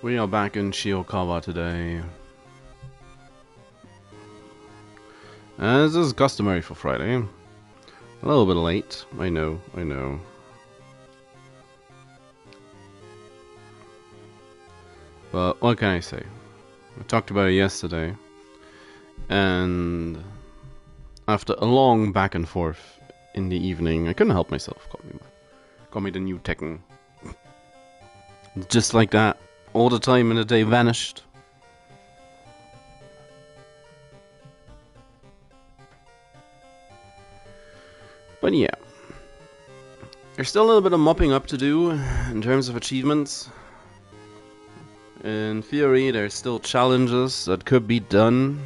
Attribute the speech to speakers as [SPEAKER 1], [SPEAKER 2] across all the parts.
[SPEAKER 1] We are back in Shiokawa today. As is customary for Friday. A little bit late, I know. But what can I say? I talked about it yesterday. And after a long back and forth in the evening, I couldn't help myself. Call me the new Tekken. Just like that, all the time in the day vanished. But yeah, there's still a little bit of mopping up to do in terms of achievements. In theory, there's still challenges that could be done.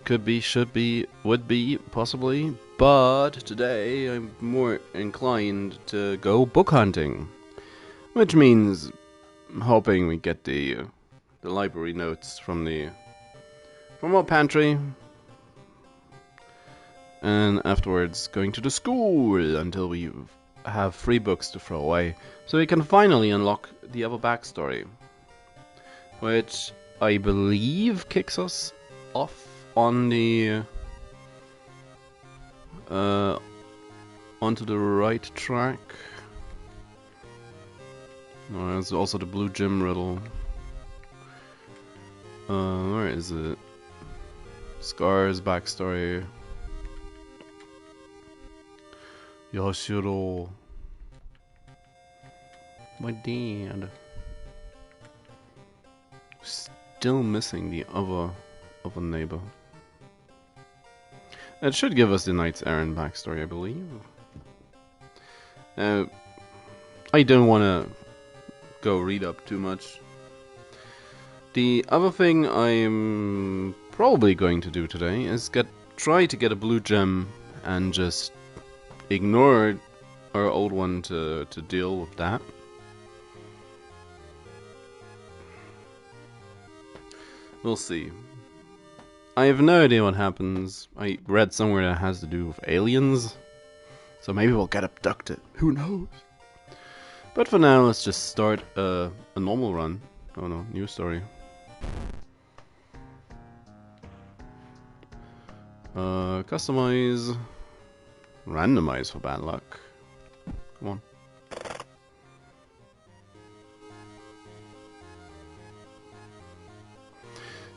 [SPEAKER 1] Could be, should be, would be, possibly. But today, I'm more inclined to go book hunting. Which means hoping we get the library notes from our pantry. And afterwards going to the school until we have 3 books to throw away. So we can finally unlock the other backstory. Which I believe kicks us off on the onto the right track. Oh, there's also the blue gym riddle. Where is it? Scar's backstory. Yashiro. My dad. Still missing the other neighbor. It should give us the Knight's Errand backstory, I believe. I don't want to go read up too much. The other thing I'm probably going to do today is try to get a blue gem and just ignore our old one to deal with that. We'll see. I have no idea what happens. I read somewhere that has to do with aliens. So maybe we'll get abducted. Who knows? But for now, let's just start a normal run. Oh no, new story. Customize. Randomize for bad luck. Come on.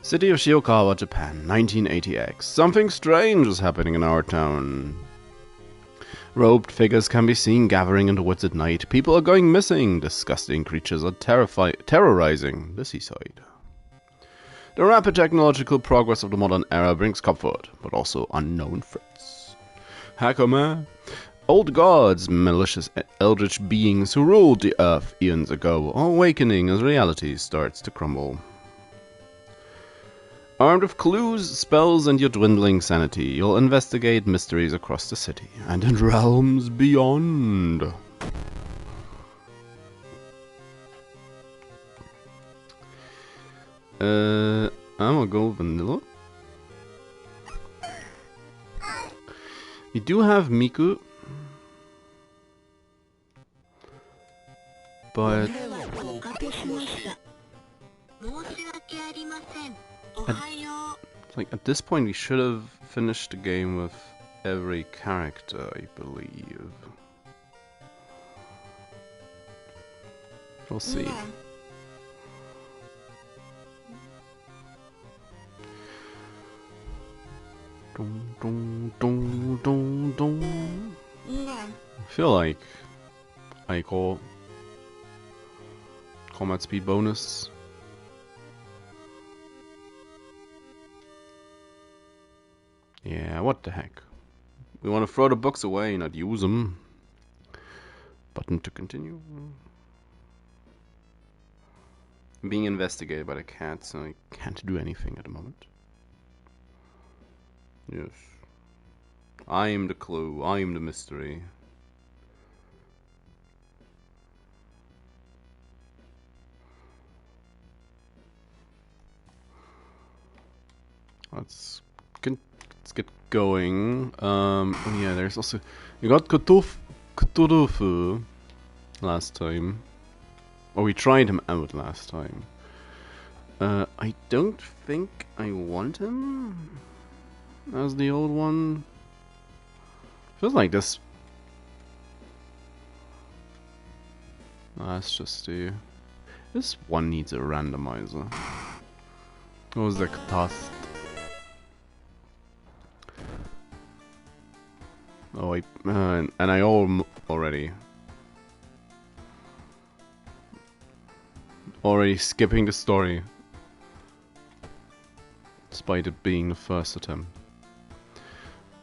[SPEAKER 1] City of Shiokawa, Japan, 1980X. Something strange is happening in our town. Robed figures can be seen gathering in the woods at night. People are going missing. Disgusting creatures are terrorizing the seaside. The rapid technological progress of the modern era brings comfort, but also unknown threats. Hakama. Old gods, malicious eldritch beings who ruled the earth eons ago, are awakening as reality starts to crumble. Armed with clues, spells, and your dwindling sanity, you'll investigate mysteries across the city and in realms beyond. I'm gonna go vanilla. We do have Miku, but at this point we should have finished the game with every character, I believe. We'll see. I feel like Aiko combat speed bonus. Yeah, what the heck. We want to throw the books away, not use them. Button to continue. I'm being investigated by the cat, so I can't do anything at the moment. Yes. I am the clue. I am the mystery. Let's get going. Oh yeah, there's also... We got Cthulhu last time. Or we tried him out last time. I don't think I want him as the old one. Feels like this. Let's just do. This one needs a randomizer. What was the cost? Oh wait, and I already skipping the story, despite it being the first attempt.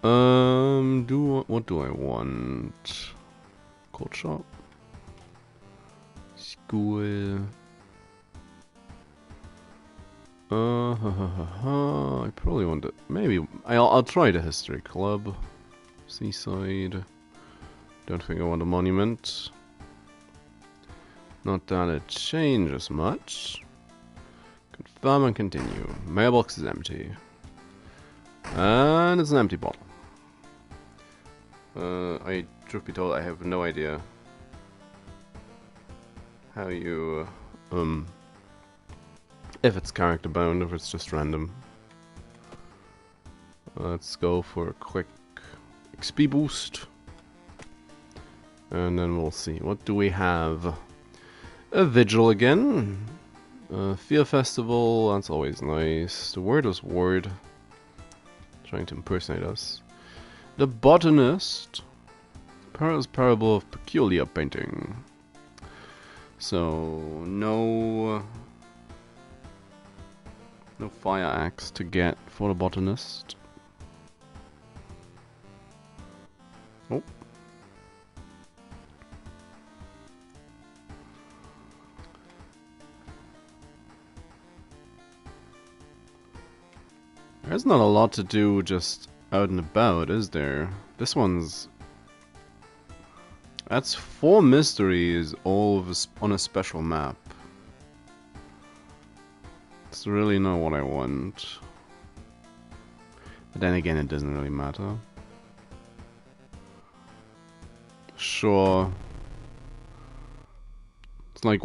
[SPEAKER 1] What do I want? Cold shop, school. I probably want it. Maybe I'll try the history club. Seaside. Don't think I want a monument. Not that it changes much. Confirm and continue. Mailbox is empty. And it's an empty bottle. Truth be told, I have no idea how you, if it's character bound, if it's just random. Let's go for a quick XP boost. And then we'll see. What do we have? A vigil again. Fear festival, that's always nice. The word was word. Trying to impersonate us. The botanist. Paro's parable of peculiar painting. So no fire axe to get for the botanist. Oh. There's not a lot to do just out and about, is there? This one's... That's 4 mysteries all on a special map. It's really not what I want. But then again, it doesn't really matter. Sure. It's like,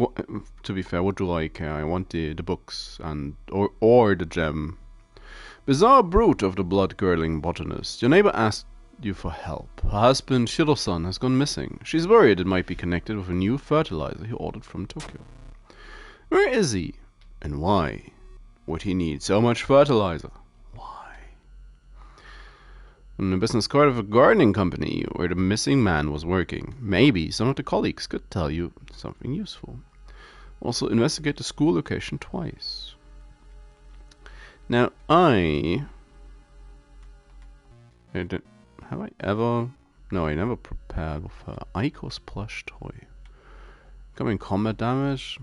[SPEAKER 1] to be fair, what do I care? I want the books and or the gem. Bizarre brute of the blood-curdling botanist. Your neighbor asked you for help. Her husband, Shiro-san, has gone missing. She's worried it might be connected with a new fertilizer he ordered from Tokyo. Where is he? And why would he need so much fertilizer? Why? In a business card of a gardening company where the missing man was working. Maybe some of the colleagues could tell you something useful. Also, investigate the school location twice. Now, have I ever... No, I never prepared with her. Aiko's plush toy. Incoming combat damage.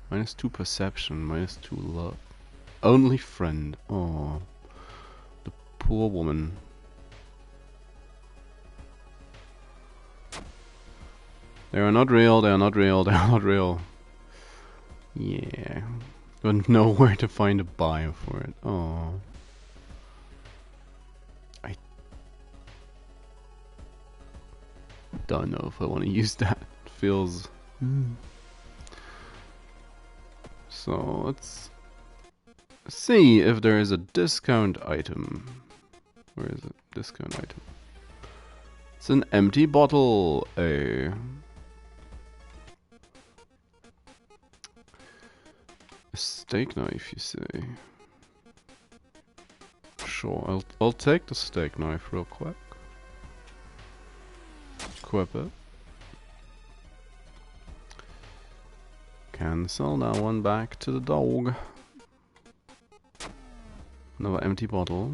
[SPEAKER 1] -2 perception, -2 love. Only friend. Oh, the poor woman. They are not real, they are not real, they are not real. Yeah. Don't know where to find a buyer for it. Oh. I don't know if I want to use that. It feels... So, let's see if there is a discount item. Where is it? Discount item. It's an empty bottle. A steak knife, you say? Sure, I'll take the steak knife real quick. Equip it. Cancel that one back to the dog. Another empty bottle.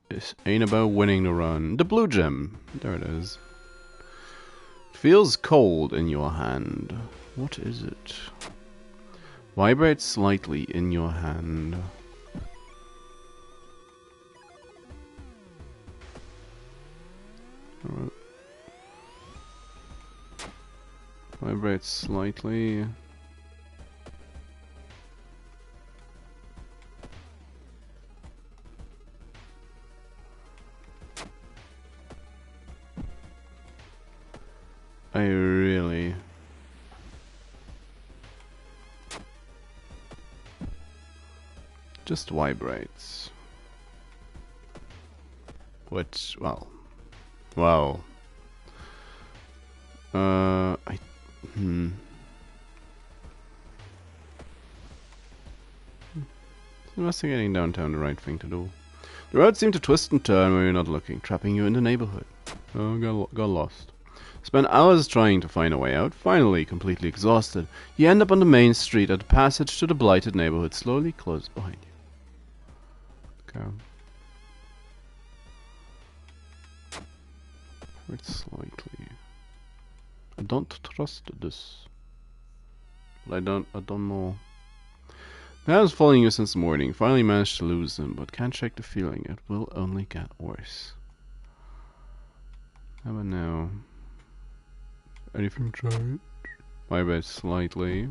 [SPEAKER 1] This ain't about winning the run. The blue gem. There it is. Feels cold in your hand. What is it? Vibrates slightly in your hand. Alright. Vibrates slightly. I really... Just vibrates. Which, well... Wow. Investigating downtown the right thing to do. The roads seem to twist and turn when you're not looking, trapping you in the neighborhood. Oh, got lost. Spent hours trying to find a way out. Finally, completely exhausted, you end up on the main street as the passage to the blighted neighborhood slowly closes behind you. Okay. Forward slightly. I don't trust this. But I don't know. The man was following you since the morning. Finally managed to lose him, but can't shake the feeling it will only get worse. How about now? Anything change? Vibrate slightly.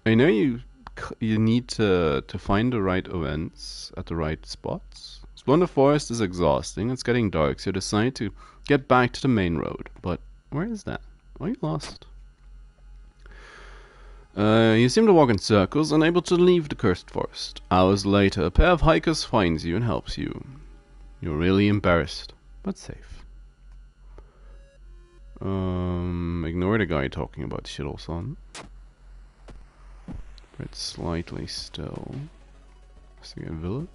[SPEAKER 1] I know you need to find the right events at the right spots. Splendor Forest is exhausting. It's getting dark, so you decide to get back to the main road. But where is that? Are you lost? You seem to walk in circles, unable to leave the cursed forest. Hours later, a pair of hikers finds you and helps you. You're really embarrassed, but safe. Ignore the guy talking about Shiddle-san. It's slightly still. Investigate a village.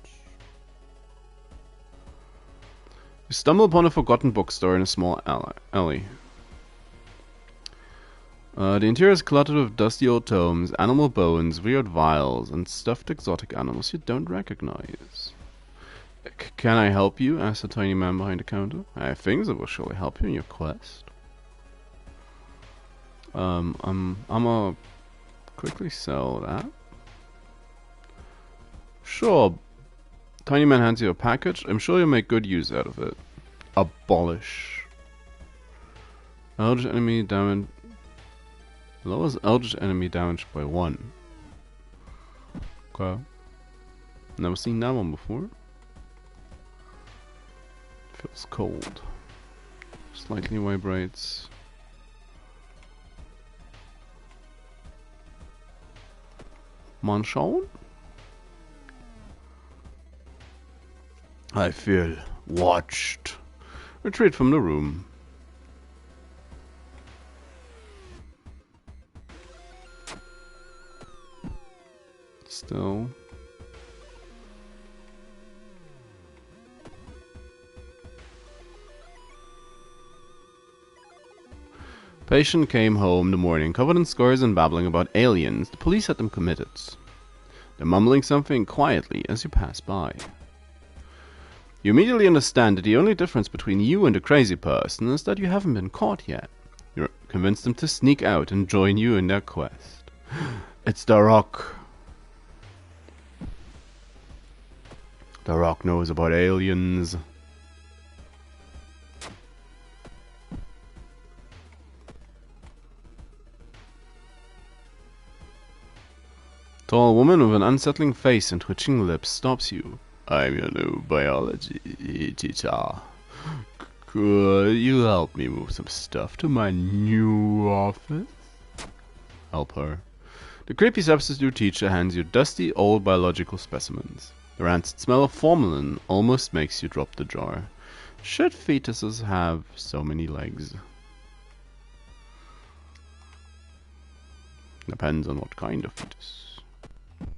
[SPEAKER 1] You stumble upon a forgotten bookstore in a small alley. The interior is cluttered with dusty old tomes, animal bones, weird vials, and stuffed exotic animals you don't recognize. Can I help you? Asked the tiny man behind the counter. I have things that will surely help you in your quest. I'ma quickly sell that. Sure. Tiny man hands you a package. I'm sure you'll make good use out of it. Abolish. Eldritch enemy damage. Lowers eldritch enemy damage by 1. Okay. Never seen that one before. Feels cold. Slightly vibrates. Manchon? I feel watched. Retreat from the room. Still. Patient came home the morning, covered in scars and babbling about aliens. The police had them committed. They're mumbling something quietly as you pass by. You immediately understand that the only difference between you and a crazy person is that you haven't been caught yet. You convince them to sneak out and join you in their quest. It's the Rock. The Rock knows about aliens. Tall woman with an unsettling face and twitching lips stops you. I'm your new biology teacher. Could you help me move some stuff to my new office? Help her. The creepy substitute teacher hands you dusty old biological specimens. The rancid smell of formalin almost makes you drop the jar. Should fetuses have so many legs? Depends on what kind of fetus.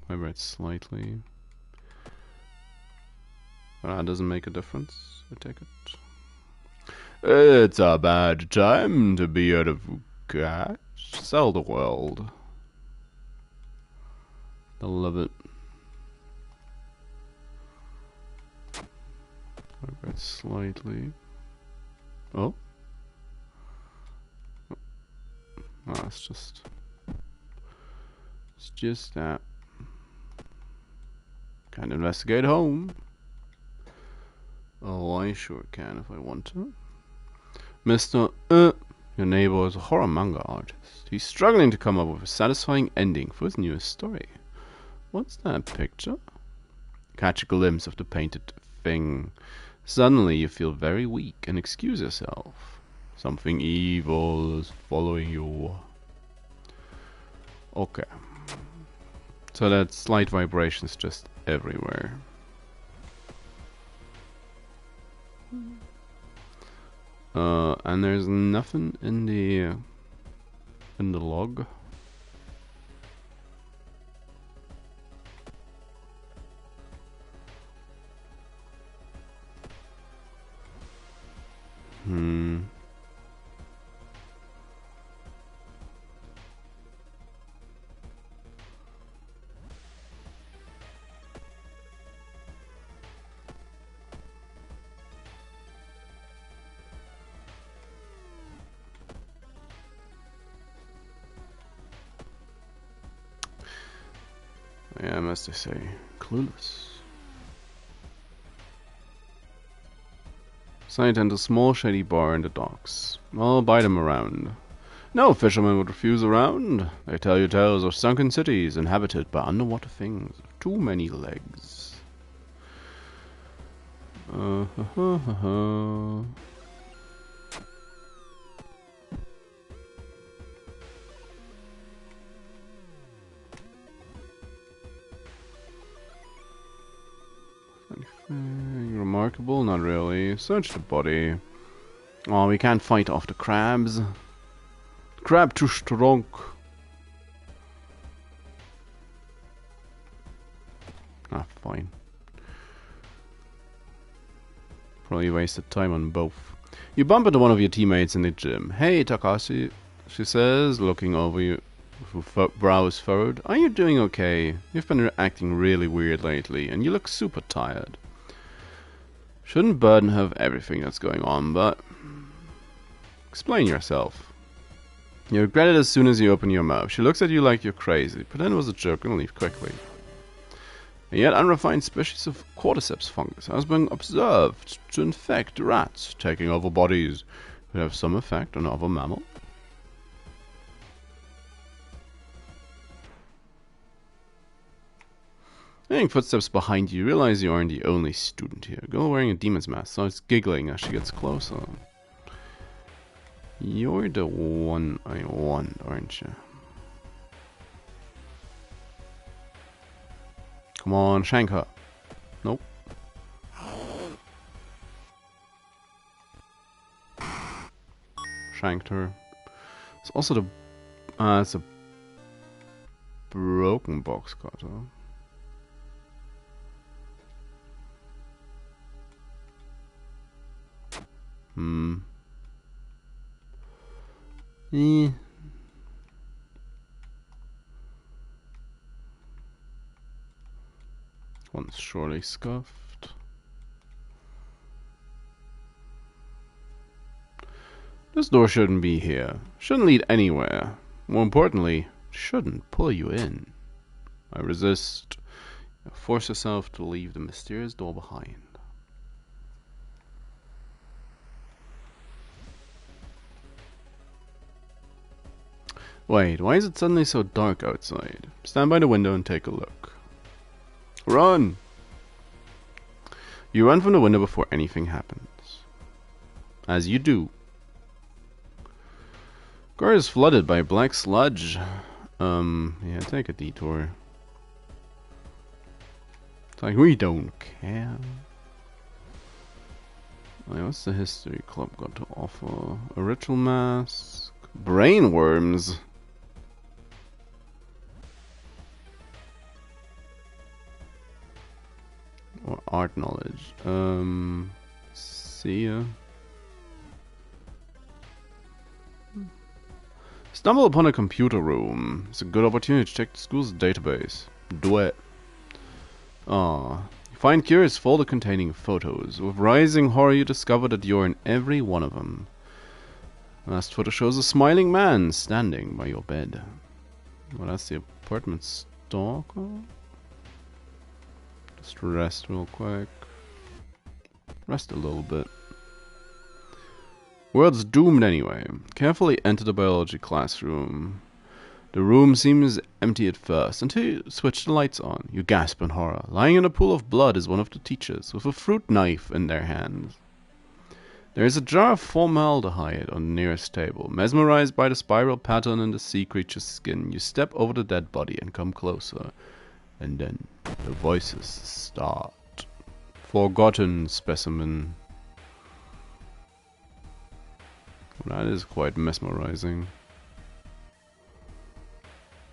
[SPEAKER 1] Vibrate slightly. That doesn't make a difference. I take it. It's a bad time to be out of cash. Sell the world. I love it. Vibrate slightly. Oh. Oh, it's just that. Can't investigate home. Oh, I sure can if I want to. Mr. Your neighbor is a horror manga artist. He's struggling to come up with a satisfying ending for his newest story. What's that picture? Catch a glimpse of the painted thing Suddenly you feel very weak and excuse yourself. Something evil is following you. Okay. So that slight vibrations just everywhere. And there's nothing in the log. Yeah, must I say, clueless. Sight and a small shady bar in the docks. I'll buy them around. No fisherman would refuse a round. They tell you tales of sunken cities inhabited by underwater things with too many legs. Anything remarkable? Not really. Search the body. Oh, we can't fight off the crabs. Crab too strong. Ah, fine. Probably wasted time on both. You bump into one of your teammates in the gym. Hey, Takashi, she says, looking over you with brows furrowed. Are you doing okay? You've been acting really weird lately, and you look super tired. Shouldn't burden her of everything that's going on, but... Explain yourself. You regret it as soon as you open your mouth. She looks at you like you're crazy. Pretend it was a joke and leave quickly. A yet unrefined species of cordyceps fungus has been observed to infect rats, taking over bodies. Could have some effect on other mammals. Hearing footsteps behind you, realize you aren't the only student here. A girl wearing a demon's mask starts giggling as she gets closer. You're the one I want, aren't you? Come on, shank her. Nope. Shanked her. It's also the... it's a broken box cutter. One's surely scuffed. This door shouldn't be here. Shouldn't lead anywhere. More importantly, shouldn't pull you in. I resist. Force yourself to leave the mysterious door behind. Wait, why is it suddenly so dark outside? Stand by the window and take a look. Run! You run from the window before anything happens. As you do. Car is flooded by black sludge. Yeah, take a detour. It's like, we don't care. Wait, what's the history club got to offer? A ritual mask? Brainworms? Or art knowledge. See ya. Stumble upon a computer room. It's a good opportunity to check the school's database. Do it. Ah. You find curious folder containing photos. With rising horror you discover that you're in every one of them. Last photo shows a smiling man standing by your bed. Well, that's the apartment stalker. Just rest real quick. Rest a little bit. World's doomed anyway. Carefully enter the biology classroom. The room seems empty at first until you switch the lights on. You gasp in horror. Lying in a pool of blood is one of the teachers, with a fruit knife in their hands. There is a jar of formaldehyde on the nearest table. Mesmerized by the spiral pattern in the sea creature's skin, you step over the dead body and come closer. And then the voices start. Forgotten specimen. That is quite mesmerizing.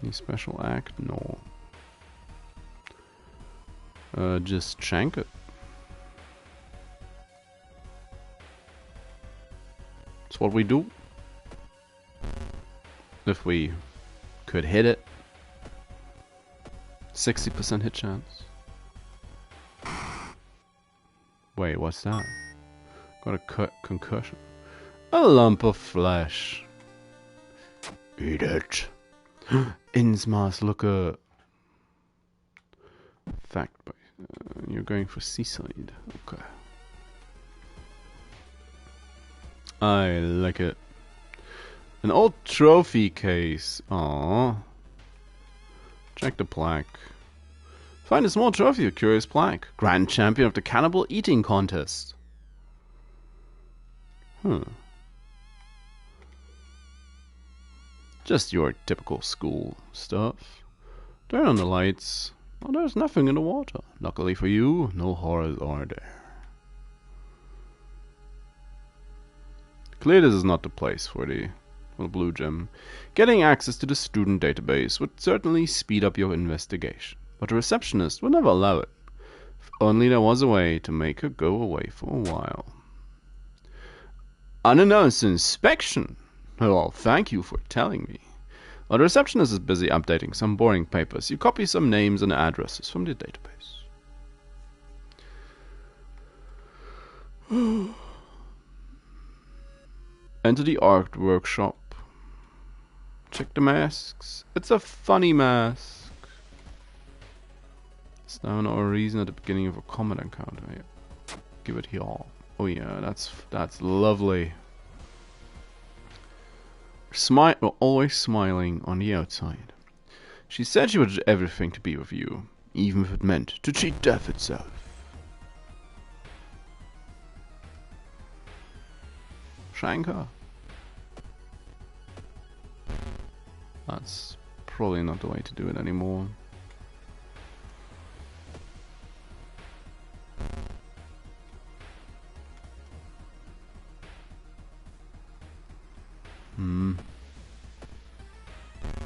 [SPEAKER 1] Any special act? No. Just shank it. That's what we do. If we could hit it. 60% hit chance. Wait, what's that? Got a concussion. A lump of flesh. Eat it. Innsmouth looker. Fact by you're going for seaside. Okay. I like it. An old trophy case. Aww. Check the plaque. Find a small trophy of curious plaque. Grand champion of the cannibal eating contest. Just your typical school stuff. Turn on the lights. Oh, there's nothing in the water. Luckily for you, no horrors are there. Clearly this is not the place for the blue gem. Getting access to the student database would certainly speed up your investigation, but the receptionist would never allow it. If only there was a way to make her go away for a while. Unannounced inspection? Well, thank you for telling me. While the receptionist is busy updating some boring papers, you copy some names and addresses from the database. Enter the art workshop. Check the masks. It's a funny mask. It's now no reason at the beginning of a combat encounter. Yeah. Give it here. Oh yeah, that's lovely. Always smiling on the outside. She said she would do everything to be with you, even if it meant to cheat death itself. Shanka. That's probably not the way to do it anymore.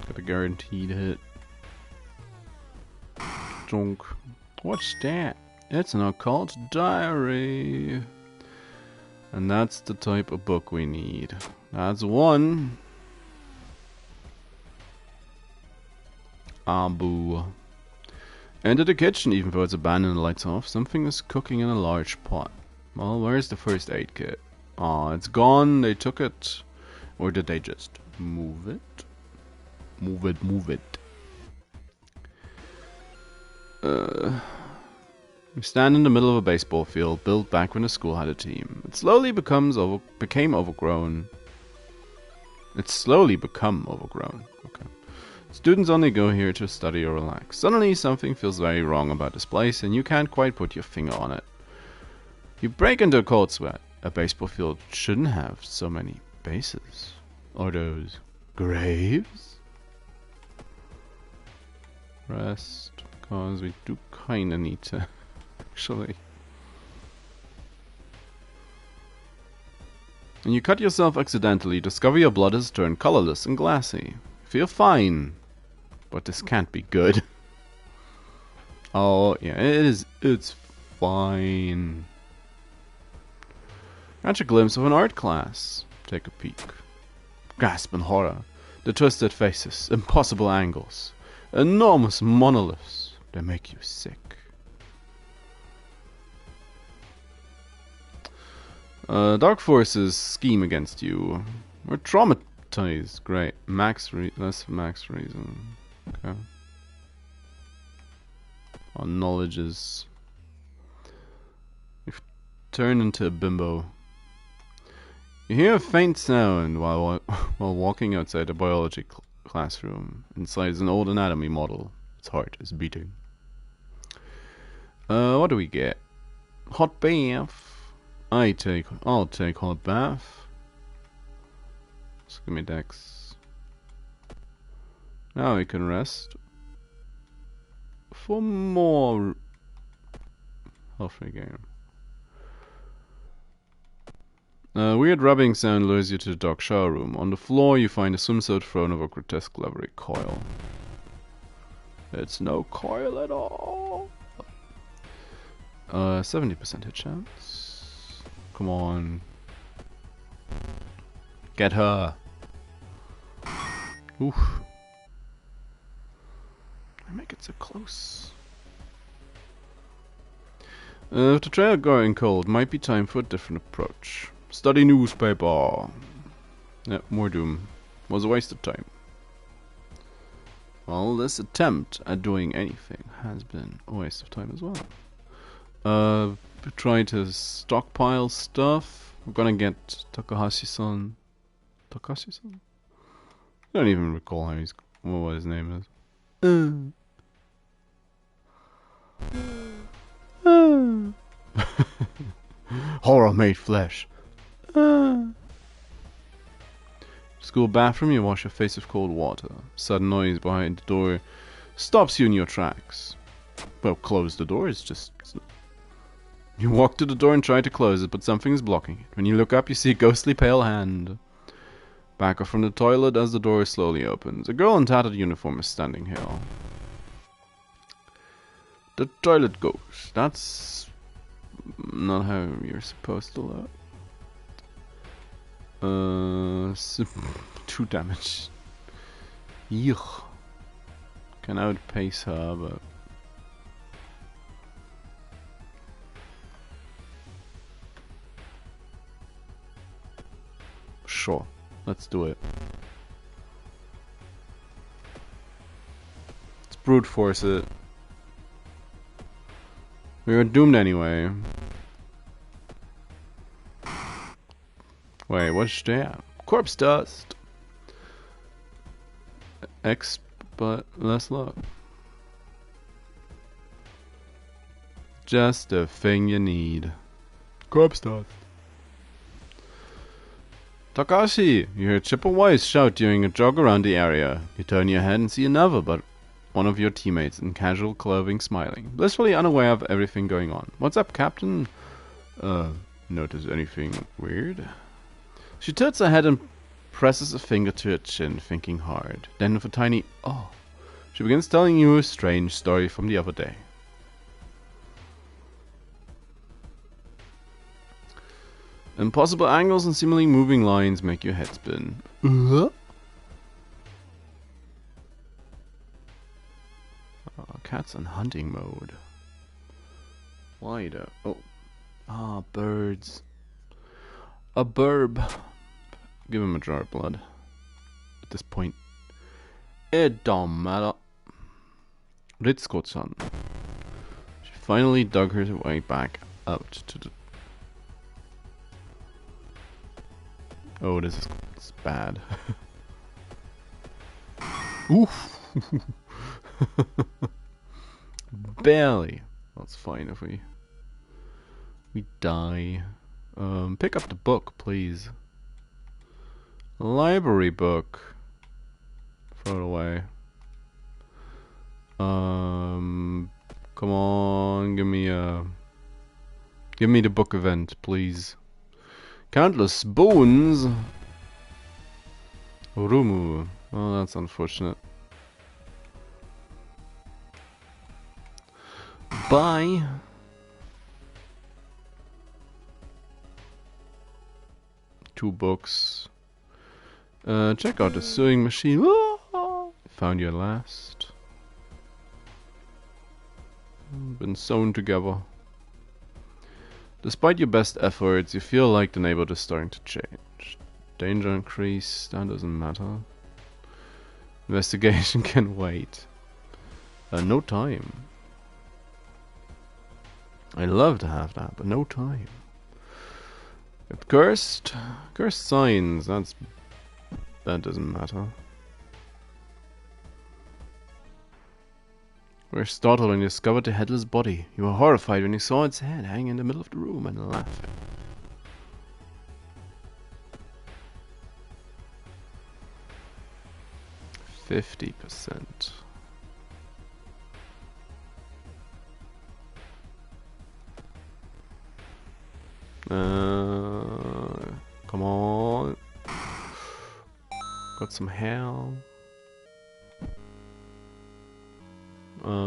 [SPEAKER 1] Got a guaranteed hit. Junk. What's that? It's an occult diary. And that's the type of book we need. That's one. Ah, boo. Enter the kitchen, even though it's abandoned and the lights off. Something is cooking in a large pot. Well, where's the first aid kit? Aw, it's gone. They took it. Or did they just move it? Move it, move it. We stand in the middle of a baseball field built back when the school had a team. It slowly became overgrown. It's slowly become overgrown. Okay. Students only go here to study or relax. Suddenly something feels very wrong about this place and you can't quite put your finger on it. You break into a cold sweat. A baseball field shouldn't have so many bases. Are those graves? Rest, because we do kinda need to actually. And you cut yourself accidentally, discover your blood has turned colorless and glassy. Feel fine. But this can't be good. Oh, yeah, it is. It's fine. Catch a glimpse of an art class. Take a peek. Gasp in horror. The twisted faces, impossible angles, enormous monoliths. They make you sick. Dark forces scheme against you. We're traumatized. Great. Less max reason. Okay. Our knowledge is... We've turned into a bimbo. You hear a faint sound while walking outside a biology classroom. Inside is an old anatomy model. Its heart is beating. What do we get? Hot bath. I'll take hot bath. Just give me Dex. Now we can rest. For more health regain. A weird rubbing sound lures you to the dark shower room. On the floor you find a swimsuit thrown over a grotesque leathery coil. It's no coil at all. 70% hit chance. Come on. Get her. Oof. I make it so close. If the trail going cold, might be time for a different approach. Study newspaper. Yeah, more doom. Was a waste of time. Well, this attempt at doing anything has been a waste of time as well. Trying to stockpile stuff. We're gonna get Takahashi-san. Takahashi-san? I don't even recall how what his name is. Horror made flesh. School bathroom, you wash your face with cold water. Sudden noise behind the door stops you in your tracks. Well, close the door, it's just... You walk to the door and try to close it, but something is blocking it. When you look up, you see a ghostly pale hand. Back up from the toilet as the door slowly opens. A girl in tattered uniform is standing here. The toilet ghost. That's not how you're supposed to look. 2 damage. Yuck. Can outpace her, but... Sure. Let's do it. Let's brute force it. We were doomed anyway. Wait, what's that? Corpse dust. X, but less luck. Just the thing you need. Corpse dust. Takashi, you hear Chipper Weiss shout during a jog around the area. You turn your head and see another, but one of your teammates in casual clothing smiling, blissfully unaware of everything going on. What's up, Captain? Notice anything weird? She tilts her head and presses a finger to her chin, thinking hard. Then with a tiny oh, she begins telling you a strange story from the other day. Impossible angles and seemingly moving lines make your head spin. Cat's on hunting mode. Why the... Oh. Ah, birds. A burb. Give him a jar of blood. At this point, it don't matter. Ritsuko-chan. She finally dug her way back out to the... Oh, this is bad. Oof. Barely. That's fine if we die. Pick up the book, please. Library book. Throw it away. Come on, give me the book event, please. Countless spoons. Rumu. Oh, that's unfortunate. Bye. Two books. Check out the sewing machine. Oh, found you at last. Been sewn together. Despite your best efforts, you feel like the neighborhood is starting to change. Danger increase, that doesn't matter. Investigation can wait. No time. I'd love to have that, but no time. Got cursed signs, that doesn't matter. were startled when you discovered the headless body. You were horrified when you saw its head hanging in the middle of the room and laughing. %. Come on. Got some hair. I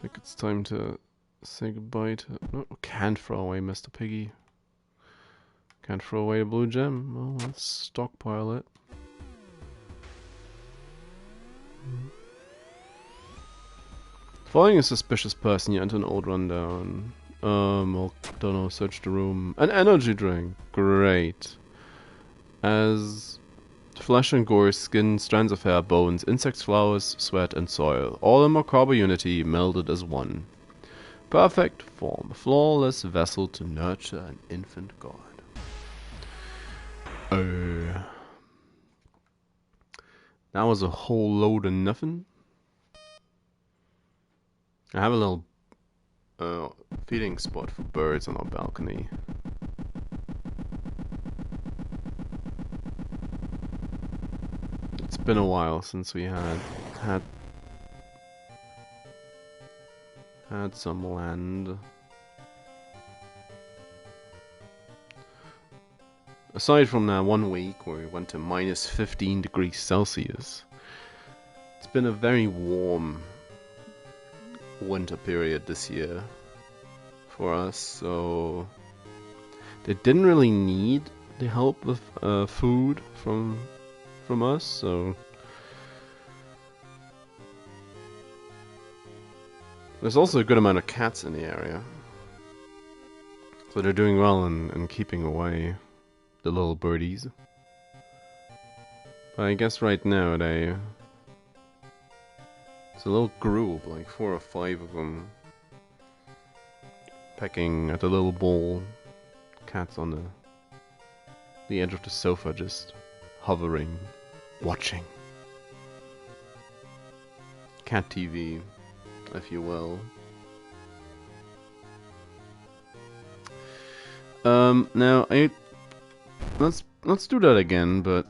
[SPEAKER 1] think it's time to say goodbye to... No, can't throw away Mr. Piggy. Can't throw away the blue gem. Well, let's stockpile it. Following a suspicious person, you enter an old rundown. Well, don't know, search the room. An energy drink! Great. As flesh and gore, skin, strands of hair, bones, insects, flowers, sweat, and soil. All in macabre unity, melded as one. Perfect form. Flawless vessel to nurture an infant god. That was a whole load of nothing. I have a little feeding spot for birds on our balcony. It's been a while since we had some land. Aside from that 1 week where we went to minus 15 degrees Celsius, it's been a very warm winter period this year for us, so they didn't really need the help with food from us, so there's also a good amount of cats in the area, so they're doing well in keeping away the little birdies. But I guess right now it's a little group, like 4 or 5 of them, pecking at the little bowl. Cats on the edge of the sofa, just hovering, watching. Cat TV, if you will. Now let's do that again, but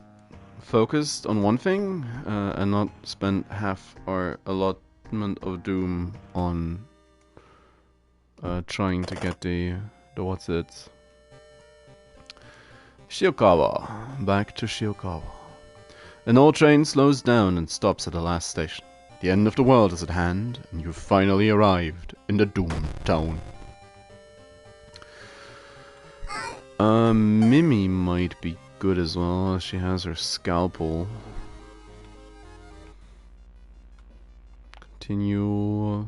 [SPEAKER 1] focused on one thing, and not spend half our allotment of doom on trying to get the what's it? Shiokawa. Back to Shiokawa. An old train slows down and stops at the last station. The end of the world is at hand, and you've finally arrived in the doomed town. Mimi might be good as well. She has her scalpel. Continue.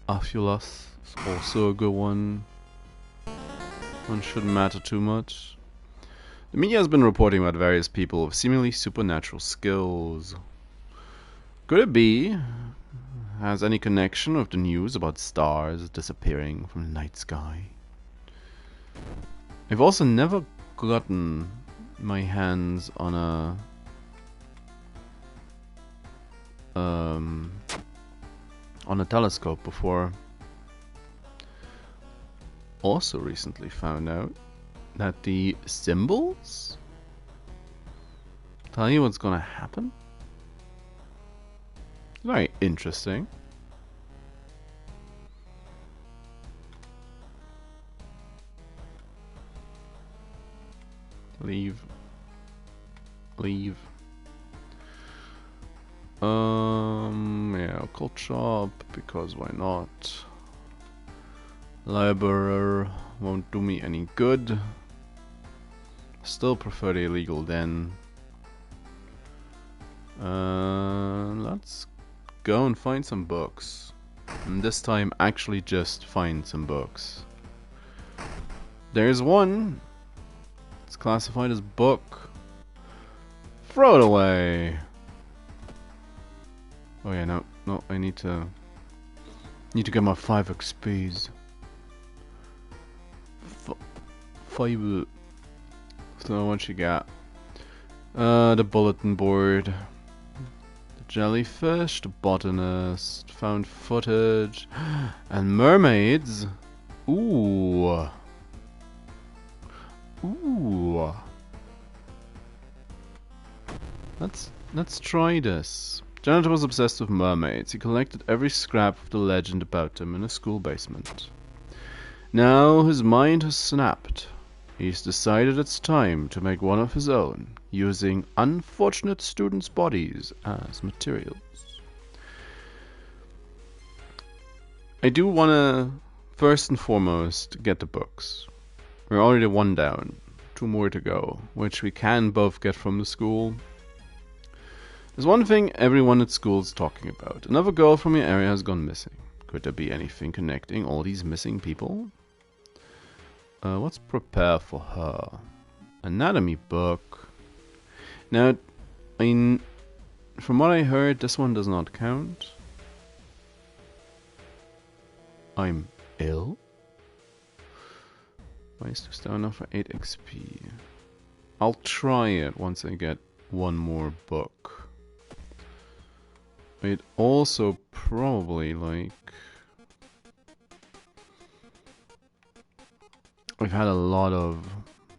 [SPEAKER 1] Aphulas is also a good one. One shouldn't matter too much. The media has been reporting about various people with seemingly supernatural skills. Could it be? Has any connection with the news about stars disappearing from the night sky? I've also never gotten my hands on a telescope before. Also recently found out that the symbols tell you what's gonna happen. Very interesting. Leave. Yeah, occult shop, because why not? Library won't do me any good. Still prefer the illegal den. Let's go and find some books. And this time actually just find some books. There's one. It's classified as book. Throw it away. Oh yeah, no, I need to get my 5 XPs. 5. So what you got? The bulletin board. The jellyfish, the botanist, found footage, and mermaids. Ooh. Ooh. Let's try this. Janet was obsessed with mermaids. He collected every scrap of the legend about them in a school basement. Now his mind has snapped. He's decided it's time to make one of his own, using unfortunate students' bodies as materials. I do want to, first and foremost, get the books. We're already 1 down, 2 more to go, which we can both get from the school. There's one thing everyone at school is talking about. Another girl from your area has gone missing. Could there be anything connecting all these missing people? Let's prepare for her. Anatomy book. Now, from what I heard, this one does not count. I'm ill? Why is this down for 8 XP? I'll try it once I get one more book. I'd also probably like... I've had a lot of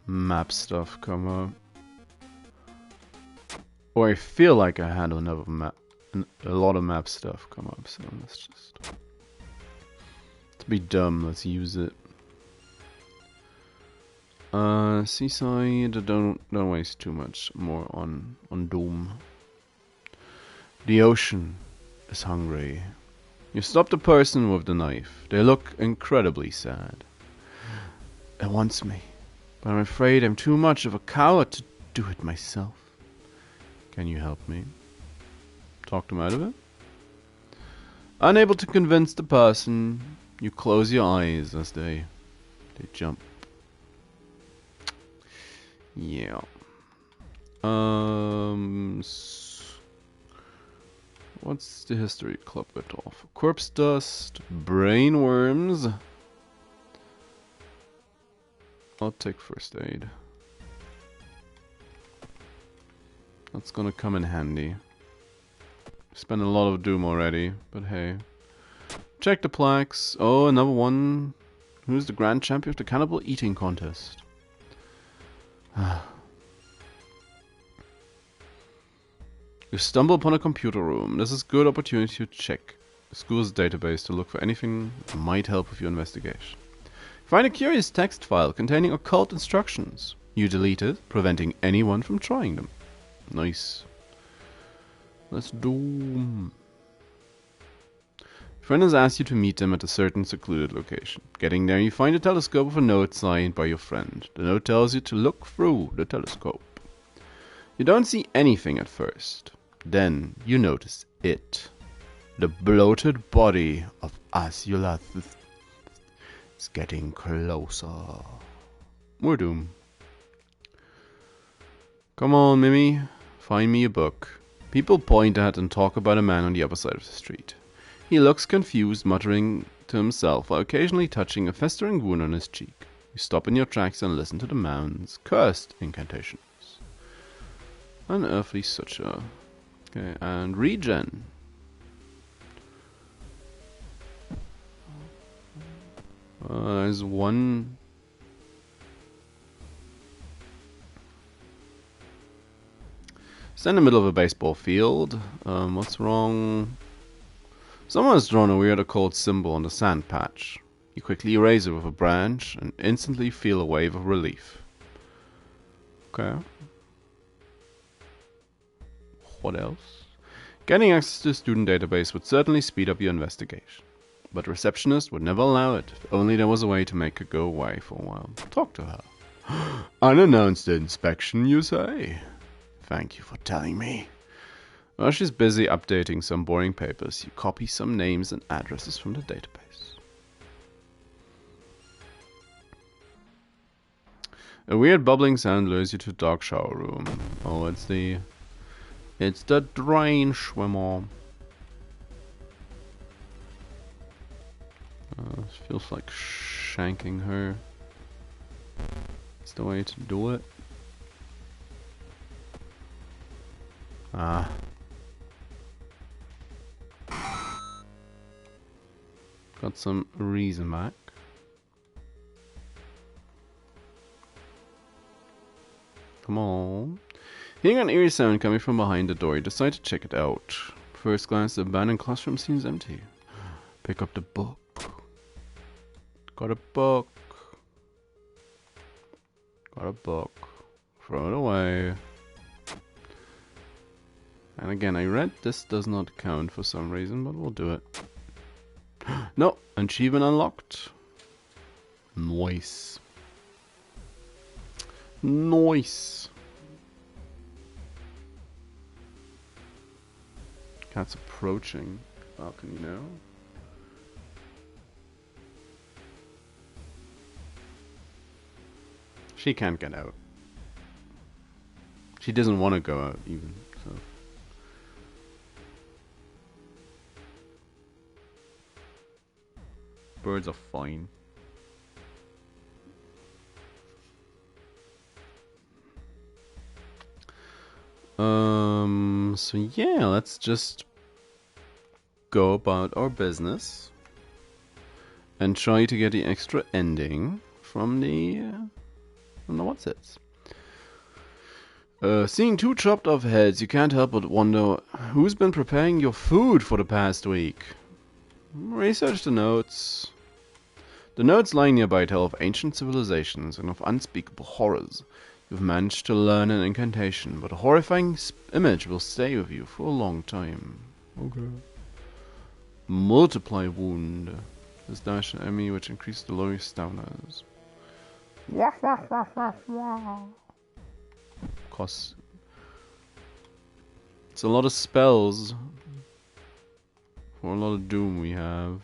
[SPEAKER 1] map stuff come up. Or I feel like I had a lot of map stuff come up, so let's just... To be dumb, let's use it. Seaside, don't waste too much more on Doom. The ocean is hungry. You stop the person with the knife. They look incredibly sad. It wants me, but I'm afraid I'm too much of a coward to do it myself. Can you help me? Talk them out of it? Unable to convince the person, you close your eyes as they jump. Yeah. What's the history club bit off? Corpse dust, brain worms. I'll take first aid. That's gonna come in handy. Spent a lot of doom already, but hey. Check the plaques. Oh, another one. Who's the grand champion of the cannibal eating contest? You stumble upon a computer room. This is a good opportunity to check the school's database to look for anything that might help with your investigation. Find a curious text file containing occult instructions. You delete it, preventing anyone from trying them. Nice. Let's do... Friend has asked you to meet them at a certain secluded location. Getting there, you find a telescope with a note signed by your friend. The note tells you to look through the telescope. You don't see anything at first. Then you notice it. The bloated body of Azulath is getting closer. More doom. Come on, Mimi. Find me a book. People point at and talk about a man on the other side of the street. He looks confused, muttering to himself while occasionally touching a festering wound on his cheek. You stop in your tracks and listen to the man's cursed incantations. Unearthly suture. Okay, and regen. There's one. It's in the middle of a baseball field. What's wrong? Someone has drawn a weird occult symbol on the sand patch. You quickly erase it with a branch and instantly feel a wave of relief. Okay. What else? Getting access to the student database would certainly speed up your investigation. But the receptionist would never allow it, if only there was a way to make her go away for a while. Talk to her. Unannounced inspection, you say? Thank you for telling me. While she's busy updating some boring papers, you copy some names and addresses from the database. A weird bubbling sound lures you to the dark shower room. Oh, it's the drain swimmer. It feels like shanking her. It's the way to do it. Ah. Got some reason back. Come on. Hearing an eerie sound coming from behind the door, you decide to check it out. First glance, the abandoned classroom seems empty. Pick up the book. Got a book. Got a book. Throw it away. And again, I read this does not count for some reason, but we'll do it. No, achievement unlocked. Nice. Nice. Cat's approaching. Balcony now. She can't get out. She doesn't want to go out even, so. Birds are fine. So yeah, let's just go about our business and try to get the extra ending from the what's-its. Seeing two chopped off heads, you can't help but wonder who's been preparing your food for the past week. Research the notes. The notes lying nearby tell of ancient civilizations and of unspeakable horrors. You've managed to learn an incantation, but a horrifying image will stay with you for a long time. Okay. Multiply wound. This dash an enemy which increases the lower stamina's. Costs. It's a lot of spells. For a lot of doom we have.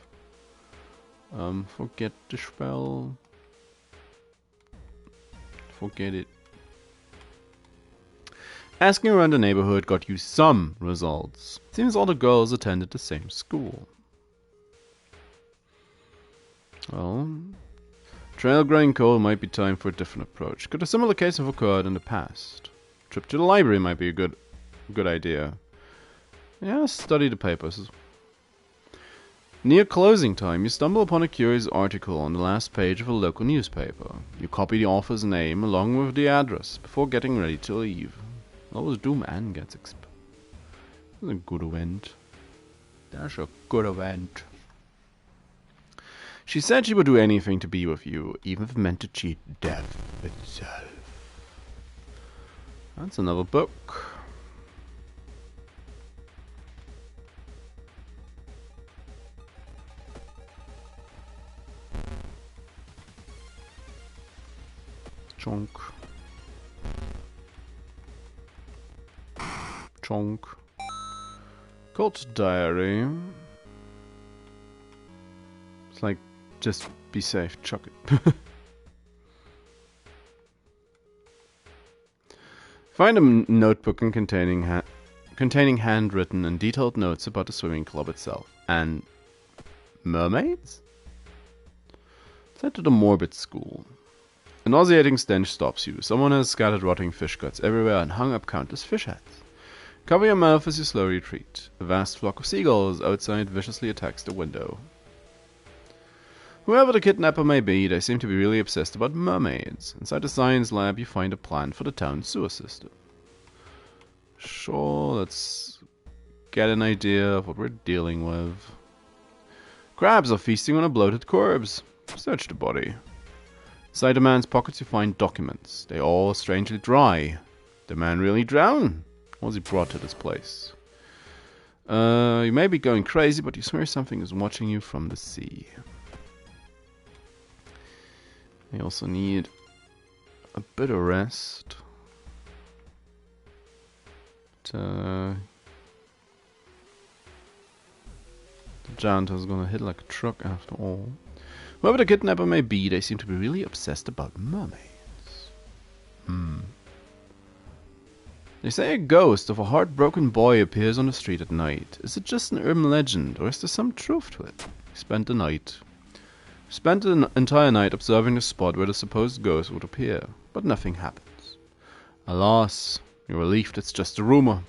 [SPEAKER 1] Forget the spell. Forget it. Asking around the neighborhood got you some results. Seems all the girls attended the same school. Well, trail growing cold might be time for a different approach. Could a similar case have occurred in the past? Trip to the library might be a good idea. Yeah, study the papers. Near closing time, you stumble upon a curious article on the last page of a local newspaper. You copy the author's name along with the address before getting ready to leave. Always Doom and gets exp. That's a good event. That's a good event. She said she would do anything to be with you, even if it meant to cheat death itself. That's another book. Chonk. Chonk. Cult diary. It's like, just be safe, chuck it. Find a notebook containing handwritten and detailed notes about the swimming club itself. And mermaids? Sent to the morbid school. A nauseating stench stops you. Someone has scattered rotting fish guts everywhere and hung up countless fish heads. Cover your mouth as you slowly retreat. A vast flock of seagulls outside viciously attacks the window. Whoever the kidnapper may be, they seem to be really obsessed about mermaids. Inside the science lab, you find a plan for the town's sewer system. Sure, let's get an idea of what we're dealing with. Crabs are feasting on a bloated corpse. Search the body. Inside the man's pockets, you find documents. They all strangely dry. The man really drowned? What was he brought to this place? You may be going crazy, but you swear something is watching you from the sea. I also need a bit of rest. But, the giant is gonna hit like a truck after all. Whoever the kidnapper may be, they seem to be really obsessed about mermaids. They say a ghost of a heartbroken boy appears on the street at night. Is it just an urban legend, or is there some truth to it? We spent the night Spent an entire night observing the spot where the supposed ghost would appear, but nothing happens. Alas, you're relieved it's just a rumor.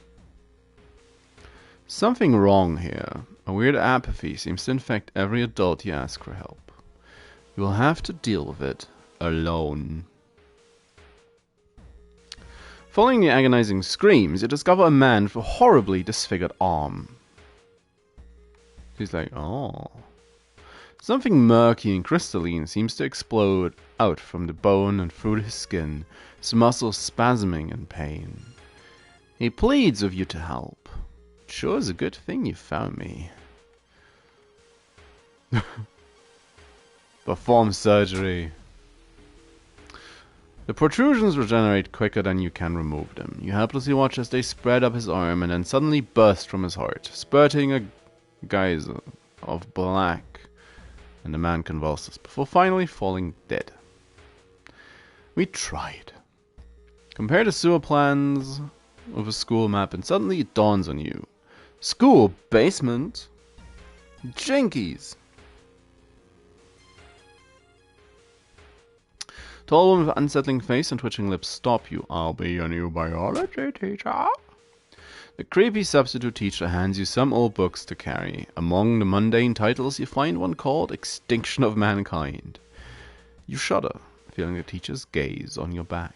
[SPEAKER 1] Something wrong here. A weird apathy seems to infect every adult you ask for help. You will have to deal with it alone. Following the agonizing screams, you discover a man with a horribly disfigured arm. He's like, oh. Something murky and crystalline seems to explode out from the bone and through his skin, his muscles spasming in pain. He pleads with you to help. Sure is a good thing you found me. Perform surgery. The protrusions regenerate quicker than you can remove them. You helplessly watch as they spread up his arm and then suddenly burst from his heart, spurting a geyser of black, and the man convulses before finally falling dead. We tried. Compare the sewer plans with a school map and suddenly it dawns on you. School basement? Jinkies! Tall woman with unsettling face and twitching lips stop you. I'll be your new biology teacher. The creepy substitute teacher hands you some old books to carry. Among the mundane titles you find one called Extinction of Mankind. You shudder, feeling the teacher's gaze on your back.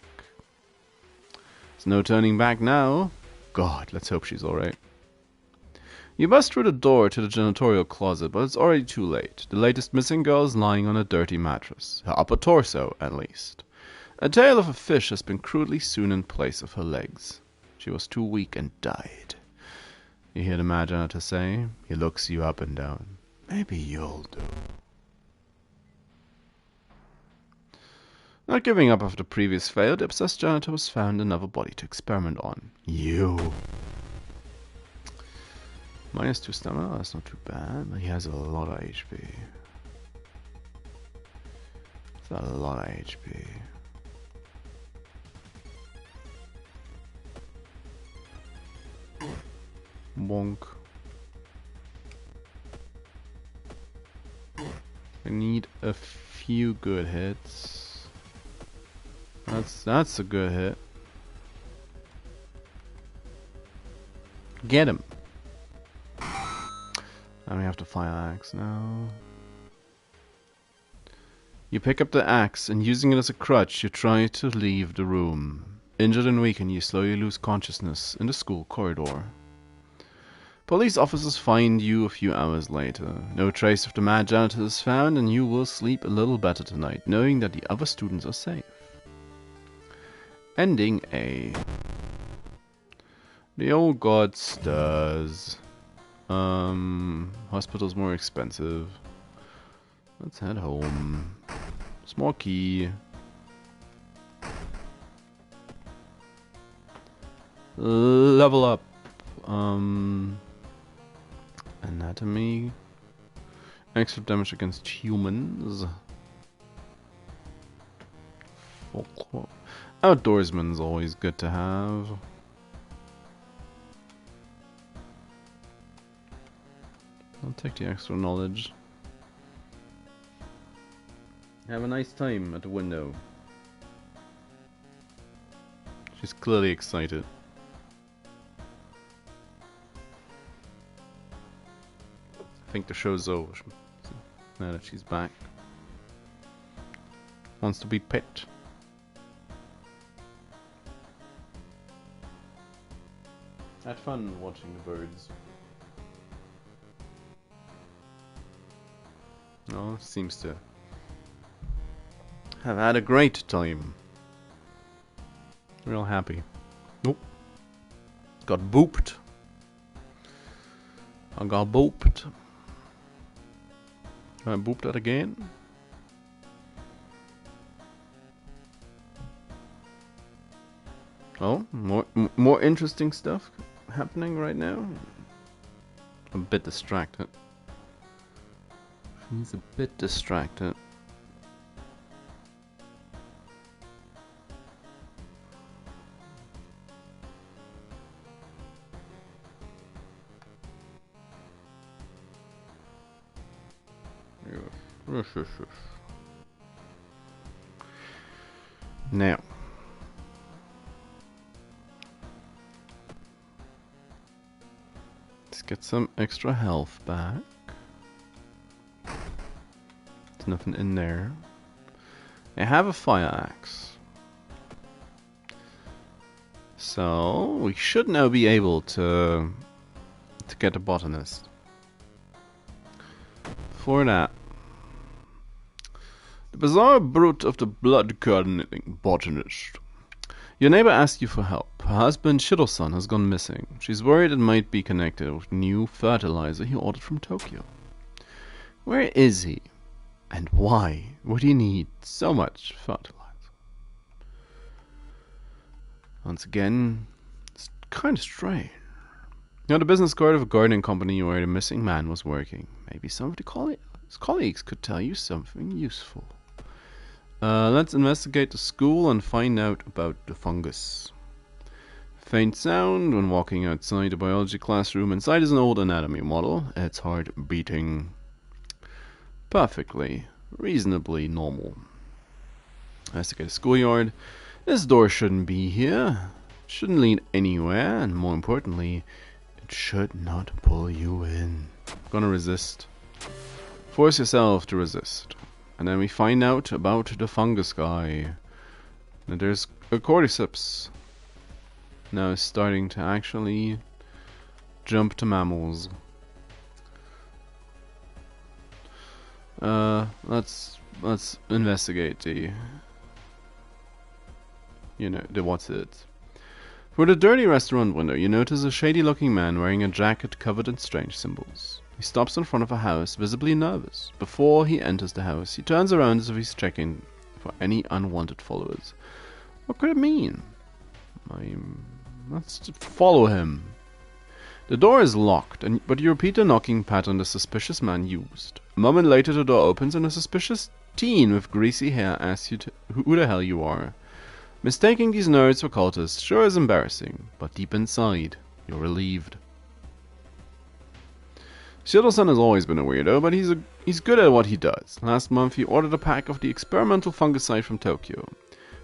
[SPEAKER 1] There's no turning back now. God, let's hope she's alright. You bust through the door to the janitorial closet, but it's already too late. The latest missing girl is lying on a dirty mattress. Her upper torso, at least. A tail of a fish has been crudely sewn in place of her legs. She was too weak and died. You hear the mad janitor say. He looks you up and down. Maybe you'll do. Not giving up after the previous fail, the obsessed janitor was found another body to experiment on. You. -2 stamina, that's not too bad, but he has a lot of HP. That's a lot of HP. Bonk. I need a few good hits. That's a good hit. Get him. And we have to fire axe now. You pick up the axe and using it as a crutch, you try to leave the room. Injured and weakened, you slowly lose consciousness in the school corridor. Police officers find you a few hours later. No trace of the mad janitor is found and you will sleep a little better tonight, knowing that the other students are safe. Ending A. The old god stirs. Hospital's more expensive. Let's head home. Small key. Level up. Anatomy. Extra damage against humans. Folklore. Outdoorsman's always good to have. I'll take the extra knowledge. Have a nice time at the window. She's clearly excited. I think the show's over now that she's back. Wants to be pet. Had fun watching the birds. Oh, seems to have had a great time. Real happy. Nope. Got booped. I got booped. Can I boop that again? Oh, more interesting stuff happening right now. I'm a bit distracted. He's a bit distracted. Now, let's get some extra health back. There's nothing in there. I have a fire axe. So, we should now be able to get a botanist. For that, the bizarre brute of the blood-curdling botanist. Your neighbor asked you for help. Her husband, Shido-san, has gone missing. She's worried it might be connected with new fertilizer he ordered from Tokyo. Where is he? And why would he need so much fertilizer? Once again, it's kind of strange. Now, the business card of a gardening company where the missing man was working. Maybe some of his colleagues could tell you something useful. Let's investigate the school and find out about the fungus. Faint sound when walking outside the biology classroom. Inside is an old anatomy model. Its heart beating perfectly, reasonably normal. Investigate the schoolyard. This door shouldn't be here. It shouldn't lead anywhere, and more importantly, it should not pull you in. Gonna resist. Force yourself to resist. And then we find out about the fungus guy. And there's a cordyceps. Now it's starting to actually jump to mammals. Let's investigate the what's it. For the dirty restaurant window, you notice a shady-looking man wearing a jacket covered in strange symbols. He stops in front of a house, visibly nervous. Before he enters the house, he turns around as if he's checking for any unwanted followers. What could it mean? Let's follow him. The door is locked, but you repeat the knocking pattern the suspicious man used. A moment later, the door opens and a suspicious teen with greasy hair asks you who the hell you are. Mistaking these nerds for cultists sure is embarrassing, but deep inside, you're relieved. Shido-san has always been a weirdo, but he's good at what he does. Last month he ordered a pack of the experimental fungicide from Tokyo.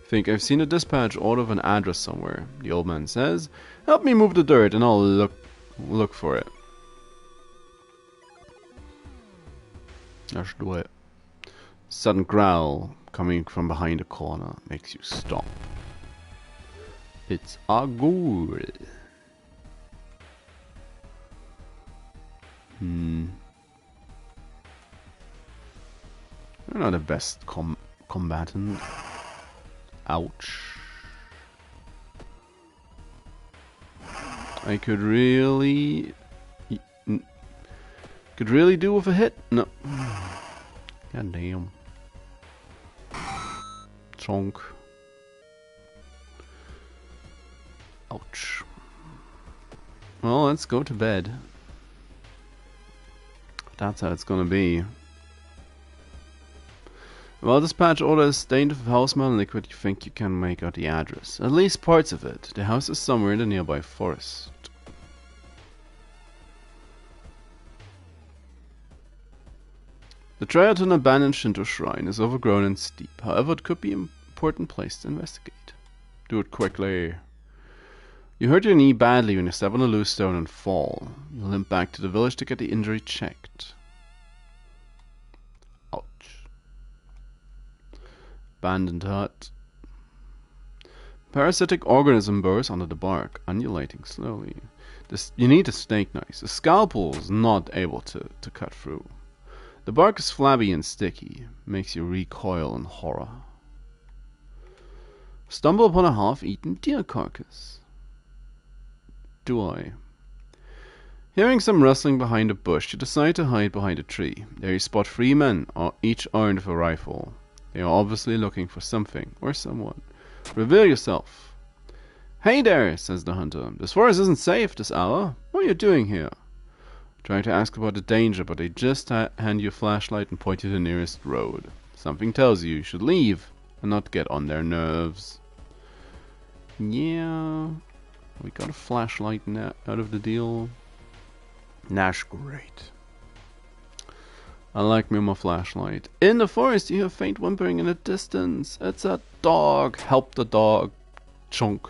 [SPEAKER 1] Think I've seen a dispatch order of an address somewhere, the old man says. Help me move the dirt and I'll look for it. Let's do it. Sudden growl coming from behind a corner makes you stop. It's a ghoul. They're not the best combatant. Ouch. I could really do with a hit. No. God damn. Chonk. Ouch. Well, let's go to bed. That's how it's gonna be. Well, dispatch order is stained with foul smell and liquid. You think you can make out the address. At least parts of it. The house is somewhere in the nearby forest. The trail to an abandoned Shinto shrine is overgrown and steep. However, it could be an important place to investigate. Do it quickly. You hurt your knee badly when you step on a loose stone and fall. You limp back to the village to get the injury checked. Ouch. Abandoned hut. Parasitic organism burrows under the bark, undulating slowly. You need a snake knife. A scalpel is not able to cut through. The bark is flabby and sticky, makes you recoil in horror. Stumble upon a half-eaten deer carcass. Do I? Hearing some rustling behind a bush, you decide to hide behind a tree. There you spot 3 men, each armed with a rifle. They are obviously looking for something or someone. Reveal yourself. Hey there, says the hunter. This forest isn't safe this hour. What are you doing here? Trying to ask about the danger, but they just hand you a flashlight and point you to the nearest road. Something tells you should leave and not get on their nerves. Yeah, we got a flashlight out of the deal. That's great. I like me my flashlight. In the forest, you hear faint whimpering in the distance. It's a dog. Help the dog. Chunk.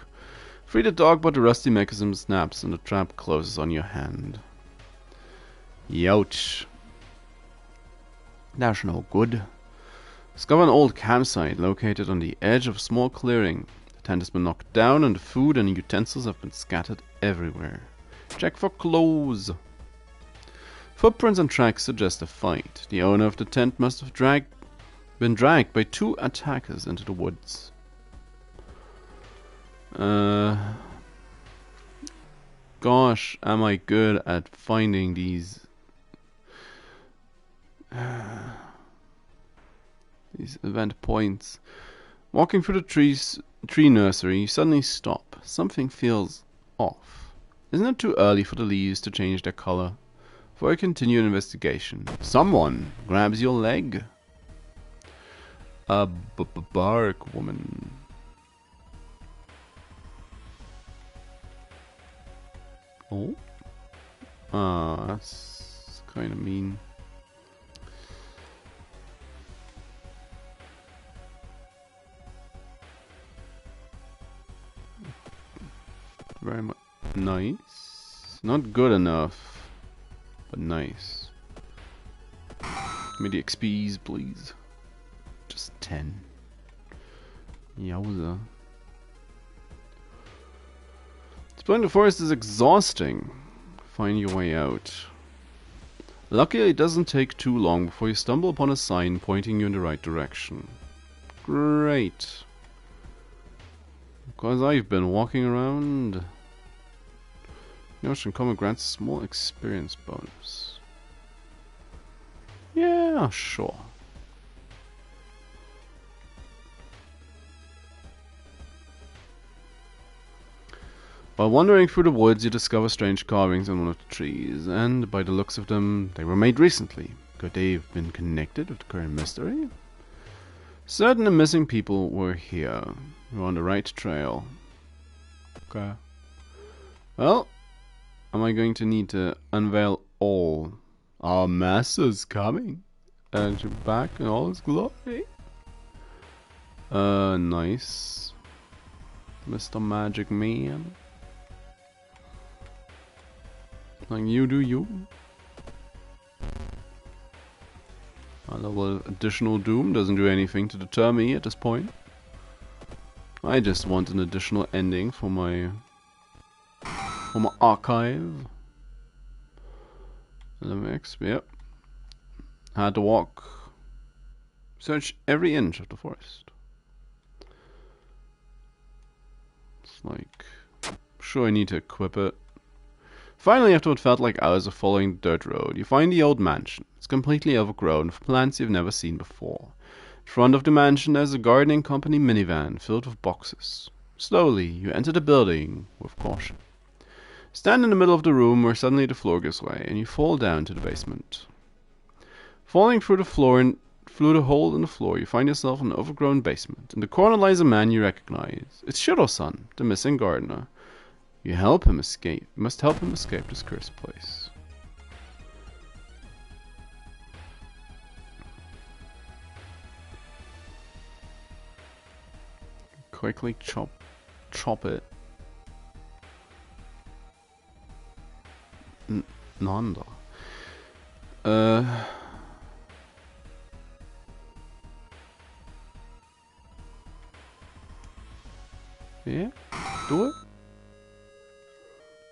[SPEAKER 1] Free the dog, but the rusty mechanism snaps and the trap closes on your hand. Youch. That's no good. Discover an old campsite located on the edge of a small clearing. The tent has been knocked down and the food and utensils have been scattered everywhere. Check for clothes. Footprints and tracks suggest a fight. The owner of the tent must have been dragged by 2 attackers into the woods. Gosh, am I good at finding these event points. Walking through the tree nursery, you suddenly stop. Something feels off. Isn't it too early for the leaves to change their color? For a continued investigation, someone grabs your leg. A bark woman. Oh? Ah, that's kind of mean. Very much nice. Not good enough, but nice. Give me the XPs, please. Just 10. Yowza. Exploring the forest is exhausting. Find your way out. Luckily, it doesn't take too long before you stumble upon a sign pointing you in the right direction. Great. Because I've been walking around. The ocean comet grants a small experience bonus. Yeah, sure. While wandering through the woods, you discover strange carvings on one of the trees, and by the looks of them, they were made recently. Could they have been connected with the current mystery? Certain missing people were here. You're on the right trail. Okay. Well, am I going to need to unveil all? Our master's coming. And you're back in all his glory. Nice. Mr. Magic Man. Like you do you. A level of additional doom doesn't do anything to deter me at this point. I just want an additional ending for my archive. LMX, yep. Had to walk. Search every inch of the forest. It's like, I'm sure I need to equip it. Finally, after what felt like hours of following the dirt road, you find the old mansion. It's completely overgrown with plants you've never seen before. In front of the mansion, there's a gardening company minivan filled with boxes. Slowly, you enter the building with caution. Stand in the middle of the room where suddenly the floor gives way, and you fall down to the basement. Falling through the hole in the floor, you find yourself in an overgrown basement. In the corner lies a man you recognize. It's Shiro-san, the missing gardener. You must help him escape this cursed place. Quickly chop it. Nanda. Yeah, do it.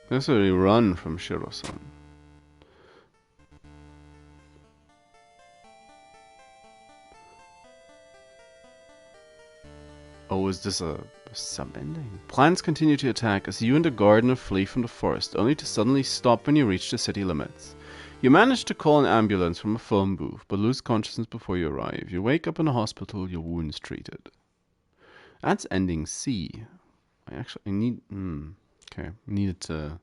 [SPEAKER 1] Necessarily run from Shiro-san. Oh, is this a sub-ending? Plants continue to attack as you and the gardener flee from the forest, only to suddenly stop when you reach the city limits. You manage to call an ambulance from a phone booth, but lose consciousness before you arrive. You wake up in a hospital, your wounds treated. That's ending C. I needed to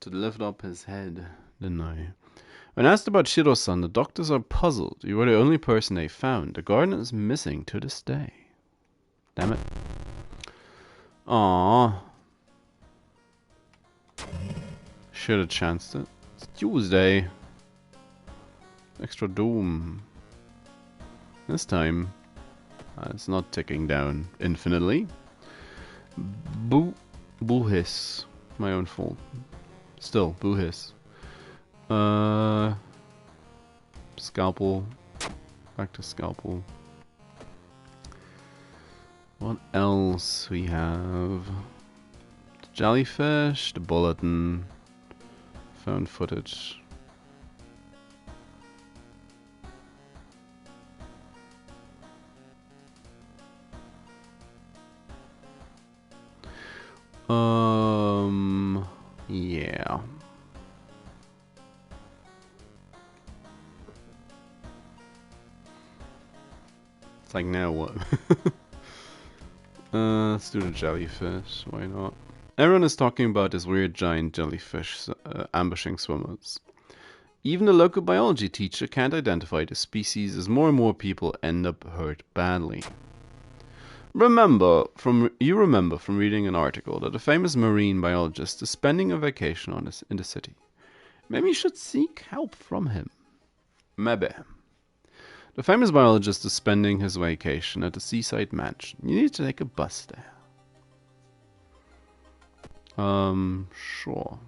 [SPEAKER 1] lift up his head, didn't I? When asked about Shiro-san, the doctors are puzzled. You were the only person they found. The gardener is missing to this day. Damn it. Aww. Should have chanced it. It's Tuesday. Extra doom. This time, it's not ticking down infinitely. Boo hiss. My own fault. Still, boo hiss. Scalpel. Back to scalpel. What else we have? The jellyfish, the bulletin, found footage. Yeah. It's like, now what? Let's do the jellyfish, why not? Everyone is talking about this weird giant jellyfish ambushing swimmers. Even the local biology teacher can't identify the species as more and more people end up hurt badly. Remember from reading an article that a famous marine biologist is spending a vacation in the city. Maybe you should seek help from him. Maybe. The famous biologist is spending his vacation at a seaside mansion. You need to take a bus there. Sure.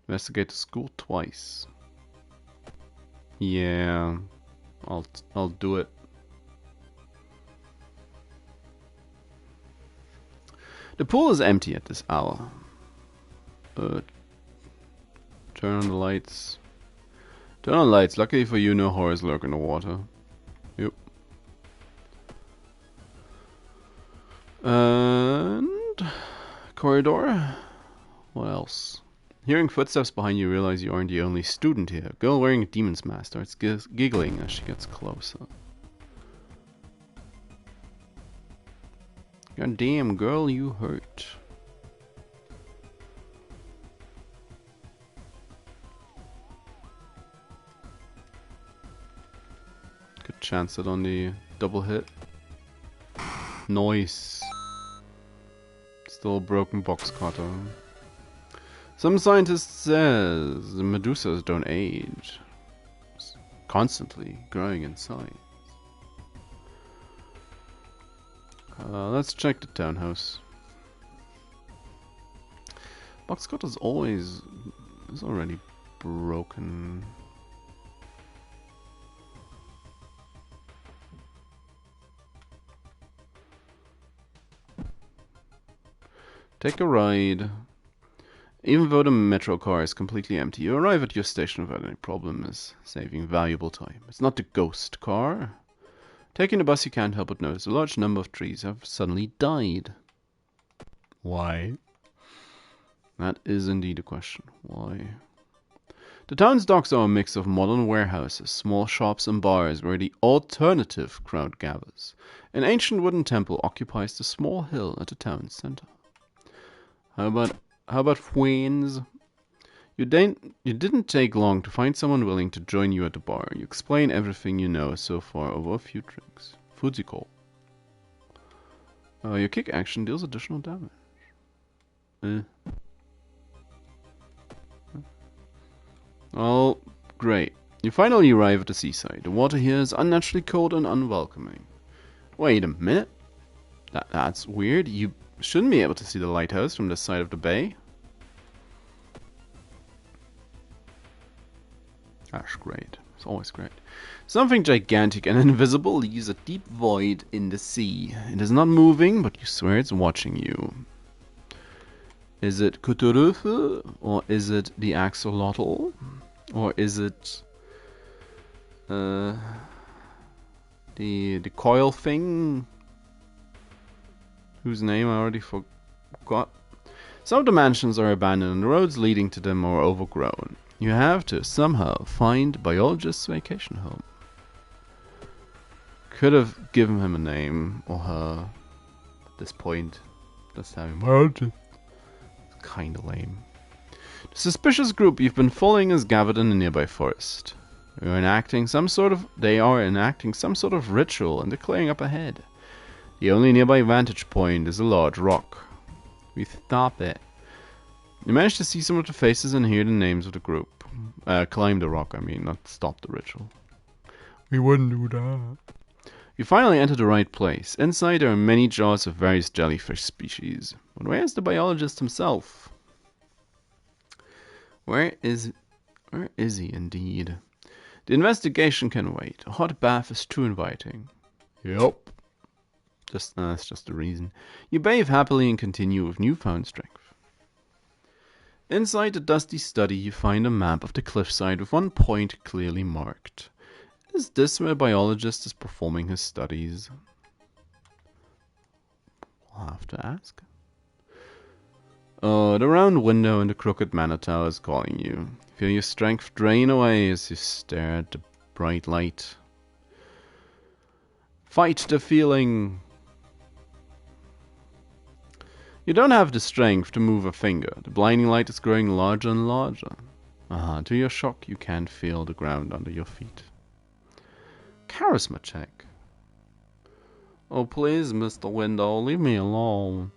[SPEAKER 1] Investigate the school twice. Yeah, I'll do it. The pool is empty at this hour. Turn on the lights. Turn on lights. Luckily for you, no horrors lurk in the water. Yep. And corridor. What else? Hearing footsteps behind you, realize you aren't the only student here. A girl wearing a demon's mask starts giggling as she gets closer. God damn, girl, you hurt. Good chance it on the double hit. Nice. Still a broken box cutter. Some scientists says the medusas don't age. It's constantly growing in size. Let's check the townhouse. Box cutter's is already broken. Take a ride. Even though the metro car is completely empty, you arrive at your station without any problems, saving valuable time. It's not the ghost car. Taking the bus, you can't help but notice a large number of trees have suddenly died. Why? That is indeed a question. Why? The town's docks are a mix of modern warehouses, small shops and bars where the alternative crowd gathers. An ancient wooden temple occupies the small hill at the town's center. How about friends? You didn't take long to find someone willing to join you at the bar. You explain everything you know so far over a few drinks. Fujiko. Your kick action deals additional damage. Oh, great. You finally arrive at the seaside. The water here is unnaturally cold and unwelcoming. Wait a minute. That's weird. You shouldn't be able to see the lighthouse from this side of the bay. That's great. It's always great. Something gigantic and invisible leaves a deep void in the sea. It is not moving, but you swear it's watching you. Is it Kuturufu? Or is it the axolotl? Or is it the coil thing? Whose name I already forgot. Some of the mansions are abandoned and the roads leading to them are overgrown. You have to somehow find Biologist's vacation home. Could have given him a name, or her, at this point. Just having Biologist. It's kinda lame. The suspicious group you've been following is gathered in a nearby forest. They are enacting some sort of ritual and they're clearing up ahead. The only nearby vantage point is a large rock. We stop it. You manage to see some of the faces and hear the names of the group. Climb the rock, I mean, not stop the ritual. We wouldn't do that. You finally enter the right place. Inside there are many jars of various jellyfish species. But where's the biologist himself? Where is he indeed? The investigation can wait. A hot bath is too inviting. Yup. That's just the reason. You bathe happily and continue with newfound strength. Inside the dusty study, you find a map of the cliffside with one point clearly marked. Is this where a biologist is performing his studies? I'll have to ask. The round window in the crooked manor tower is calling you. Feel your strength drain away as you stare at the bright light. Fight the feeling. You don't have the strength to move a finger. The blinding light is growing larger and larger. To your shock, you can't feel the ground under your feet. Charisma check. Oh please, Mr. Window, leave me alone.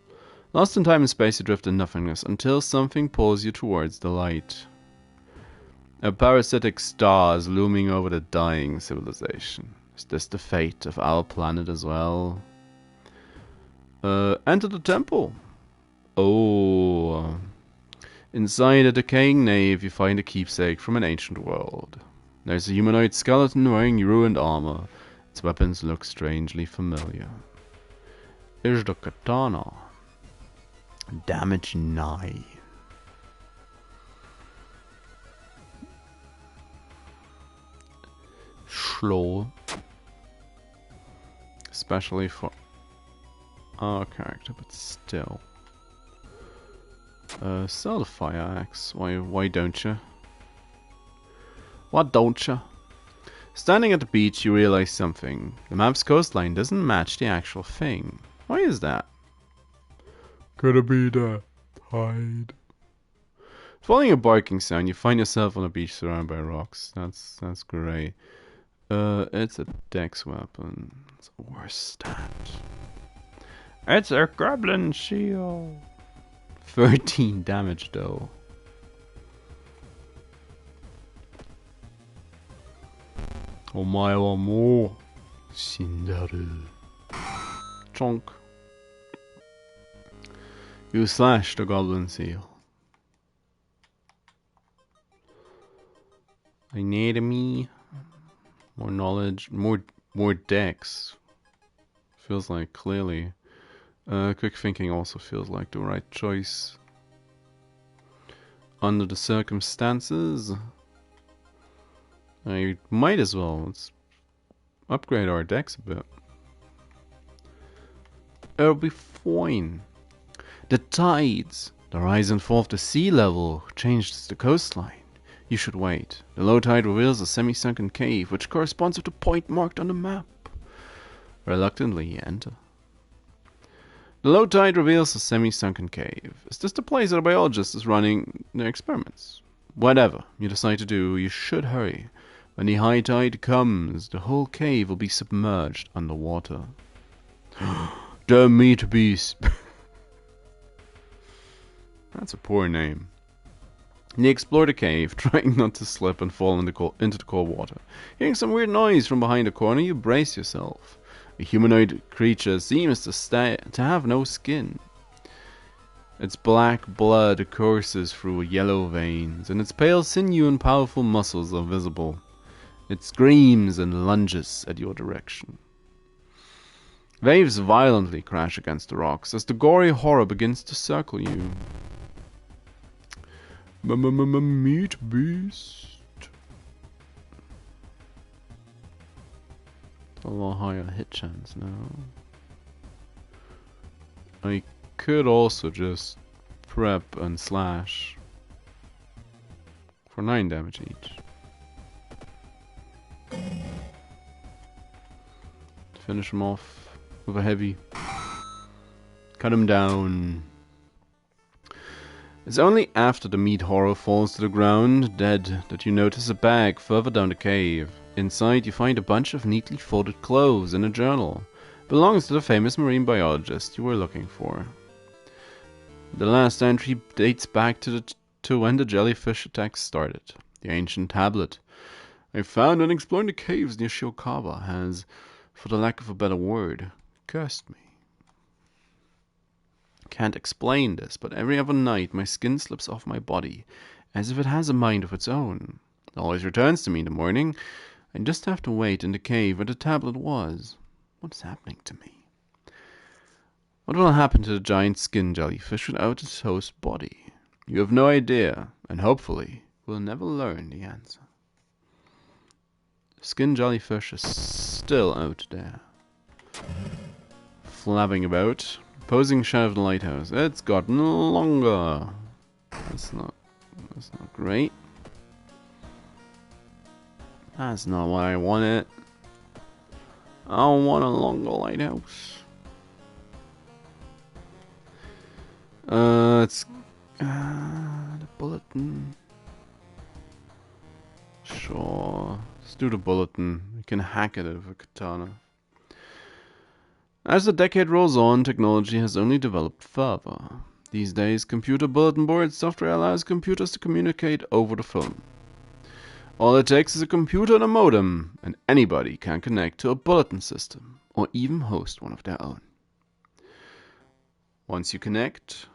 [SPEAKER 1] Lost in time and space, you drift in nothingness until something pulls you towards the light. A parasitic star is looming over the dying civilization. Is this the fate of our planet as well? Enter the temple. Oh. Inside a decaying nave, you find a keepsake from an ancient world. There's a humanoid skeleton wearing ruined armor. Its weapons look strangely familiar. Here's the katana. Damage 9. Slow. Especially for our character, but still. Sell the fire axe. Why don't you? What don't you? Standing at the beach, you realize something. The map's coastline doesn't match the actual thing. Why is that? Could it be the tide? Following a barking sound, you find yourself on a beach surrounded by rocks. That's great. It's a dex weapon. It's a worse stat. It's a goblin shield. 13 damage though. Omae wa mou shindaru. Chonk. You slash the goblin seal. Anatomy. More knowledge. More dex. Feels like clearly. Quick thinking also feels like the right choice. Under the circumstances, I might as well upgrade our dex a bit. It'll be fine. The tides, the rise and fall of the sea level changes the coastline. You should wait. The low tide reveals a semi-sunken cave, which corresponds with the point marked on the map. Reluctantly, you enter. The low tide reveals a semi-sunken cave. Is this the place that a biologist is running their experiments? Whatever you decide to do, you should hurry. When the high tide comes, the whole cave will be submerged underwater. The meat beast. That's a poor name. You explore the cave, trying not to slip and fall into the cold water. Hearing some weird noise from behind a corner, you brace yourself. A humanoid creature seems to have no skin. Its black blood courses through yellow veins, and its pale sinew and powerful muscles are visible. It screams and lunges at your direction. Waves violently crash against the rocks as the gory horror begins to circle you. Meat beast. A lot higher hit chance now. I could also just prep and slash for 9 damage each. Finish him off with a heavy. Cut him down. It's only after the meat horror falls to the ground, dead, that you notice a bag further down the cave. Inside, you find a bunch of neatly folded clothes in a journal. It belongs to the famous marine biologist you were looking for. The last entry dates back to when the jellyfish attacks started. The ancient tablet I found in exploring the caves near Shiokawa has, for the lack of a better word, cursed me. Can't explain this, but every other night my skin slips off my body, as if it has a mind of its own. It always returns to me in the morning. I just have to wait in the cave where the tablet was. What is happening to me? What will happen to the giant skin jellyfish without its host body? You have no idea, and hopefully will never learn the answer. The skin jellyfish is still out there, flapping about, posing shadow of the lighthouse. It's gotten longer. That's not great. That's not what I wanted. I don't want a longer lighthouse. It's the bulletin. Sure, let's do the bulletin. We can hack it with a katana. As the decade rolls on, technology has only developed further. These days, computer bulletin board software allows computers to communicate over the phone. All it takes is a computer and a modem, and anybody can connect to a bulletin system, or even host one of their own. Once you connect,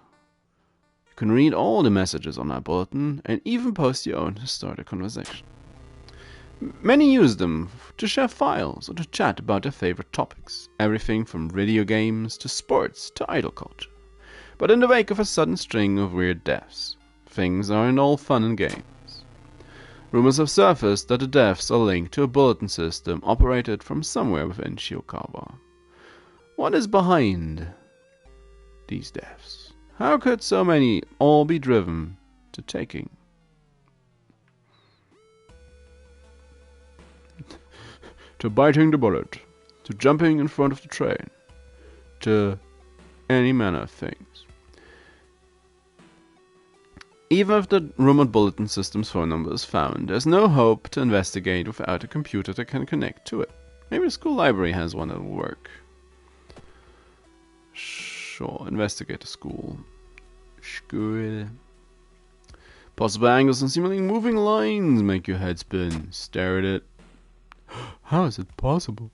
[SPEAKER 1] you can read all the messages on that bulletin, and even post your own to start a conversation. Many use them to share files or to chat about their favorite topics, everything from video games to sports to idol culture. But in the wake of a sudden string of weird deaths, things aren't all fun and games. Rumors have surfaced that the deaths are linked to a bulletin system operated from somewhere within Shiokawa. What is behind these deaths? How could so many all be driven to taking? To biting the bullet, to jumping in front of the train, to any manner of things. Even if the rumored bulletin system's phone number is found, there's no hope to investigate without a computer that can connect to it. Maybe the school library has one that'll work. Sure, investigate the school. School. Possible angles and seemingly moving lines make your head spin. Stare at it. How is it possible?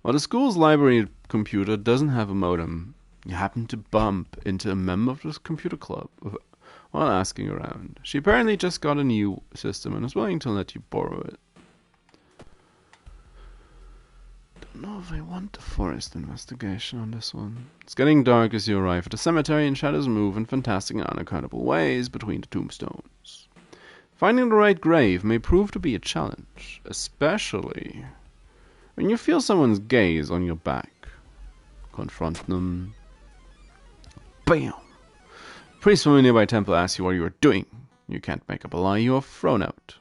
[SPEAKER 1] While the school's library computer doesn't have a modem, you happen to bump into a member of this computer club while asking around. She apparently just got a new system and is willing to let you borrow it. Don't know if I want a forest investigation on this one. It's getting dark as you arrive at the cemetery, and shadows move in fantastic and unaccountable ways between the tombstones. Finding the right grave may prove to be a challenge, especially when you feel someone's gaze on your back. Confront them. Bam! The priest from a nearby temple asks you what you are doing. You can't make up a lie, you are thrown out.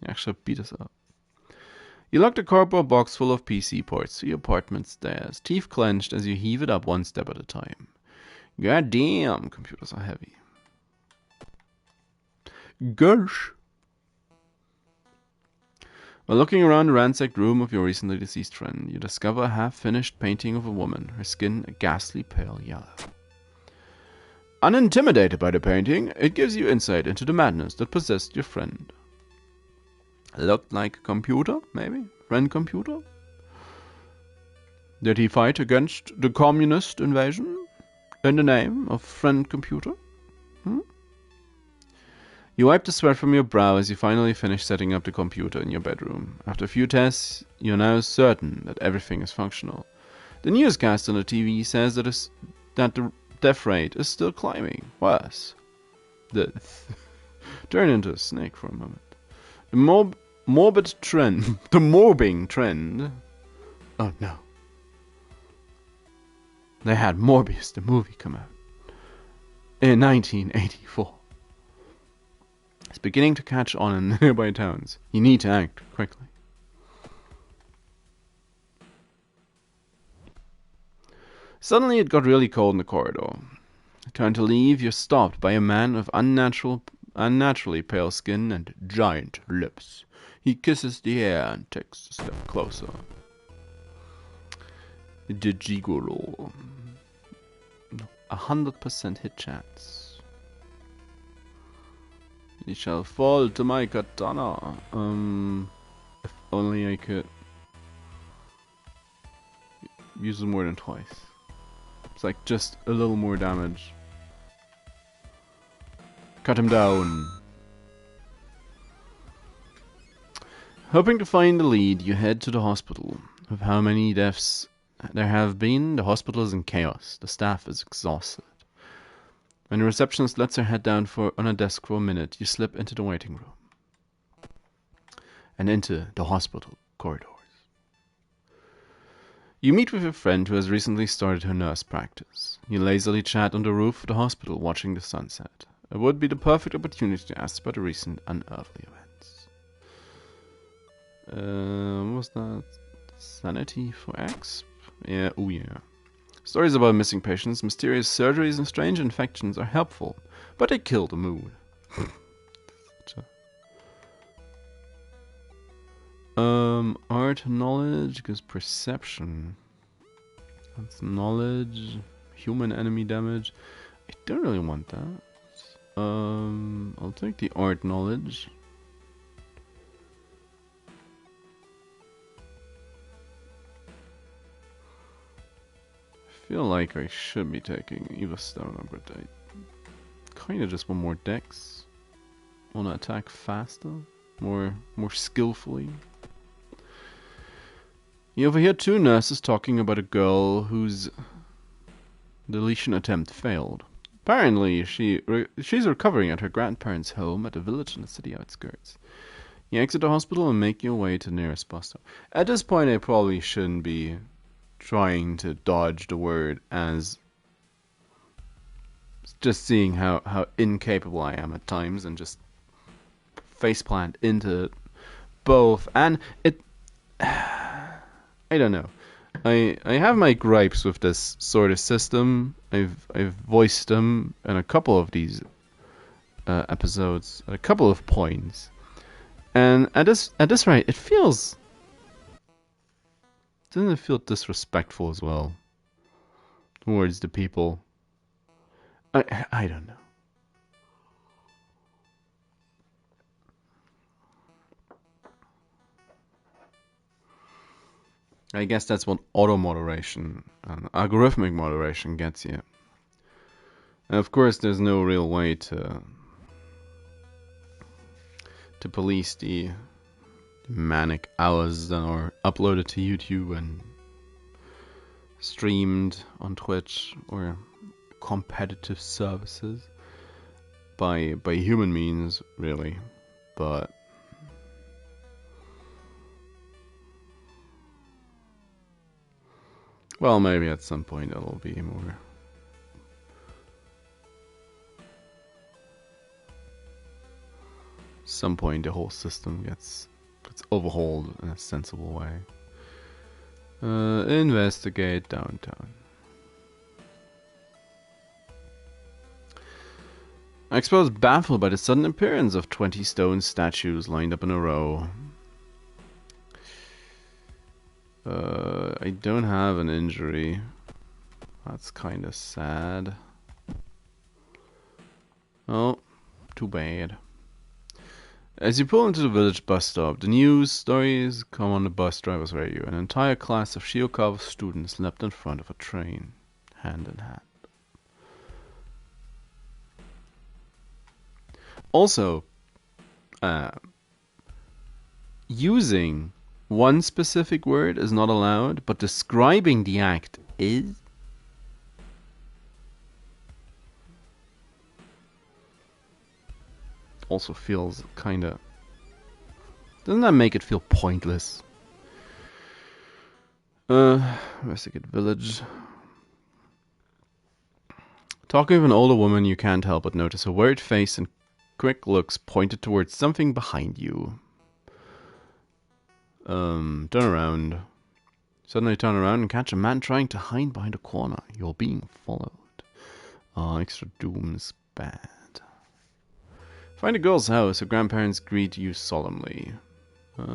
[SPEAKER 1] You actually beat us up. You lock the cardboard box full of PC ports to your apartment stairs, teeth clenched as you heave it up one step at a time. God damn, computers are heavy. Gosh. While looking around the ransacked room of your recently deceased friend, you discover a half-finished painting of a woman, her skin a ghastly pale yellow. Unintimidated by the painting, it gives you insight into the madness that possessed your friend. Looked like a computer, maybe? Friend computer? Did he fight against the communist invasion in the name of friend computer? You wipe the sweat from your brow as you finally finish setting up the computer in your bedroom. After a few tests, you're now certain that everything is functional. The newscast on the TV says that the death rate is still climbing. Worse. Turn into a snake for a moment. The morbid trend. The morbing trend. Oh no. They had Morbius the movie come out in 1984. It's beginning to catch on in nearby towns. You need to act quickly. Suddenly it got really cold in the corridor. You turn to leave, you're stopped by a man of unnaturally pale skin and giant lips. He kisses the air and takes a step closer. The gigolo. 100% hit chance. He shall fall to my katana. If only I could use it more than twice. It's like just a little more damage. Cut him down. Hoping to find the lead, you head to the hospital. With how many deaths there have been, the hospital is in chaos. The staff is exhausted. When the receptionist lets her head down on a desk for a minute, you slip into the waiting room. And into the hospital corridors. You meet with a friend who has recently started her nurse practice. You lazily chat on the roof of the hospital watching the sunset. It would be the perfect opportunity to ask about the recent unearthly events. What was that? Sanity for X? Yeah, oh yeah. Stories about missing patients, mysterious surgeries, and strange infections are helpful, but they kill the mood. Art knowledge gives perception. That's knowledge. Human enemy damage. I don't really want that. I'll take the art knowledge. I feel like I should be taking Eva Stoner, but I kind of just want more dex. Want to attack faster, more skillfully. You overhear two nurses talking about a girl whose deletion attempt failed. Apparently, she's recovering at her grandparents' home at a village in the city outskirts. You exit the hospital and make your way to the nearest bus stop. At this point, I probably shouldn't be trying to dodge the word, as just seeing how incapable I am at times and just faceplant into both. And it... I don't know. I have my gripes with this sort of system. I've voiced them in a couple of these episodes at a couple of points, and at this rate, doesn't it feel disrespectful as well towards the people? I don't know. I guess that's what auto moderation and algorithmic moderation gets you. And of course, there's no real way to police the manic hours that are uploaded to YouTube and streamed on Twitch or competitive services by human means, really. But well, maybe at some point it'll be more. Some point the whole system gets overhauled in a sensible way. Investigate downtown. I suppose baffled by the sudden appearance of 20 stone statues lined up in a row. I don't have an injury. That's kind of sad. Oh, too bad. As you pull into the village bus stop, the news stories come on the bus driver's radio. An entire class of Shiokava students leapt in front of a train, hand in hand. Also, using one specific word is not allowed, but describing the act is. Also feels kinda... Doesn't that make it feel pointless? Investigate village. Talking with an older woman, you can't help but notice a worried face and quick looks pointed towards something behind you. Turn around. Suddenly turn around and catch a man trying to hide behind a corner. You're being followed. Extra doom is bad. Find a girl's house. Her grandparents greet you solemnly.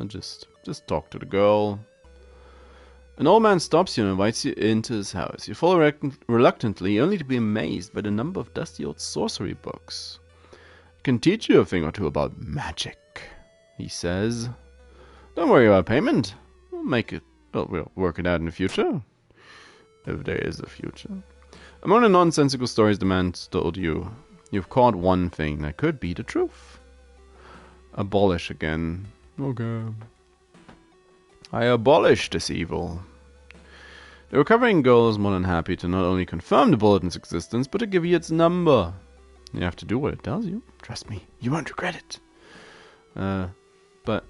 [SPEAKER 1] Just talk to the girl. An old man stops you and invites you into his house. You follow reluctantly, only to be amazed by the number of dusty old sorcery books. can teach you a thing or two about magic, he says. Don't worry about payment. We'll work it out in the future. If there is a future. Among the nonsensical stories the man told you, you've caught one thing that could be the truth. Abolish again. Okay. I abolish this evil. The recovering girl is more than happy to not only confirm the bulletin's existence, but to give you its number. You have to do what it tells you. Trust me, you won't regret it. But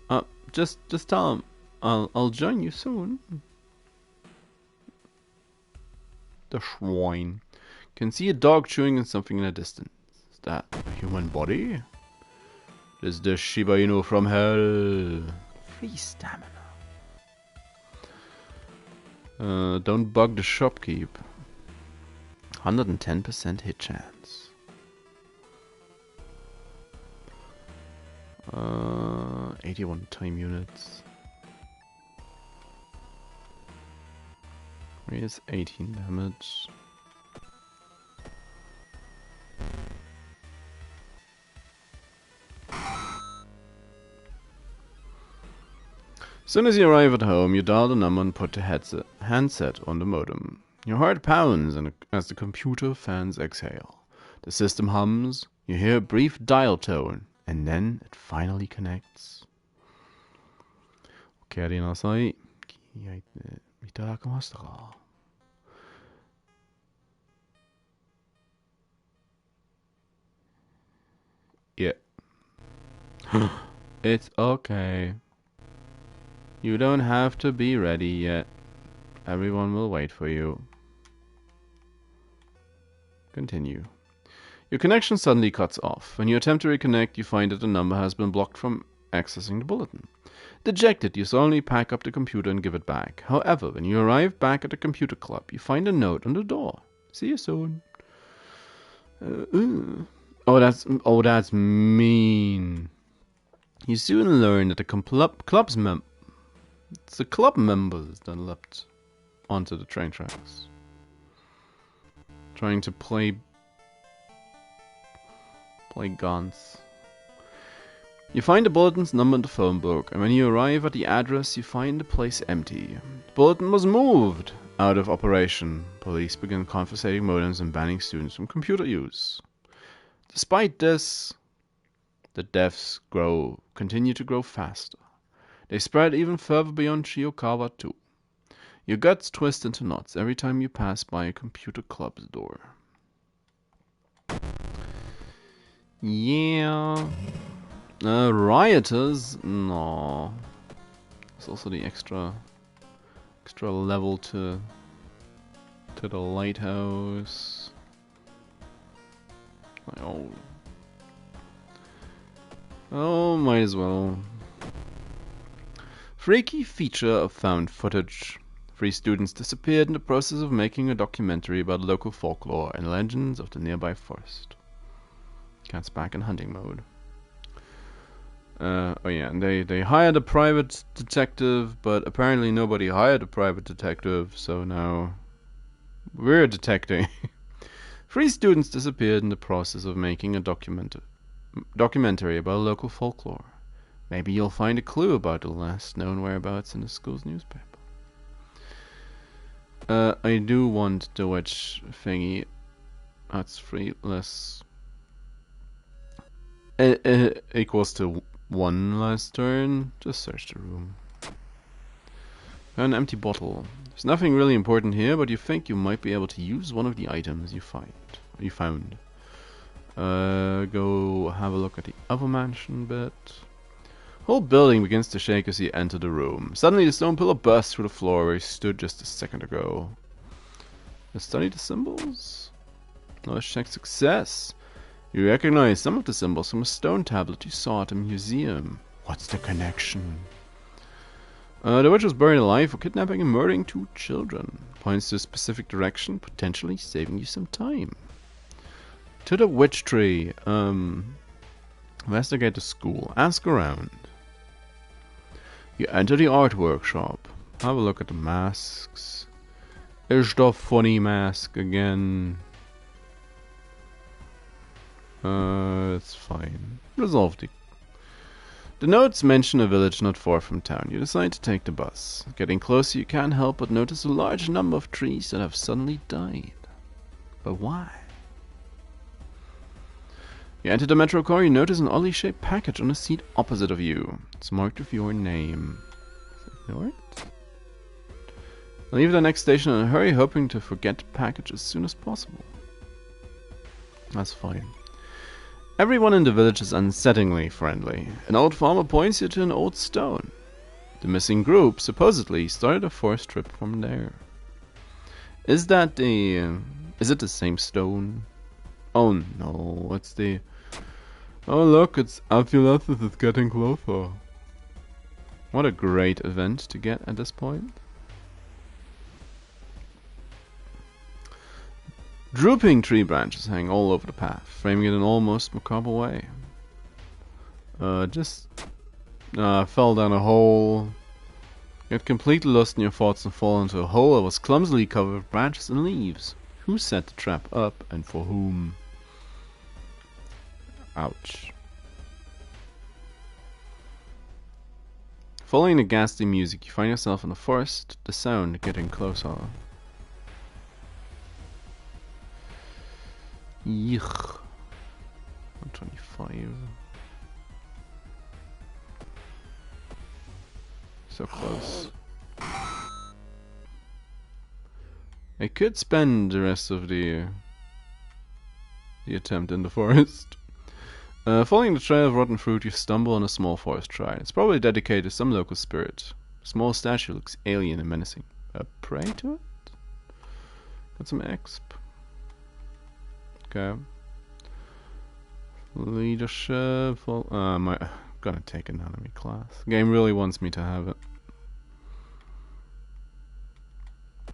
[SPEAKER 1] just tell him I'll join you soon. The swine can see a dog chewing on something in the distance. Is that a human body? It is the Shiba Inu from hell. 3 stamina. Don't bug the shopkeep. 110% hit chance. 81 time units. Here's 18 damage. As soon as you arrive at home, you dial the number and put the handset on the modem. Your heart pounds as the computer fans exhale. The system hums, you hear a brief dial tone, and then it finally connects. Yeah. It's okay. You don't have to be ready yet. Everyone will wait for you. Continue. Your connection suddenly cuts off. When you attempt to reconnect, you find that the number has been blocked from accessing the bulletin. Dejected, you suddenly pack up the computer and give it back. However, when you arrive back at the computer club, you find a note on the door. See you soon. Oh, that's mean. You soon learn that the club members that leapt onto the train tracks, trying to play guns. You find the bulletin's number in the phone book, and when you arrive at the address, you find the place empty. The bulletin was moved out of operation. Police begin confiscating modems and banning students from computer use. Despite this, the deaths continue to grow faster. They spread even further beyond Shiokawa too. Your guts twist into knots every time you pass by a computer club's door. Yeah. Rioters? No. There's also the extra level to the lighthouse. Oh, might as well. Freaky feature of found footage. 3 students disappeared in the process of making a documentary about local folklore and legends of the nearby forest. Cat's back in hunting mode. Oh yeah, and they hired a private detective, but apparently nobody hired a private detective, so now we're detecting. 3 students disappeared in the process of making a documentary about local folklore. Maybe you'll find a clue about the last known whereabouts in the school's newspaper. I do want the witch thingy. That's 3 less. Equals to 1 last turn. Just search the room. An empty bottle. There's nothing really important here, but you think you might be able to use one of the items you found. Go have a look at the other mansion bit. Whole building begins to shake as you enter the room. Suddenly the stone pillar bursts through the floor where you stood just a second ago. Let's study the symbols. Let's check success. You recognize some of the symbols from a stone tablet you saw at a museum. What's the connection? The witch was buried alive for kidnapping and murdering 2 children. Points to a specific direction, potentially saving you some time. To the witch tree. Investigate the school. Ask around. You enter the art workshop. Have a look at the masks. Is the funny mask again? It's fine. Resolved. The notes mention a village not far from town. You decide to take the bus. Getting closer, you can't help but notice a large number of trees that have suddenly died. But why? You enter the metro car, you notice an oddly shaped package on the seat opposite of you. It's marked with your name. Ignore it. Leave the next station in a hurry, hoping to forget the package as soon as possible. That's fine. Everyone in the village is unsettlingly friendly. An old farmer points you to an old stone. The missing group supposedly started a forest trip from there. Is it the same stone? Oh no, it's the... Oh look, it's Alphulathus is getting closer. What a great event to get at this point. Drooping tree branches hang all over the path, framing it in an almost macabre way. Fell down a hole. Get completely lost in your thoughts and fall into a hole that was clumsily covered with branches and leaves. Who set the trap up and for whom? Ouch. Following the ghastly music, you find yourself in the forest, the sound getting closer. Yuck. 125. So close. I could spend the rest of the attempt in the forest. Following the trail of rotten fruit, you stumble on a small forest shrine. It's probably dedicated to some local spirit. The small statue looks alien and menacing. Pray to it? Got some exp. Okay. Leadership. Gonna take an enemy class. The game really wants me to have it.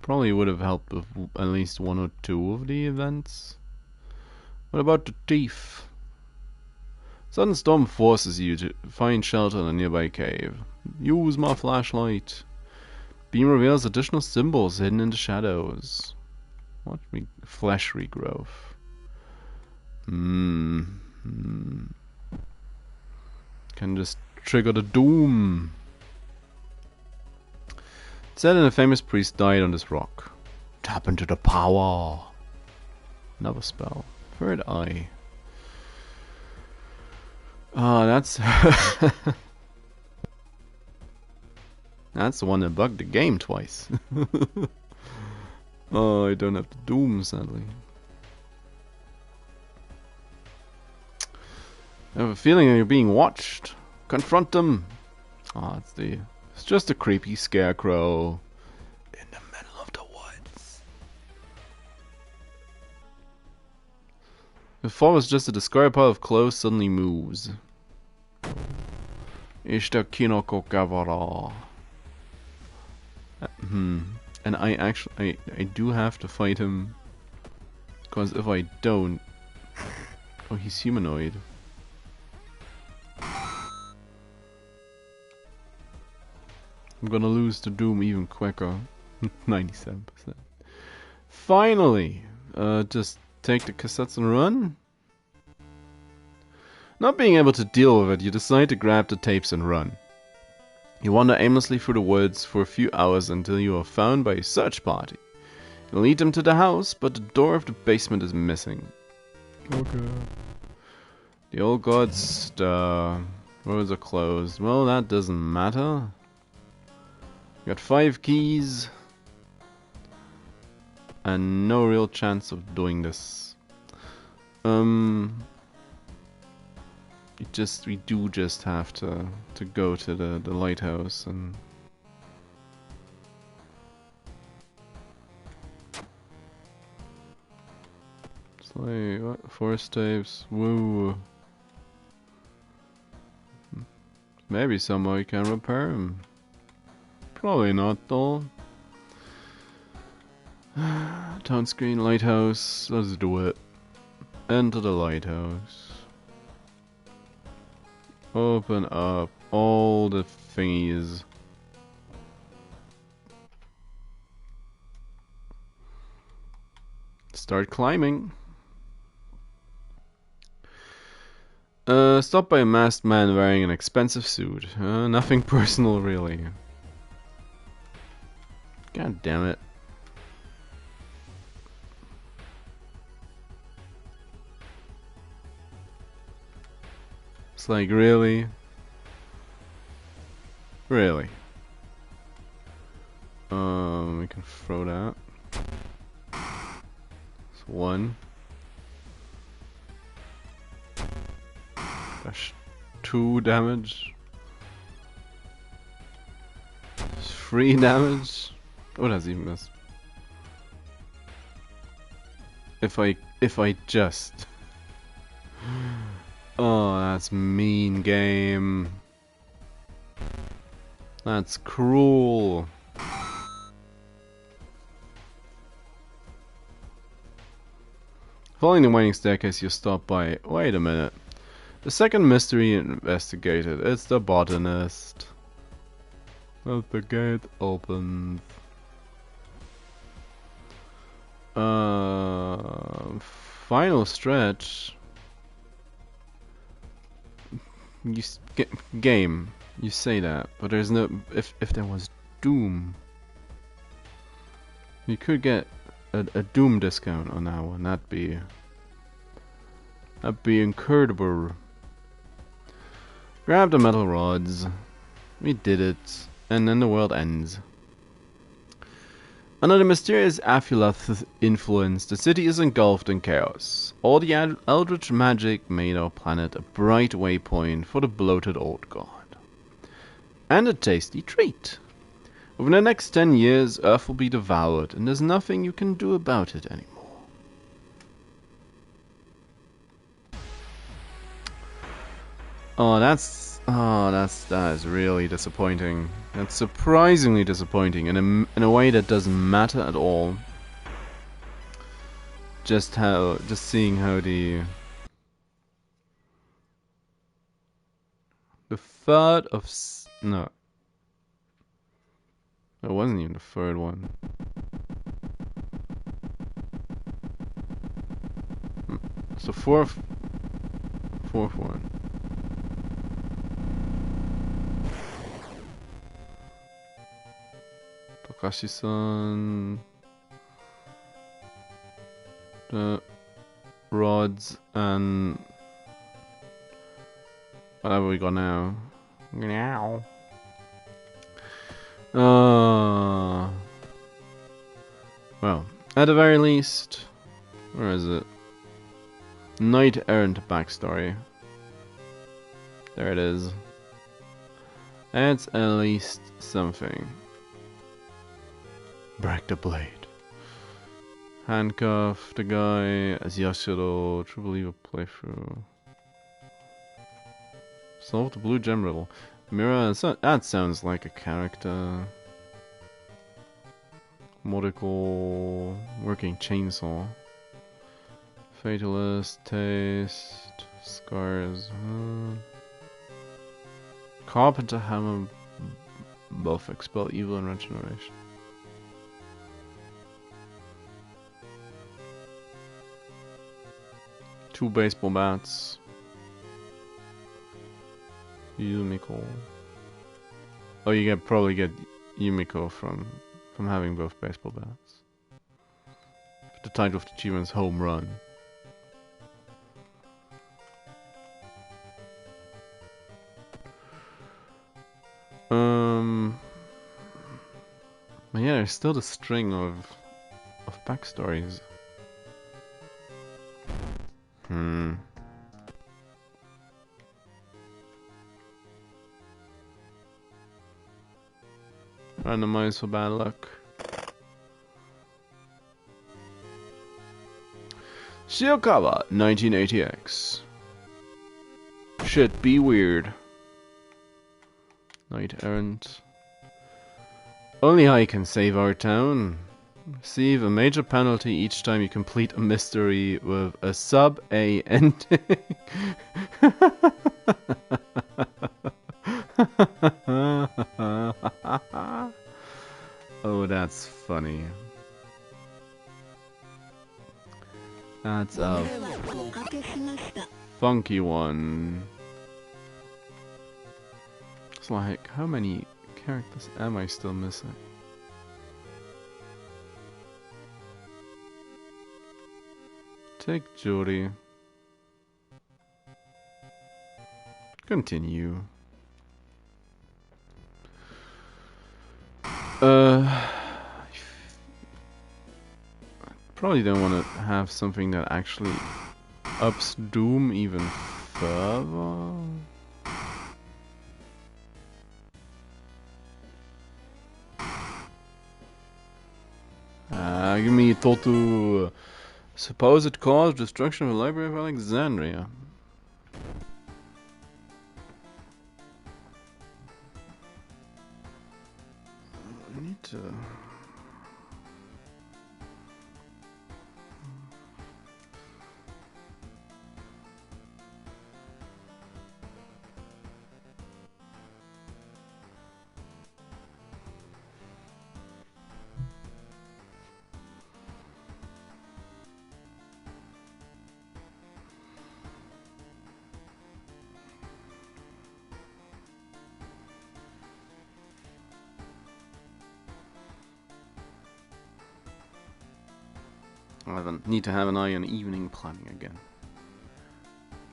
[SPEAKER 1] Probably would have helped with at least one or two of the events. What about the thief? Sudden storm forces you to find shelter in a nearby cave. Use my flashlight. Beam reveals additional symbols hidden in the shadows. What? Flesh regrowth. Can just trigger the doom. It said a famous priest died on this rock. Tap into the power. Another spell. Third eye. Oh, that's that's the one that bugged the game twice. Oh, I don't have the doom, sadly. I have a feeling that you're being watched. Confront them. Oh, it's just a creepy scarecrow in the middle of the woods. Before was just a discarded pile of clothes suddenly moves. Ishta Kinoko Gavara. And I do have to fight him. Because if I don't... Oh, he's humanoid. I'm gonna lose to Doom even quicker. 97%. Finally! Just take the cassettes and run? Not being able to deal with it, you decide to grab the tapes and run. You wander aimlessly through the woods for a few hours until you are found by a search party. You lead them to the house, but the door of the basement is missing. Okay. The old god's roads are closed. Well, that doesn't matter. You got 5 keys and no real chance of doing this. We do just have to go to the lighthouse and it's like what? Forest tapes. Woo. Maybe somebody can repair them. Probably not though. Town screen, lighthouse. Let's do it. Enter the lighthouse. Open up all the thingies. Start climbing. Stopped by a masked man wearing an expensive suit. Nothing personal, really. God damn it. It's like, really? Really? We can throw that. It's one. That's 2 damage. 3 damage. Oh, that's even miss. If I just. Oh, that's mean game. That's cruel. Following the winding staircase, you stop by. Wait a minute. The second mystery investigated. It's the botanist. Well, the gate opens. Final stretch. Game. You say that, but there's no. If there was Doom, you could get a Doom discount on that one. That'd be incredible. Grab the metal rods. We did it, and then the world ends. Under the mysterious Aphilath influence, the city is engulfed in chaos. All the eldritch magic made our planet a bright waypoint for the bloated old god. And a tasty treat. Over the next 10 years, Earth will be devoured, and there's nothing you can do about it anymore. That is really disappointing. That's surprisingly disappointing in a way that doesn't matter at all. Just seeing how the third of no, it wasn't even the third one. It's the fourth one. Takashi-san, the rods, and whatever we got now. Well, at the very least, where is it? Knight Errant backstory. There it is. It's at least something. Break the blade. Handcuff the guy as Yashiro. True Believer playthrough. Solve the blue gem riddle. Mira, that sounds like a character. Modical working chainsaw. Fatalist, taste, scars. Carpenter hammer. Both expel evil and regeneration. Two baseball bats. Yumiko. Oh, you probably get Yumiko from having both baseball bats. The title of the achievement's Home Run. But yeah, there's still the string of backstories. Randomize for bad luck. Shiokawa 1980X. Shit be weird. Knight Errant. Only I can save our town. Receive a major penalty each time you complete a mystery with a sub-A ending. Oh, that's funny. That's funky one. It's like, how many characters am I still missing? Take Jody. Continue. Probably don't want to have something that actually ups Doom even further. Give me Totu. Supposed cause destruction of the Library of Alexandria. I need to. I need to have an eye on evening planning again.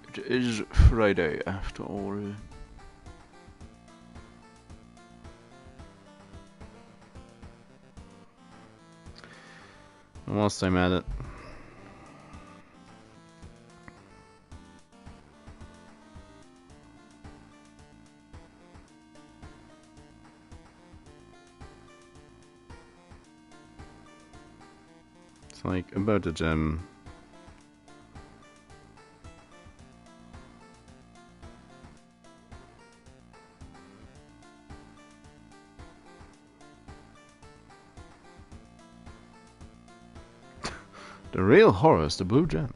[SPEAKER 1] It is Friday after all. Whilst I'm at it, it's like about the gem. The real horror is the blue gem.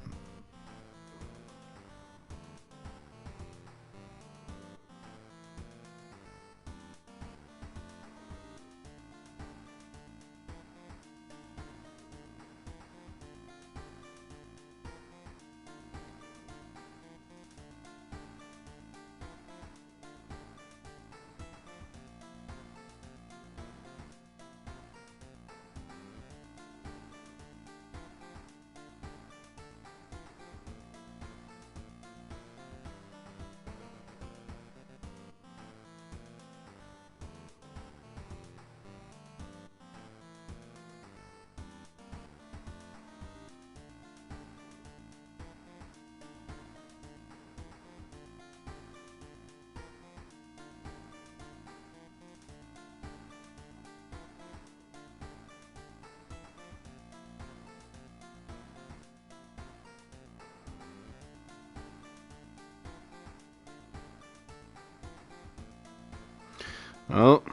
[SPEAKER 1] Well,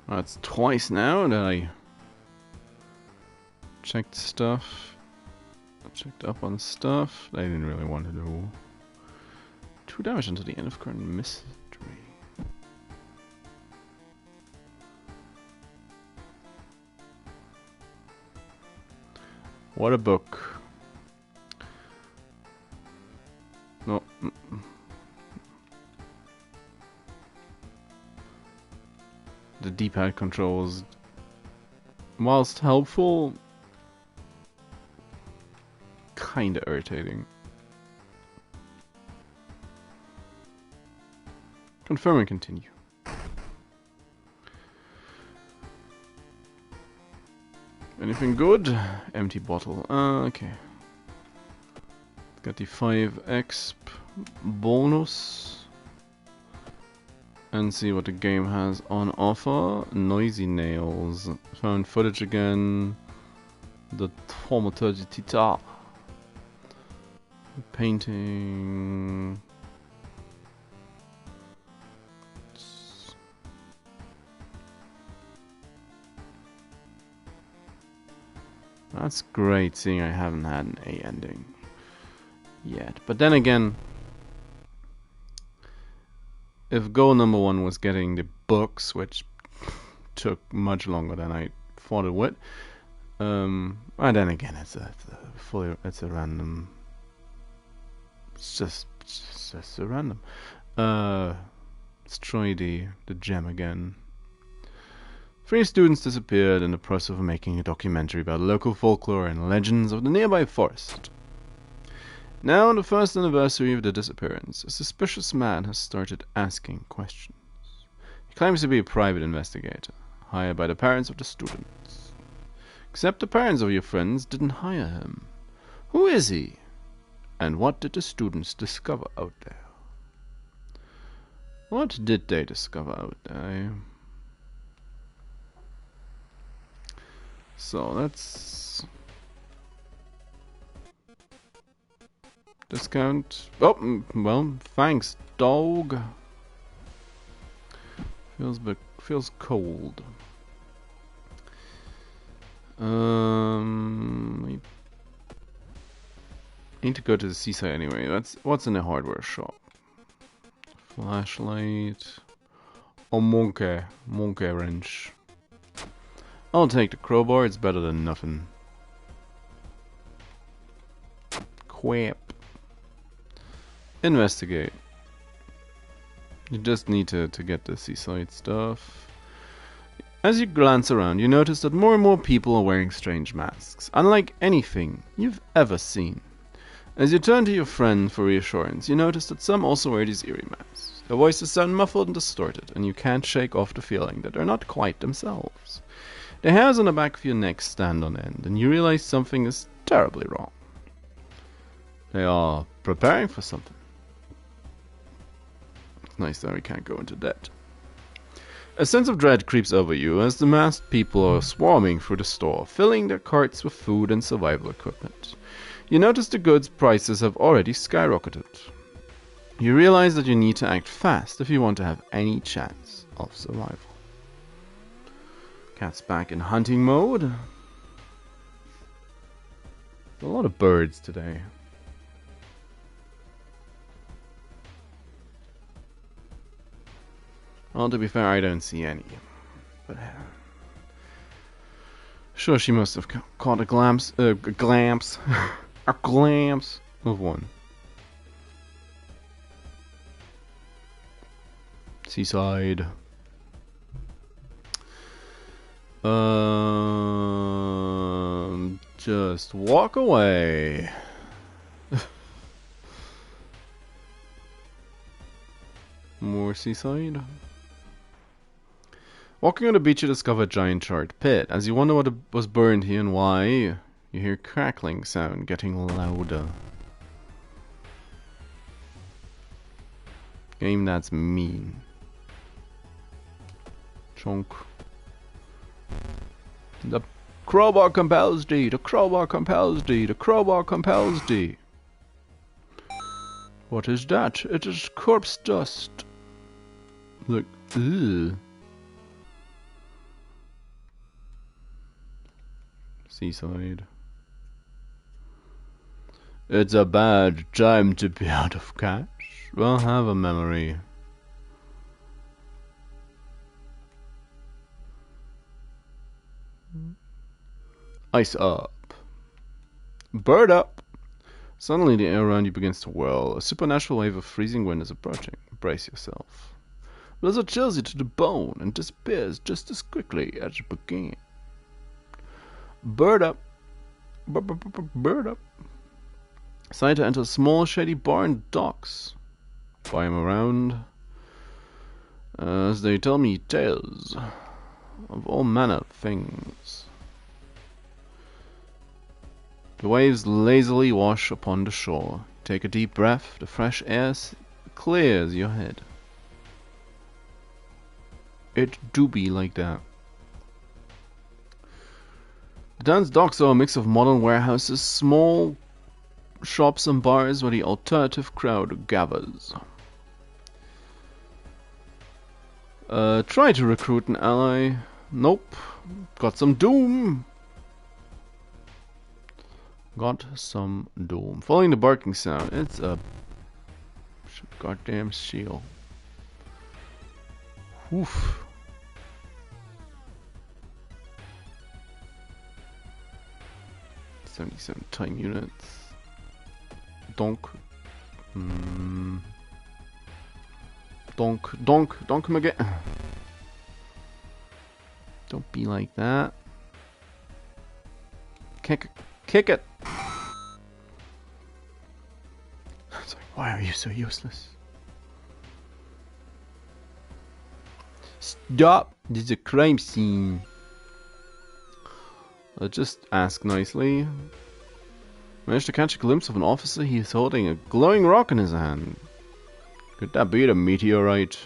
[SPEAKER 1] that's twice now that I checked stuff. I checked up on stuff that I didn't really want to do. 2 damage until the end of current mystery. What a book. No. The D-pad controls, whilst helpful, kinda irritating. Confirm and continue. Anything good? Empty bottle. Okay. Got the 5 exp bonus. And see what the game has on offer. Noisy Nails. Found footage again. The Thaumaturgy Tita. Painting. That's great, seeing I haven't had an A ending yet. But then again, if goal number 1 was getting the books, which took much longer than I thought it would, And then again, it's a random. It's just a random. Let's try the gem again. 3 students disappeared in the process of making a documentary about local folklore and legends of the nearby forest. Now, on the first anniversary of the disappearance, a suspicious man has started asking questions. He claims to be a private investigator, hired by the parents of the students. Except the parents of your friends didn't hire him. Who is he? And what did the students discover out there? What did they discover out there? So let's discount. Oh, well, thanks, dog. Feels cold. I need to go to the seaside anyway. That's what's in the hardware shop. Flashlight. Oh, monkey wrench. I'll take the crowbar. It's better than nothing. Quap. Investigate. You just need to get the seaside stuff. As you glance around, you notice that more and more people are wearing strange masks, unlike anything you've ever seen. As you turn to your friend for reassurance, you notice that some also wear these eerie masks. Their voices sound muffled and distorted, and you can't shake off the feeling that they're not quite themselves. The hairs on the back of your neck stand on end, and you realize something is terribly wrong. They are preparing for something. It's nice that we can't go into debt. A sense of dread creeps over you as the masked people are swarming through the store, filling their carts with food and survival equipment. You notice the goods prices have already skyrocketed. You realize that you need to act fast if you want to have any chance of survival. Cat's back in hunting mode. A lot of birds today. Well, to be fair, I don't see any. But sure, she must have caught a glimpse of one. Seaside. Just walk away. More seaside. Walking on the beach, you discover a giant charred pit. As you wonder what was burned here and why, you hear crackling sound getting louder. Game that's mean. Chunk. The crowbar compels thee. The crowbar compels thee. The crowbar compels thee. What is that? It is corpse dust. Look, ugh. Seaside. It's a bad time to be out of cash. Well, have a memory. Ice up. Bird up. Suddenly the air around you begins to whirl. A supernatural wave of freezing wind is approaching. Brace yourself. Blizzard chills you to the bone and disappears just as quickly as it began. Bird up. Bird up. Decide to enter a small shady bar in docks. Buy him around. As they tell me tales of all manner of things. The waves lazily wash upon the shore. Take a deep breath. The fresh air clears your head. It do be like that. The town's docks are a mix of modern warehouses, small shops and bars where the alternative crowd gathers. Try to recruit an ally. Nope. Got some doom. Got some doom. Following the barking sound, it's a goddamn seal. Oof. 77 time units. Donk. Donk him again. Don't be like that. Kick it. Sorry, why are you so useless? Stop! This is a crime scene. I'll just ask nicely. Managed to catch a glimpse of an officer. He is holding a glowing rock in his hand. Could that be the meteorite?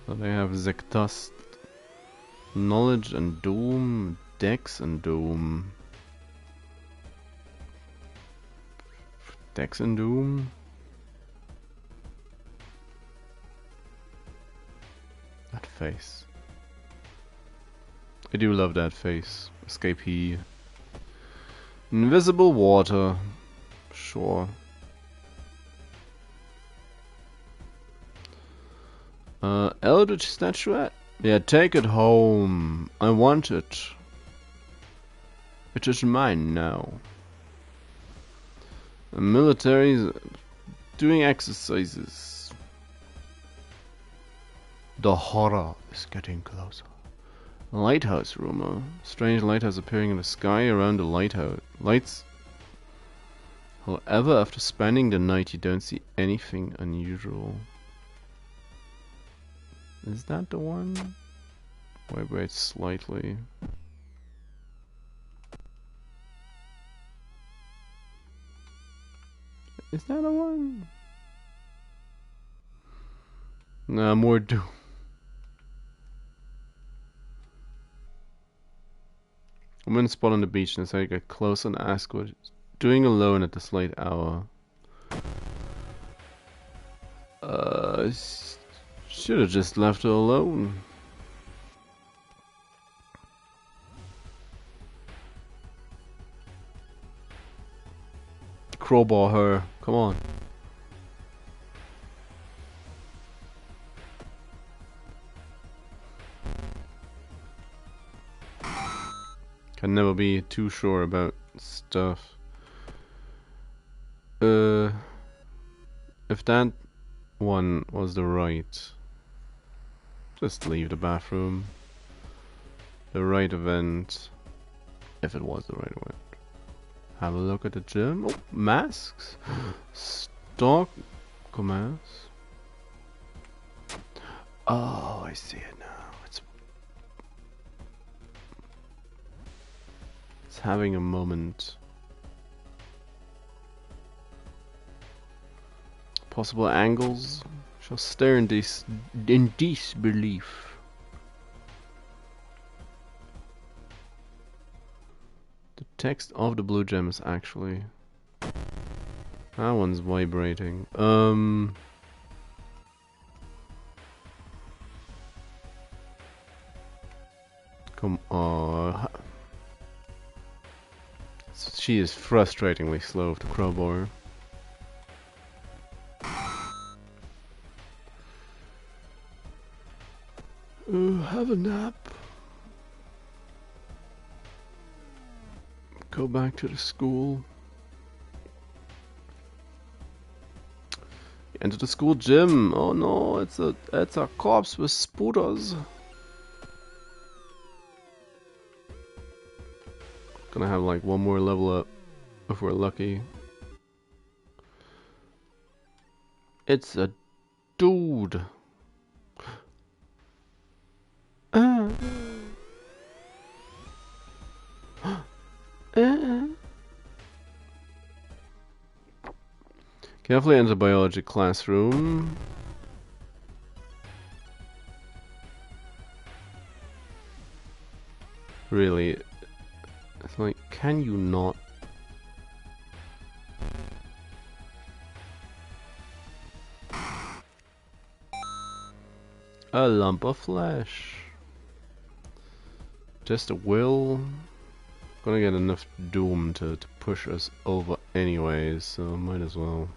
[SPEAKER 1] So they have Zekdust, Knowledge and Doom, Dex and Doom. Dex and Doom? That face. I do love that face. Escapee. Invisible water. Sure. Eldritch statuette? Yeah, take it home. I want it. It is mine now. The military's doing exercises. The horror is getting closer. Lighthouse rumor. Strange lighthouse appearing in the sky around the lighthouse. Lights. However, after spending the night, you don't see anything unusual. Is that the one? Vibrate slightly. Is that a one? Nah, more doom. A woman spot on the beach and decided to get close and ask what it's doing alone at this late hour. Should have just left her alone. Crowbar her. Come on. Can never be too sure about stuff. If that one was the right, just leave the bathroom. The right event, if it was the right event. Have a look at the gym. Oh, masks. Stock commerce. Oh, I see it now. It's having a moment. Possible angles. Shall stare in disbelief. The text of the blue gem is actually. That one's vibrating. Come on. She is frustratingly slow to crowbar. Have a nap. Go back to the school. Enter the school gym. Oh no, it's a corpse with spooters. Gonna have like one more level up if we're lucky. It's a dude. Carefully enter biology classroom. Really, it's like, can you not? A lump of flesh. Just a will. Gonna get enough doom to push us over anyways, so might as well.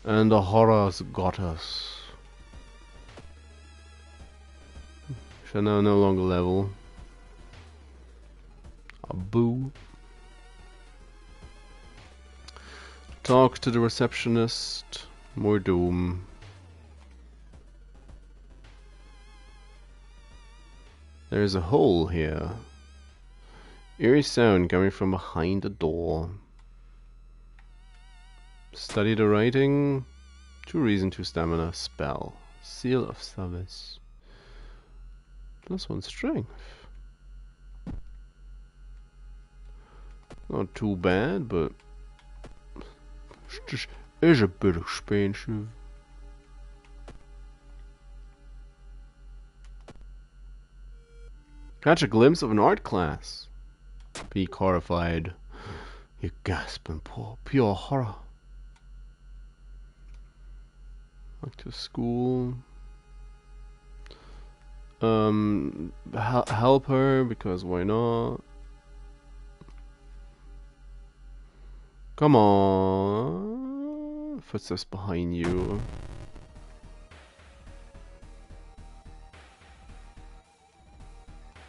[SPEAKER 1] And the horrors got us. Shall now no longer level. A boo. Talk to the receptionist. More doom. There's a hole here. Eerie sound coming from behind the door. Study the writing. 2 reason, 2 stamina. Spell. Seal of service. +1 strength. Not too bad, but is a bit expensive. Catch a glimpse of an art class. Peak horrified. You gasp in pure horror. Back to school. Help her, because why not? Come on. Footsteps behind you.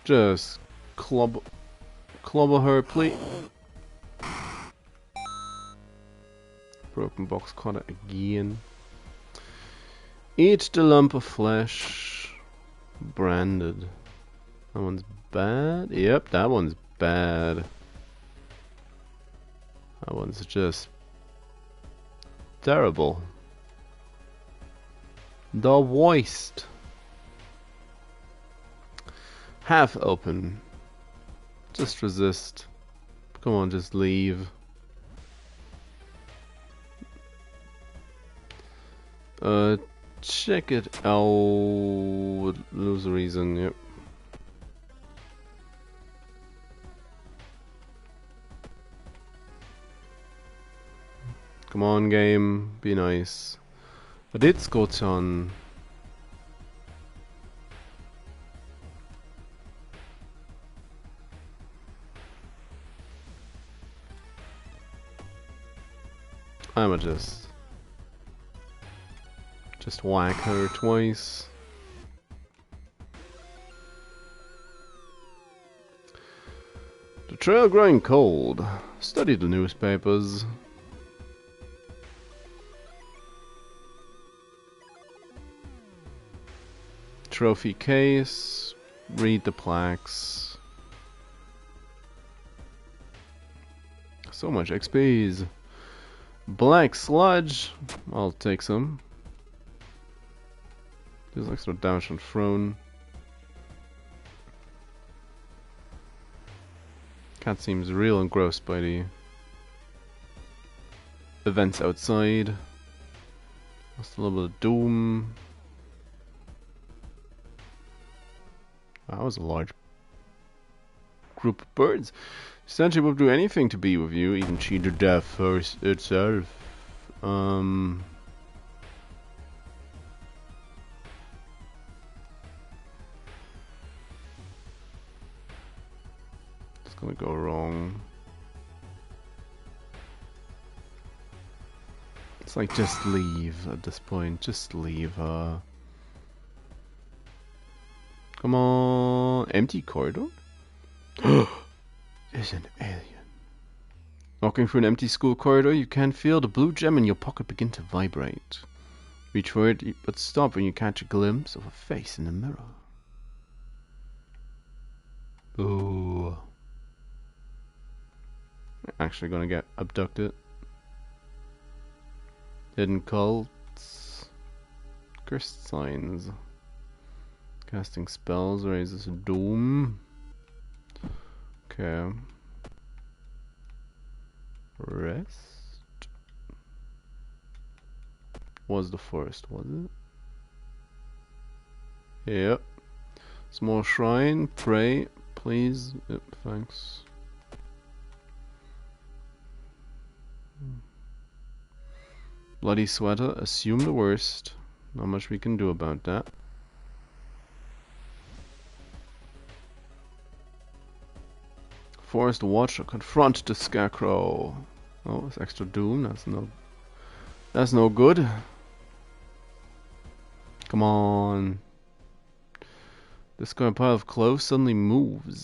[SPEAKER 1] Just clobber her, please. Broken box cutter again. Eat the lump of flesh. Branded. That one's bad. Yep, that one's bad. That one's just terrible. The worst. Half open. Just resist. Come on, just leave. Check it out. Lose a reason, yep. Come on, game. Be nice. Vad ditt skottsson? I'ma just whack her twice. The trail growing cold. Study the newspapers. Trophy case. Read the plaques. So much XPs. Black sludge. I'll take some. There's extra damage on thrown. Cat seems real engrossed by the events outside. Just a little bit of doom. That was a large group of birds. Essentially would do anything to be with you, even cheat to death first itself. It's gonna go wrong. It's like, just leave at this point. Just leave her. Come on. Empty corridor? Is an alien. Walking through an empty school corridor, you can feel the blue gem in your pocket begin to vibrate. Reach for it, but stop when you catch a glimpse of a face in the mirror. Ooh. Actually gonna get abducted. Hidden cults. Cursed signs. Casting spells raises doom. Okay. Rest. Was the first, was it? Yep. Small shrine. Pray, please. Yep, thanks. Bloody sweater. Assume the worst. Not much we can do about that. Forest Watcher, confront the Scarecrow. Oh, it's extra doom. That's no good. Come on. This guy pile of clothes suddenly moves.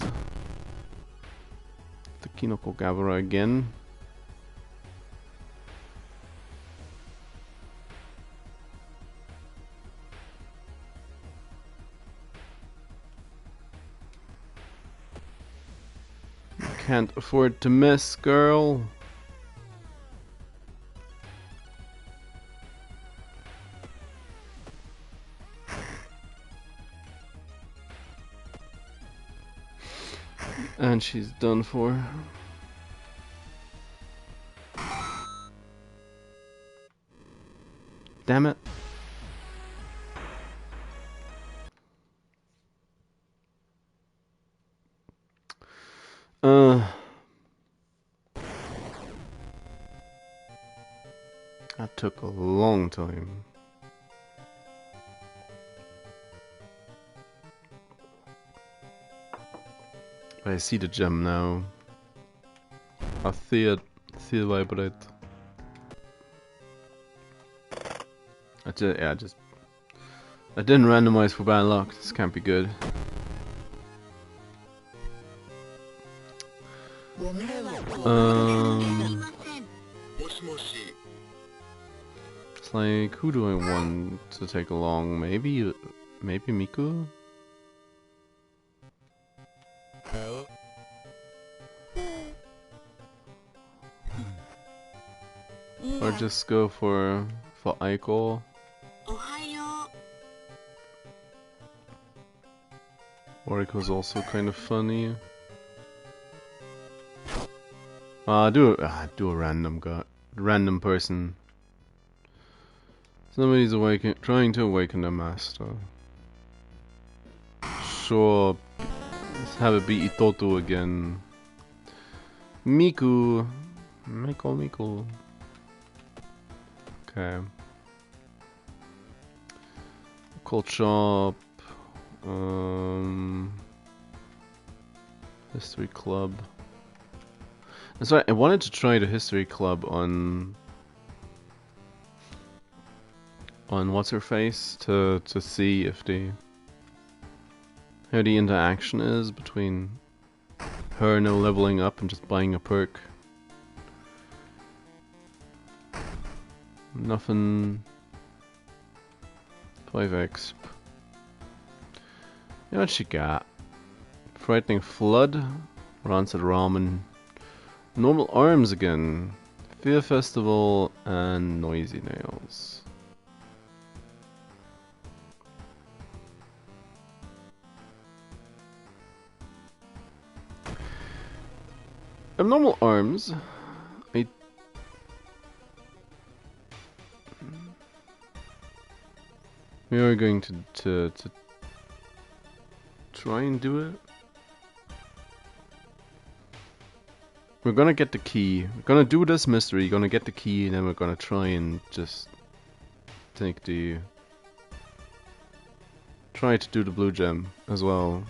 [SPEAKER 1] Kinoko Gabara again. Can't afford to miss, girl. And she's done for. Damn it. That took a long time. I see the gem now. I see it vibrate. I didn't randomize for bad luck. This can't be good. It's like, who do I want to take along? Maybe Miku? Or just go for Aiko. Oriko's also kind of funny. Do a random person. Somebody's trying to awaken their master. Sure, let's have it be Itoto again. Miku. Miku. Okay. Cold shop. History club. That's right. I wanted to try the history club on what's her face to see if how the interaction is between her now leveling up and just buying a perk. Nothing. 5x. You know what she got? Frightening Flood, Rancid Ramen, Normal Arms again, Fear Festival, and Noisy Nails. Abnormal Arms. We are going to try and do it. We're gonna get the key. We're gonna do this mystery, gonna get the key, and then we're gonna try and just try to do the blue gem as well.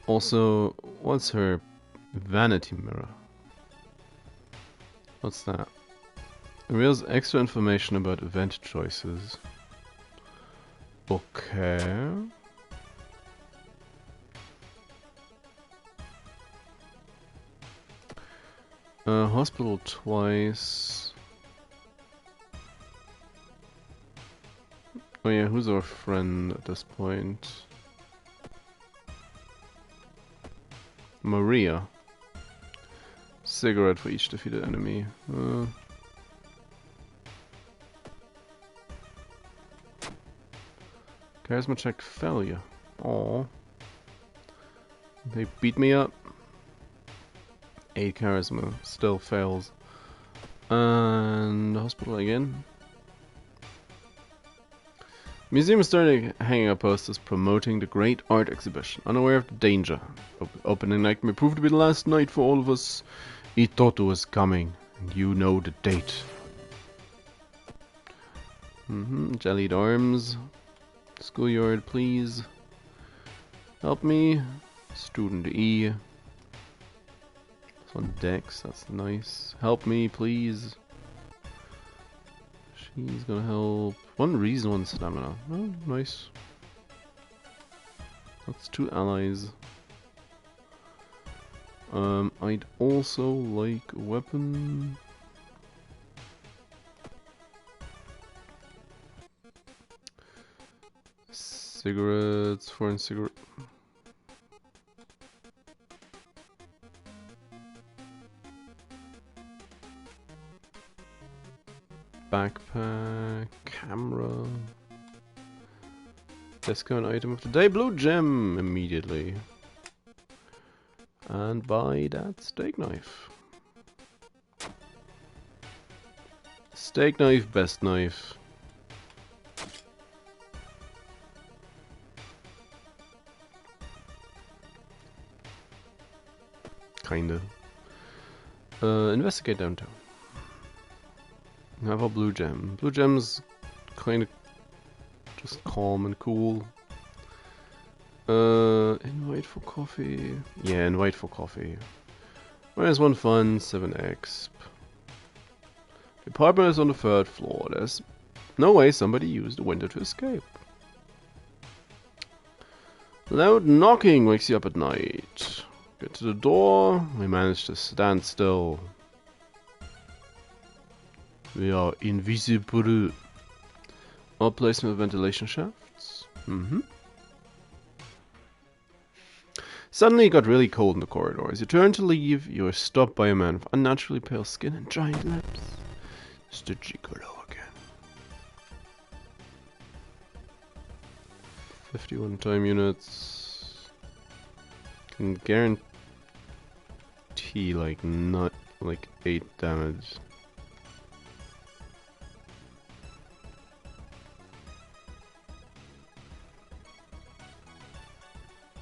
[SPEAKER 1] Also, what's her vanity mirror? What's that? It reveals extra information about event choices. Okay. Hospital twice. Oh yeah, who's our friend at this point? Maria. Cigarette for each defeated enemy. Charisma check failure. Aww. They beat me up. 8 charisma. Still fails. And hospital again. Museum is starting hanging up posters promoting the great art exhibition, unaware of the danger. Opening night may prove to be the last night for all of us. Itoto is coming, and you know the date. Jellied arms. Schoolyard, please. Help me. Student E. This one Dex, that's nice. Help me, please. She's gonna help. One reason, one stamina. Oh, nice. That's 2 allies. I'd also like a weapon. Cigarettes, foreign cigarette. Backpack, camera. Discount item of the day, blue gem immediately. And buy that steak knife. Steak knife, best knife. Kinda. Investigate downtown. Have a blue gem. Blue gem's kinda just calm and cool. Invite for coffee. Yeah, invite for coffee. Where's one fun? 7x. The apartment is on the 3rd floor. There's no way somebody used the window to escape. Loud knocking wakes you up at night. Get to the door. We managed to stand still. We are invisible. All placement of ventilation shafts. Suddenly it got really cold in the corridor. As you turn to leave, you are stopped by a man with unnaturally pale skin and giant lips. It's the gigolo again. 51 time units. Can guarantee not 8 damage.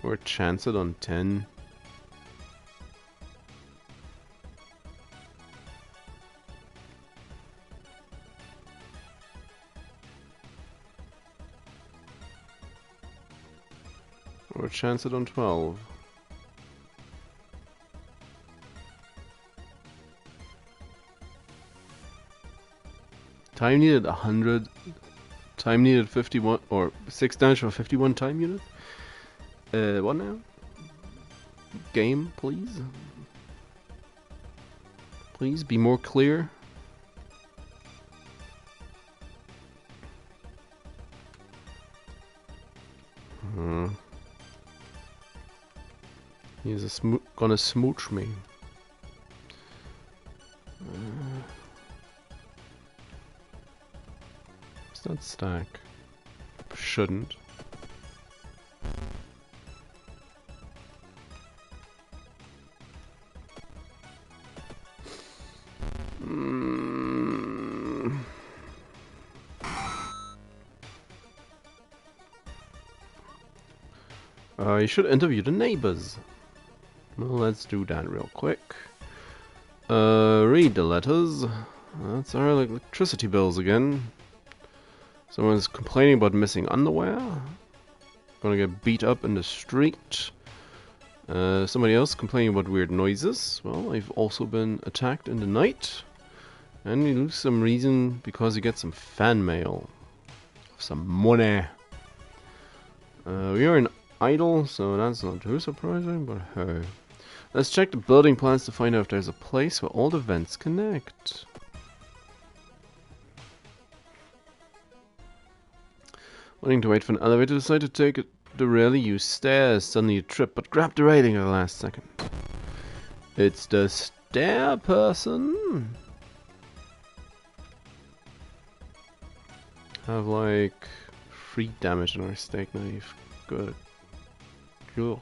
[SPEAKER 1] Or chance it on 10. Or chance it on 12. Time needed 100. Time needed 51 or 6 damage for 51 time unit. What now? Game, please? Please be more clear. He's gonna smooch me. It's that stack. Shouldn't. You should interview the neighbors. Well, let's do that real quick. Read the letters. That's our electricity bills again. Someone's complaining about missing underwear. Gonna get beat up in the street. Somebody else complaining about weird noises. Well, I've also been attacked in the night. And you lose some reason because you get some fan mail. Some money. We are in idle, so that's not too surprising, but hey. Let's check the building plans to find out if there's a place where all the vents connect. Wanting to wait for an elevator, decide to take the rarely used stairs. Suddenly you trip, but grab the railing at the last second. It's the stair person. Have 3 damage on our steak knife. Good. Ugh.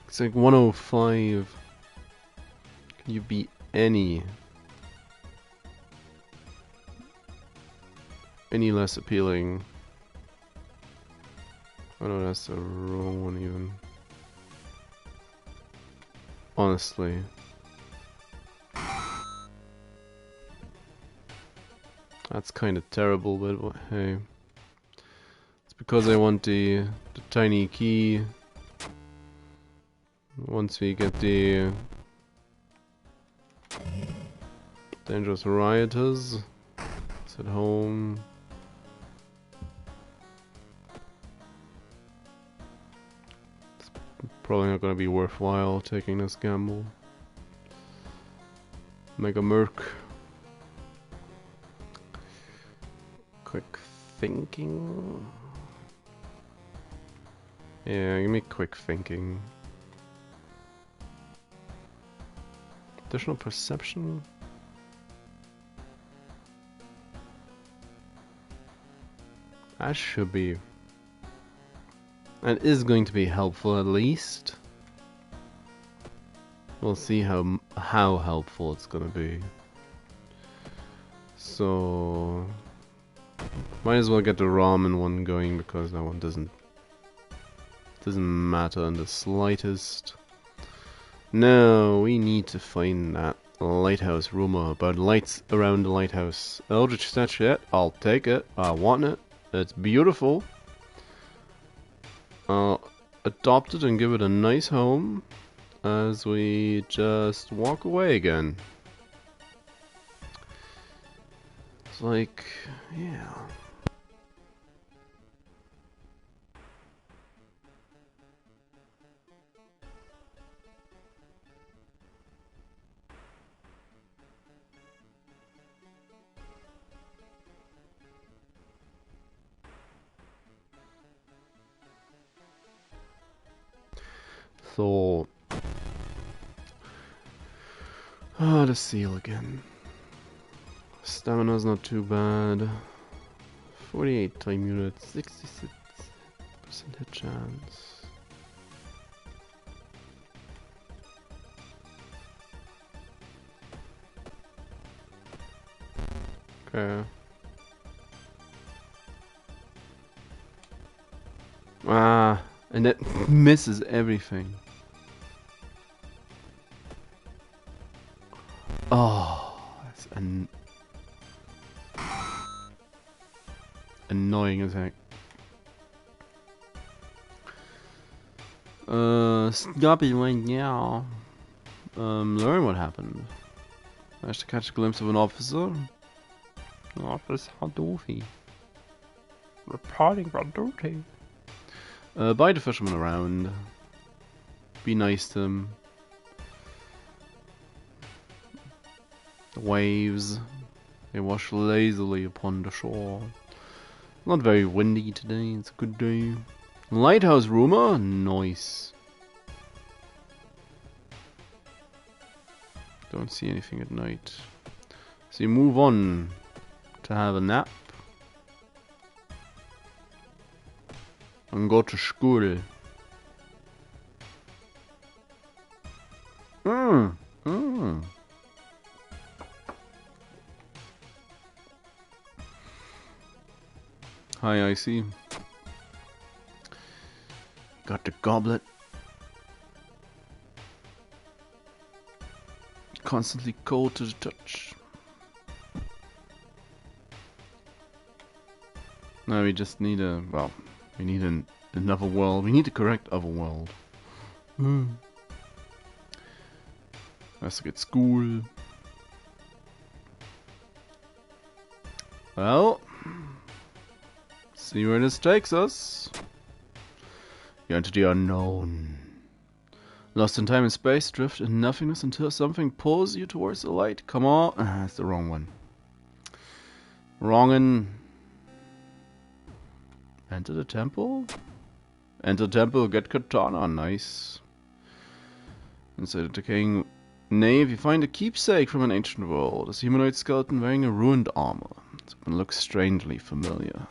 [SPEAKER 1] It's 105. Can you be any less appealing? Oh no, that's the wrong one even. Honestly. That's kind of terrible, but hey. It's because I want the tiny key. Once we get the dangerous rioters, it's at home. It's Probably not going to be worthwhile taking this gamble. Mega Merc. Quick thinking. Yeah, give me quick thinking. Additional perception. That should be. That is going to be helpful at least. We'll see how helpful it's gonna be. So might as well get the ramen one going because that one doesn't matter in the slightest. No, we need to find that lighthouse rumor about lights around the lighthouse. Eldritch statue, I'll take it. I want it. It's beautiful. I'll adopt it and give it a nice home as we just walk away again. It's like, yeah. So, the seal again. Stamina's not too bad. 48 time units, 66% hit chance. Okay. Ah, and it misses everything. Oh, that's annoying as heck. Stop it right now. Learn what happened. Managed to catch a glimpse of an officer. Officer Doofy. Reporting for duty. Buy the fisherman around. Be nice to him. The waves, they wash lazily upon the shore. Not very windy today, it's a good day. Lighthouse rumor? Nice. Don't see anything at night. So you move on to have a nap. And go to school. Hi, Icy. Got the goblet. Constantly cold to the touch. Now we just need we need another world. We need to correct other world. Has to get school. Well, see where this takes us. You enter the unknown. Lost in time and space, drift in nothingness until something pulls you towards the light. Come on. That's the wrong one. Wrongin'. Enter the temple? Enter the temple, get katana. Nice. Inside the decaying nave, you find a keepsake from an ancient world. A humanoid skeleton wearing a ruined armor. It looks strangely familiar.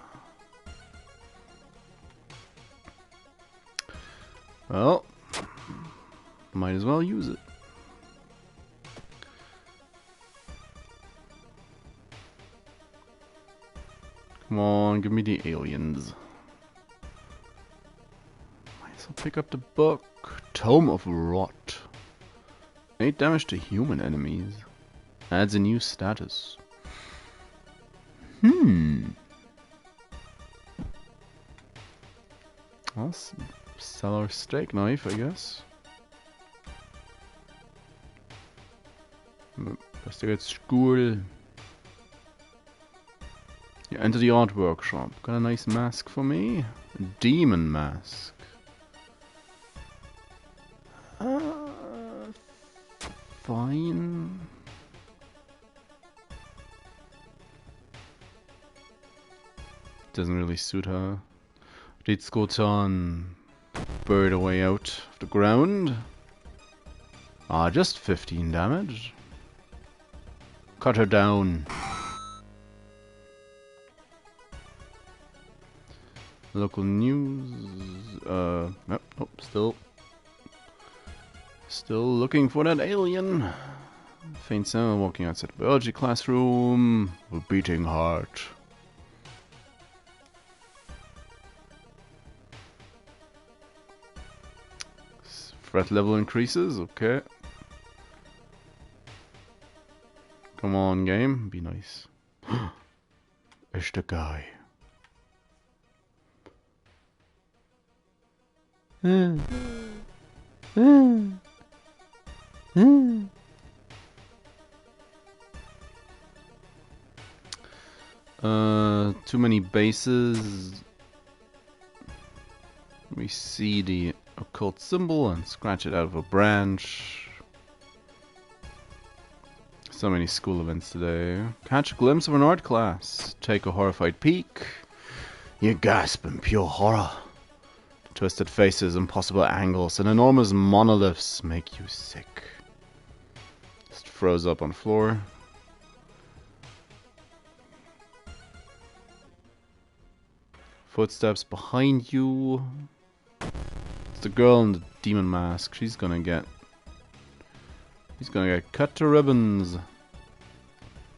[SPEAKER 1] Well, might as well use it. Come on, give me the aliens. Might as well pick up the book. Tome of Rot. 8 damage to human enemies. Adds a new status. Let's sell our steak knife, I guess. Investigate school. You enter the art workshop. Got a nice mask for me? A demon mask. Fine. Doesn't really suit her. Let's go on. Bird away out of the ground. Ah, just 15 damage. Cut her down. Local news. Nope, still looking for that alien. Faint sound walking outside the biology classroom. A beating heart. Threat level increases, okay. Come on, game, be nice. It's the guy. Too many bases. We see the occult symbol and scratch it out of a branch. So many school events today. Catch a glimpse of an art class. Take a horrified peek. You gasp in pure horror. Twisted faces, impossible angles, and enormous monoliths make you sick. Just froze up on floor. Footsteps behind you. It's the girl in the demon mask. She's gonna get cut to ribbons.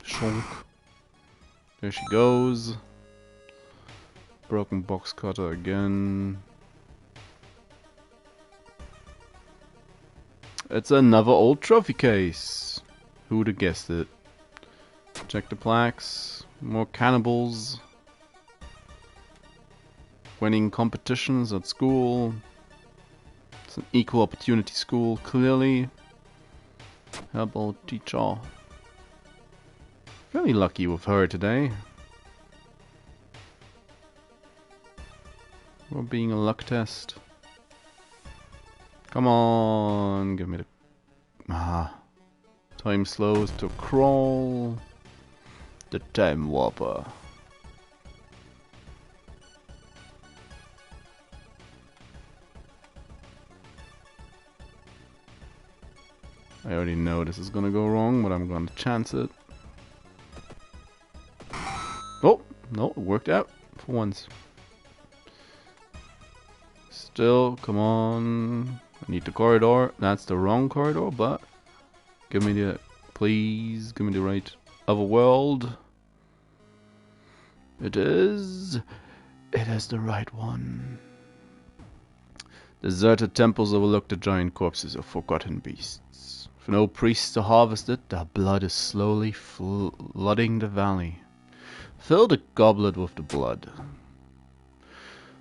[SPEAKER 1] Shonk. There she goes. Broken box cutter again. It's another old trophy case. Who'd have guessed it? Check the plaques. More cannibals. Winning competitions at school. It's an equal opportunity school, clearly. How about teacher? Really lucky with her today. We're being a luck test. Come on, give me the... Time slows to crawl. The time warper. I already know this is gonna go wrong, but I'm gonna chance it. Oh, no, it worked out for once. Still, come on. I need the corridor. That's the wrong corridor, but give me the, please, give me the right other world. It is the right one. Deserted temples overlook the giant corpses of forgotten beasts. For no priests to harvest it, their blood is slowly flooding the valley. Fill the goblet with the blood.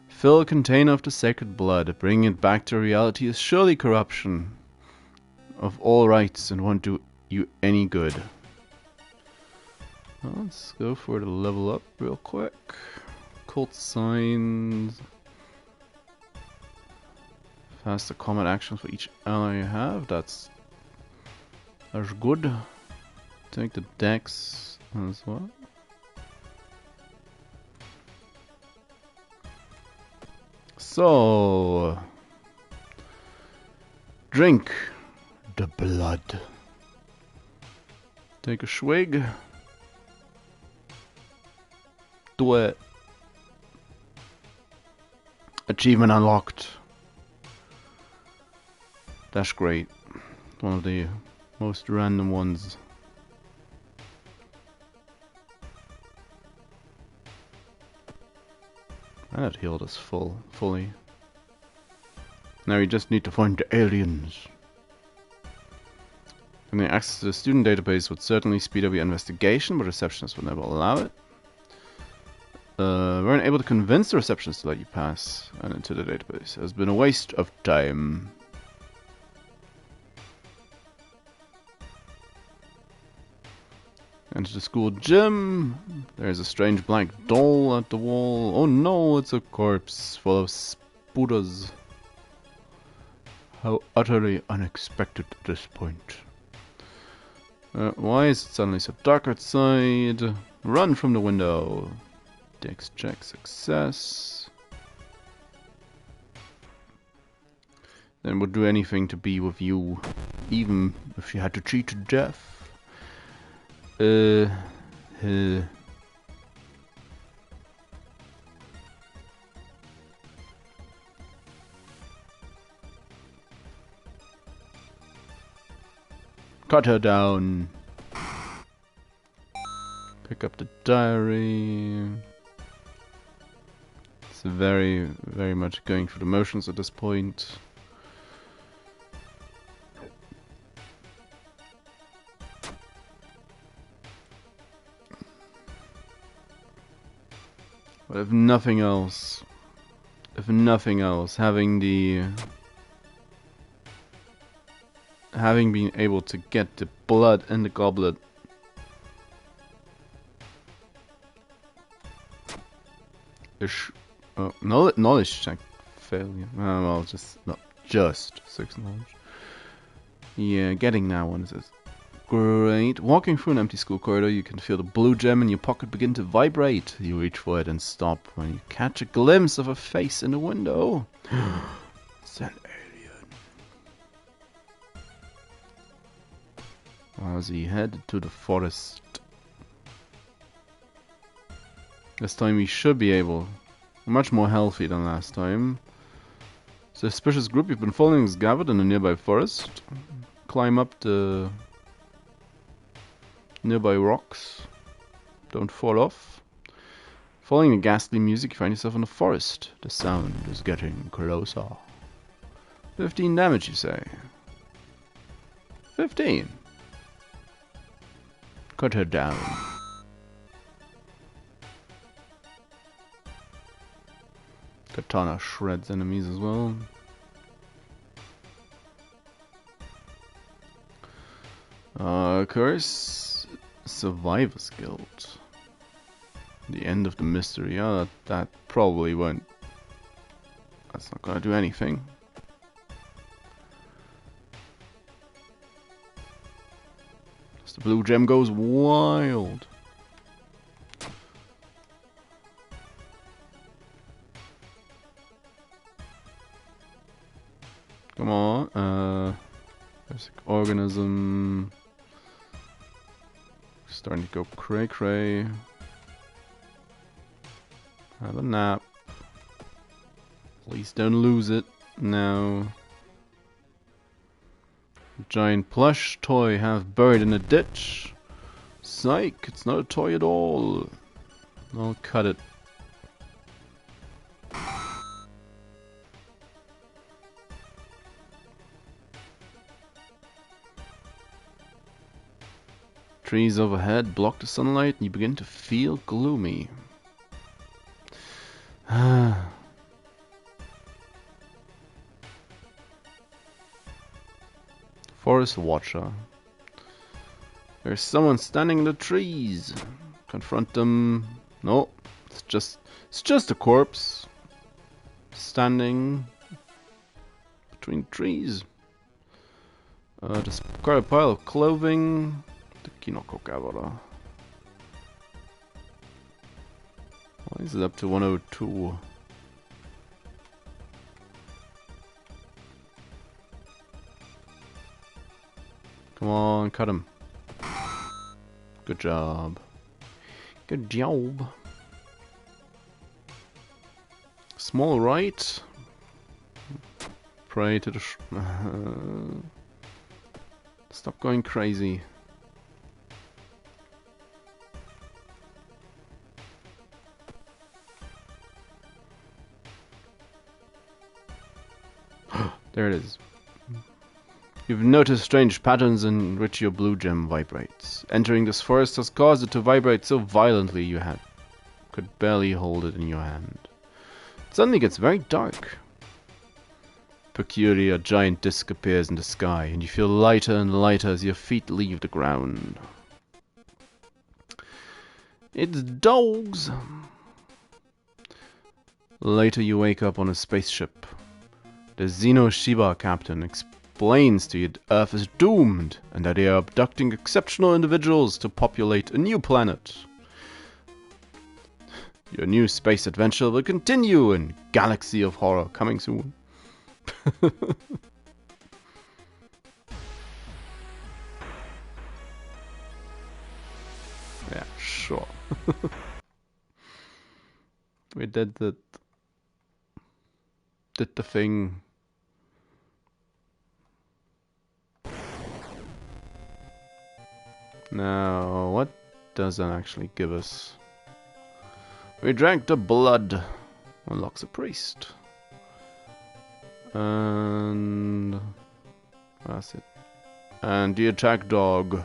[SPEAKER 1] Fill a container of the sacred blood. Bringing it back to reality is surely corruption of all rights and won't do you any good. Well, let's go for the level up real quick. Cult signs. Faster combat actions for each ally you have. That's good. Take the dex as well. So, drink the blood. Take a swig. Do it. Achievement unlocked. That's great. One of the most random ones. That healed us fully. Now we just need to find the aliens. And the access to the student database would certainly speed up your investigation, but receptionists would never allow it. We weren't able to convince the receptionist to let you pass and into the database. It has been a waste of time. Enter the school gym. There's a strange black doll at the wall. Oh no, it's a corpse full of spooters. How utterly unexpected at this point. Why is it suddenly so dark outside? Run from the window. Dex check success. Then would do anything to be with you, even if you had to cheat to death. Cut her down. Pick up the diary. It's very, very much going through the motions at this point. But if nothing else, having been able to get the blood in the goblet knowledge check failure. Well, just 6 knowledge. Yeah, getting that one is great. Walking through an empty school corridor, you can feel the blue gem in your pocket begin to vibrate. You reach for it and stop when you catch a glimpse of a face in the window. It's an alien. As he headed to the forest. This time we should be able. Much more healthy than last time. Suspicious group you've been following is gathered in a nearby forest. Climb up the nearby rocks. Don't fall off. Following the ghastly music, you find yourself in the forest. The sound is getting closer. 15 damage, you say? 15. Cut her down. Katana shreds enemies as well. Curse Survivor's Guild. The end of the mystery. Yeah, that probably won't. That's not gonna do anything. As the blue gem goes wild. Come on, basic organism. Starting to go cray cray. Have a nap. Please don't lose it now. Giant plush toy half buried in a ditch. Psych, it's not a toy at all. I'll cut it. Trees overhead block the sunlight and you begin to feel gloomy. Forest Watcher. There's someone standing in the trees. Confront them. No, it's just a corpse standing between trees. Discard a pile of clothing. The Kinoko Kawara. Why is it up to 102? Come on, cut him. Good job. Good job. Small right. Pray to the stop going crazy. There it is. You've noticed strange patterns in which your blue gem vibrates. Entering this forest has caused it to vibrate so violently you could barely hold it in your hand. It suddenly gets very dark. Peculiar giant disc appears in the sky, and you feel lighter and lighter as your feet leave the ground. It's dogs! Later you wake up on a spaceship. The Xenoshiba captain explains to you that Earth is doomed and that they are abducting exceptional individuals to populate a new planet. Your new space adventure will continue in Galaxy of Horror, coming soon. Yeah, sure. We did the thing. Now, what does that actually give us? We drank the blood. Unlocks a priest. And that's it. And the attack dog.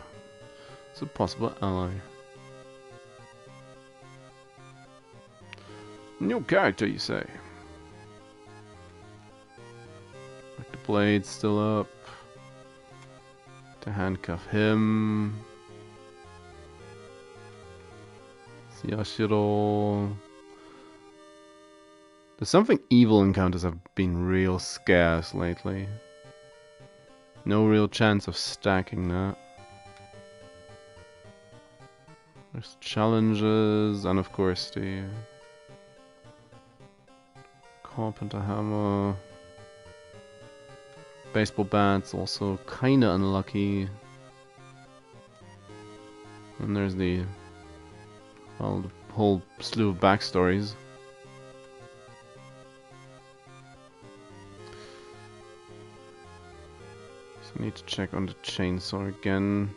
[SPEAKER 1] It's a possible ally. New character, you say? Like the blade's still up. To handcuff him. Yashiro. There's something evil encounters have been real scarce lately. No real chance of stacking that. There's challenges, and of course the carpenter hammer. Baseball bat's also kinda unlucky. And there's the whole slew of backstories. So need to check on the chainsaw again.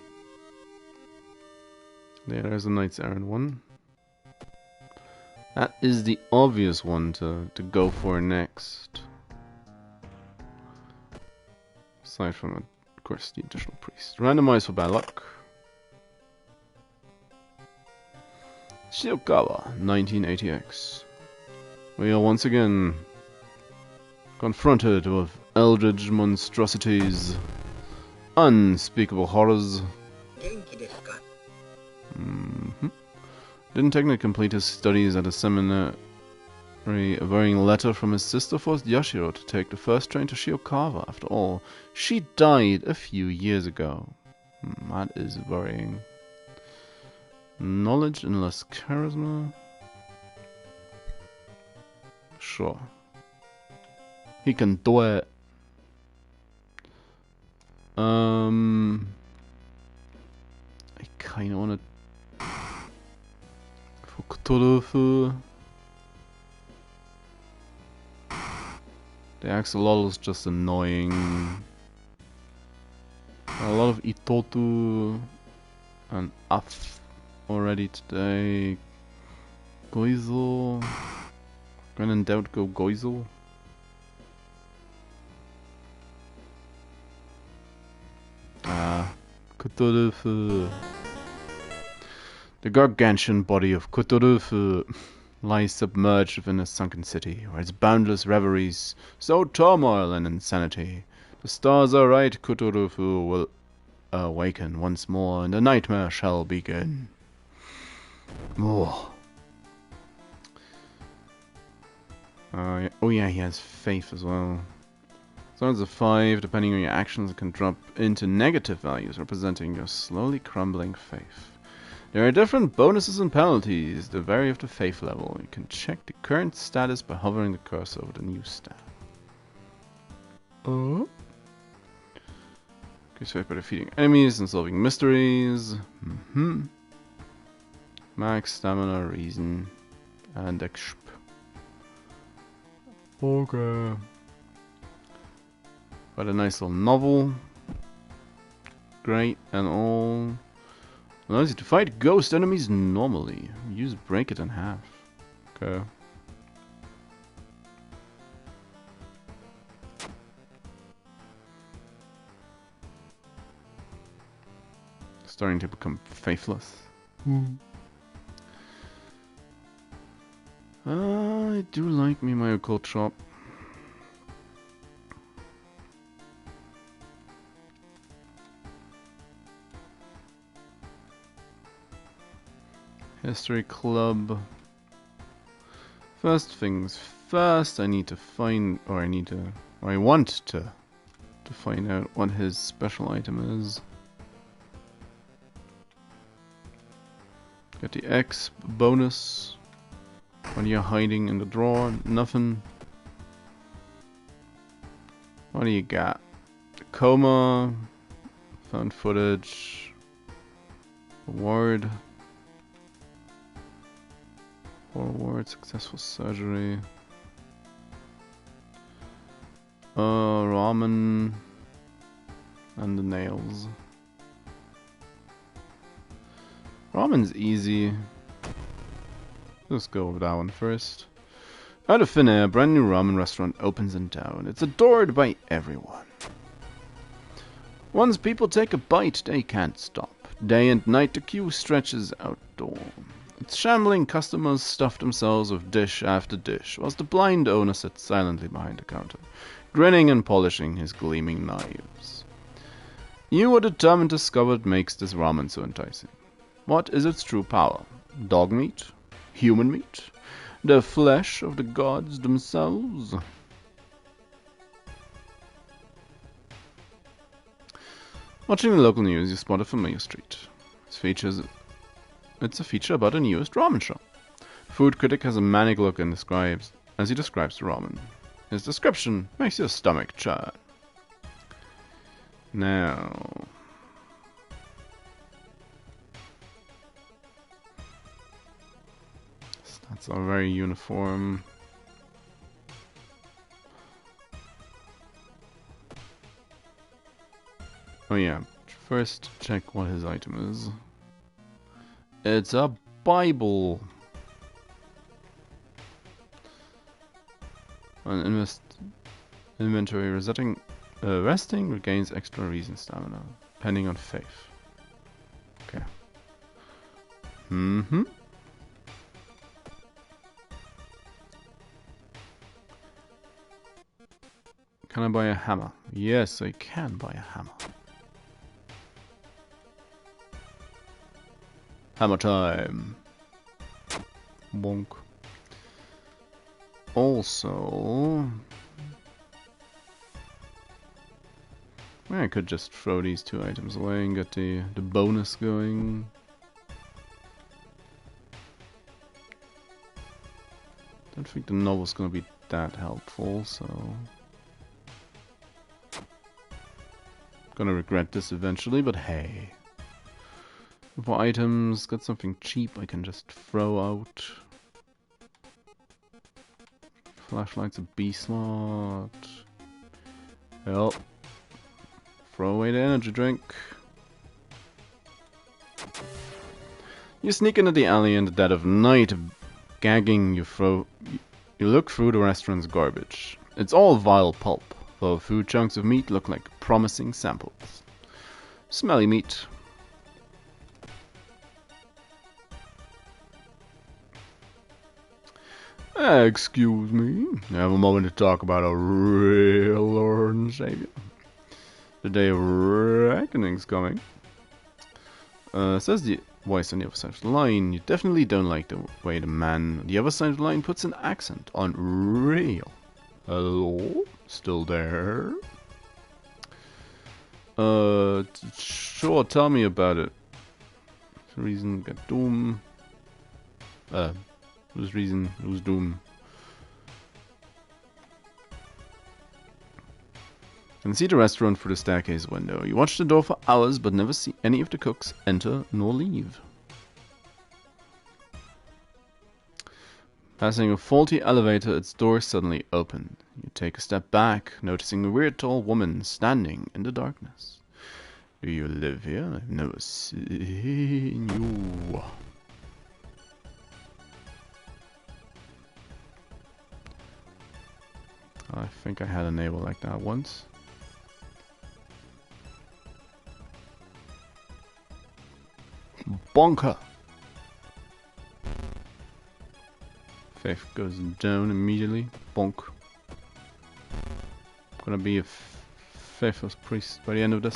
[SPEAKER 1] There's a Knight's Errant one. That is the obvious one to go for next. Aside from, of course, the additional priest. Randomized for bad luck. Shiokawa, 1980X. We are once again confronted with eldritch monstrosities, unspeakable horrors. Didn't technically complete his studies at a seminary. A worrying letter from his sister forced Yashiro to take the first train to Shiokawa. After all, she died a few years ago. That is worrying. Knowledge and less charisma? Sure. He can do it. I kinda wanna... For Cthulhu... The axolotl is just annoying. A lot of Itotu and Af already today. Goizel. When in doubt, go Goizel. Cthulhu. The gargantuan body of Cthulhu lies submerged within a sunken city, where its boundless reveries sow turmoil and insanity. The stars are right, Cthulhu will awaken once more, and the nightmare shall begin. Oh, oh yeah, he has faith as well. So it's a 5, depending on your actions, it can drop into negative values, representing your slowly crumbling faith. There are different bonuses and penalties that vary with the faith level. You can check the current status by hovering the cursor over the new stat. Oh. Increase faith by defeating enemies and solving mysteries. Max stamina, reason, and exp. Okay. Got a nice little novel. Great and all. Allows you to fight ghost enemies normally. Use break it in half. Okay. Starting to become faithless. I do like me my occult shop. History Club. First things first, I need to find, or I need to I want to find out what his special item is. Get the X bonus. What are you hiding in the drawer? Nothing. What do you got? Coma. Found footage. Award. Forward. Successful surgery. Ramen. And the nails. Ramen's easy. Let's go with that one first. Out of thin air, a brand new ramen restaurant opens in town. It's adored by everyone. Once people take a bite, they can't stop. Day and night, the queue stretches outdoor. Its shambling customers stuff themselves with dish after dish, whilst the blind owner sits silently behind the counter, grinning and polishing his gleaming knives. You are determined to discover what makes this ramen so enticing. What is its true power? Dog meat? Human meat? The flesh of the gods themselves? Watching the local news, you spot a familiar street. It's a feature about the newest ramen shop. Food critic has a manic look and as he describes the ramen. His description makes your stomach churn. Now, stats are very uniform. Oh yeah, first check what his item is. It's a Bible. An inventory resting regains extra reason stamina, depending on faith. Okay. Can I buy a hammer? Yes, I can buy a hammer. Hammer time. Bonk. Also, I could just throw these two items away and get the bonus going. Don't think the novel's gonna be that helpful, so gonna regret this eventually, but hey. For items, got something cheap I can just throw out. Flashlight's a B slot. Well, throw away the energy drink. You sneak into the alley in the dead of night, gagging. You look through the restaurant's garbage. It's all vile pulp, though a few chunks of meat look like promising samples. Smelly meat. Excuse me. I have a moment to talk about a real Lord and Savior. The day of reckoning's coming. Says the voice on the other side of the line. You definitely don't like the way the man on the other side of the line puts an accent on real. Hello? Still there? Sure, tell me about it. Reason got doom. Whose reason, whose doom. You can see the restaurant through the staircase window. You watch the door for hours, but never see any of the cooks enter nor leave. Passing a faulty elevator, its doors suddenly open. You take a step back, noticing a weird tall woman standing in the darkness. Do you live here? I've never seen you. I think I had a neighbor like that once. Bonker! Faith goes down immediately. Bonk. Gonna be a faithless priest by the end of this.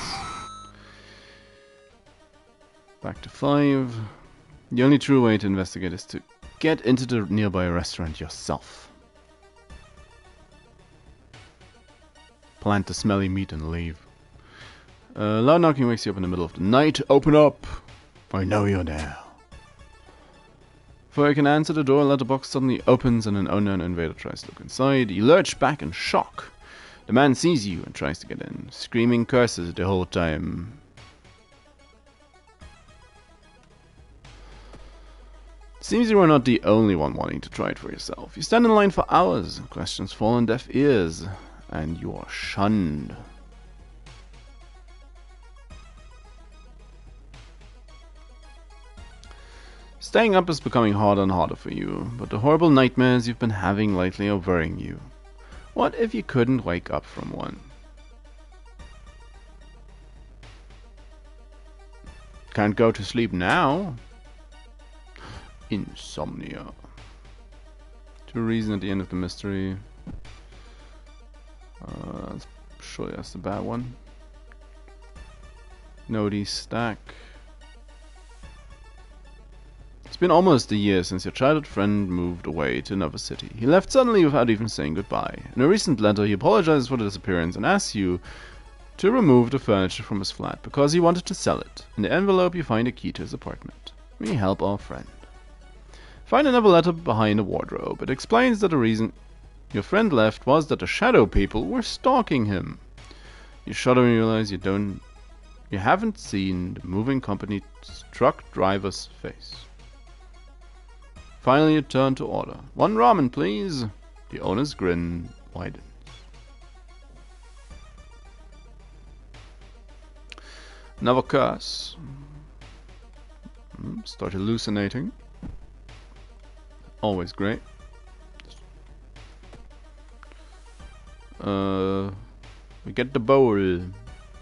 [SPEAKER 1] Back to 5. The only true way to investigate is to get into the nearby restaurant yourself. plant the smelly meat and leave. Loud knocking wakes you up in the middle of the night. Open up! I know you're there. Before you can answer, the door letterbox suddenly opens and an unknown invader tries to look inside. You lurch back in shock. The man sees you and tries to get in, screaming curses the whole time. Seems you are not the only one wanting to try it for yourself. You stand in line for hours, questions fall on deaf ears, and you are shunned. Staying up is becoming harder and harder for you, but the horrible nightmares you've been having lately are worrying you. What if you couldn't wake up from one? Can't go to sleep now? Insomnia. To reason at the end of the mystery. Surely that's the bad one. Nodie stack. It's been almost a year since your childhood friend moved away to another city. He left suddenly without even saying goodbye. In a recent letter, he apologizes for the disappearance and asks you to remove the furniture from his flat because he wanted to sell it. In the envelope, you find a key to his apartment. We help our friend. Find another letter behind a wardrobe. It explains that the reason your friend left was that the shadow people were stalking him. You shudder and realize you haven't seen the moving company's truck driver's face. Finally, you turn to order. 1 ramen, please. The owner's grin widens. Another curse. Start hallucinating. Always great. We get the bowl.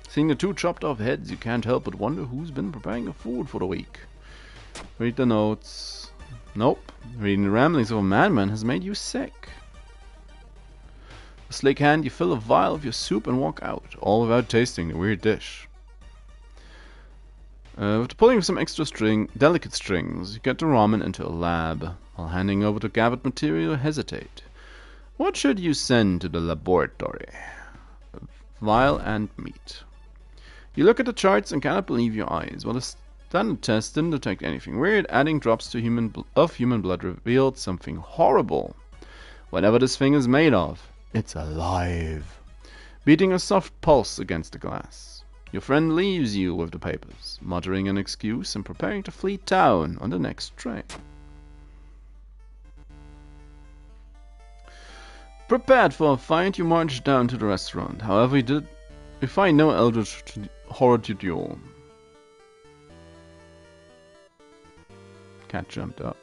[SPEAKER 1] Seeing the 2 chopped off heads, you can't help but wonder who's been preparing the food for the week. Read the notes. Nope. Reading the ramblings of a madman has made you sick. A slick hand, you fill a vial of your soup and walk out, all without tasting the weird dish. With the pulling of some extra delicate strings, you get the ramen into a lab. While handing over the gathered material, you hesitate. What should you send to the laboratory? A vial and meat. You look at the charts and cannot believe your eyes. While the standard test didn't detect anything weird, adding drops to human blood revealed something horrible. Whatever this thing is made of, it's alive, beating a soft pulse against the glass. Your friend leaves you with the papers, muttering an excuse and preparing to flee town on the next train. Prepared for a fight, you march down to the restaurant. However, you find no eldritch horror to duel. Cat jumped up.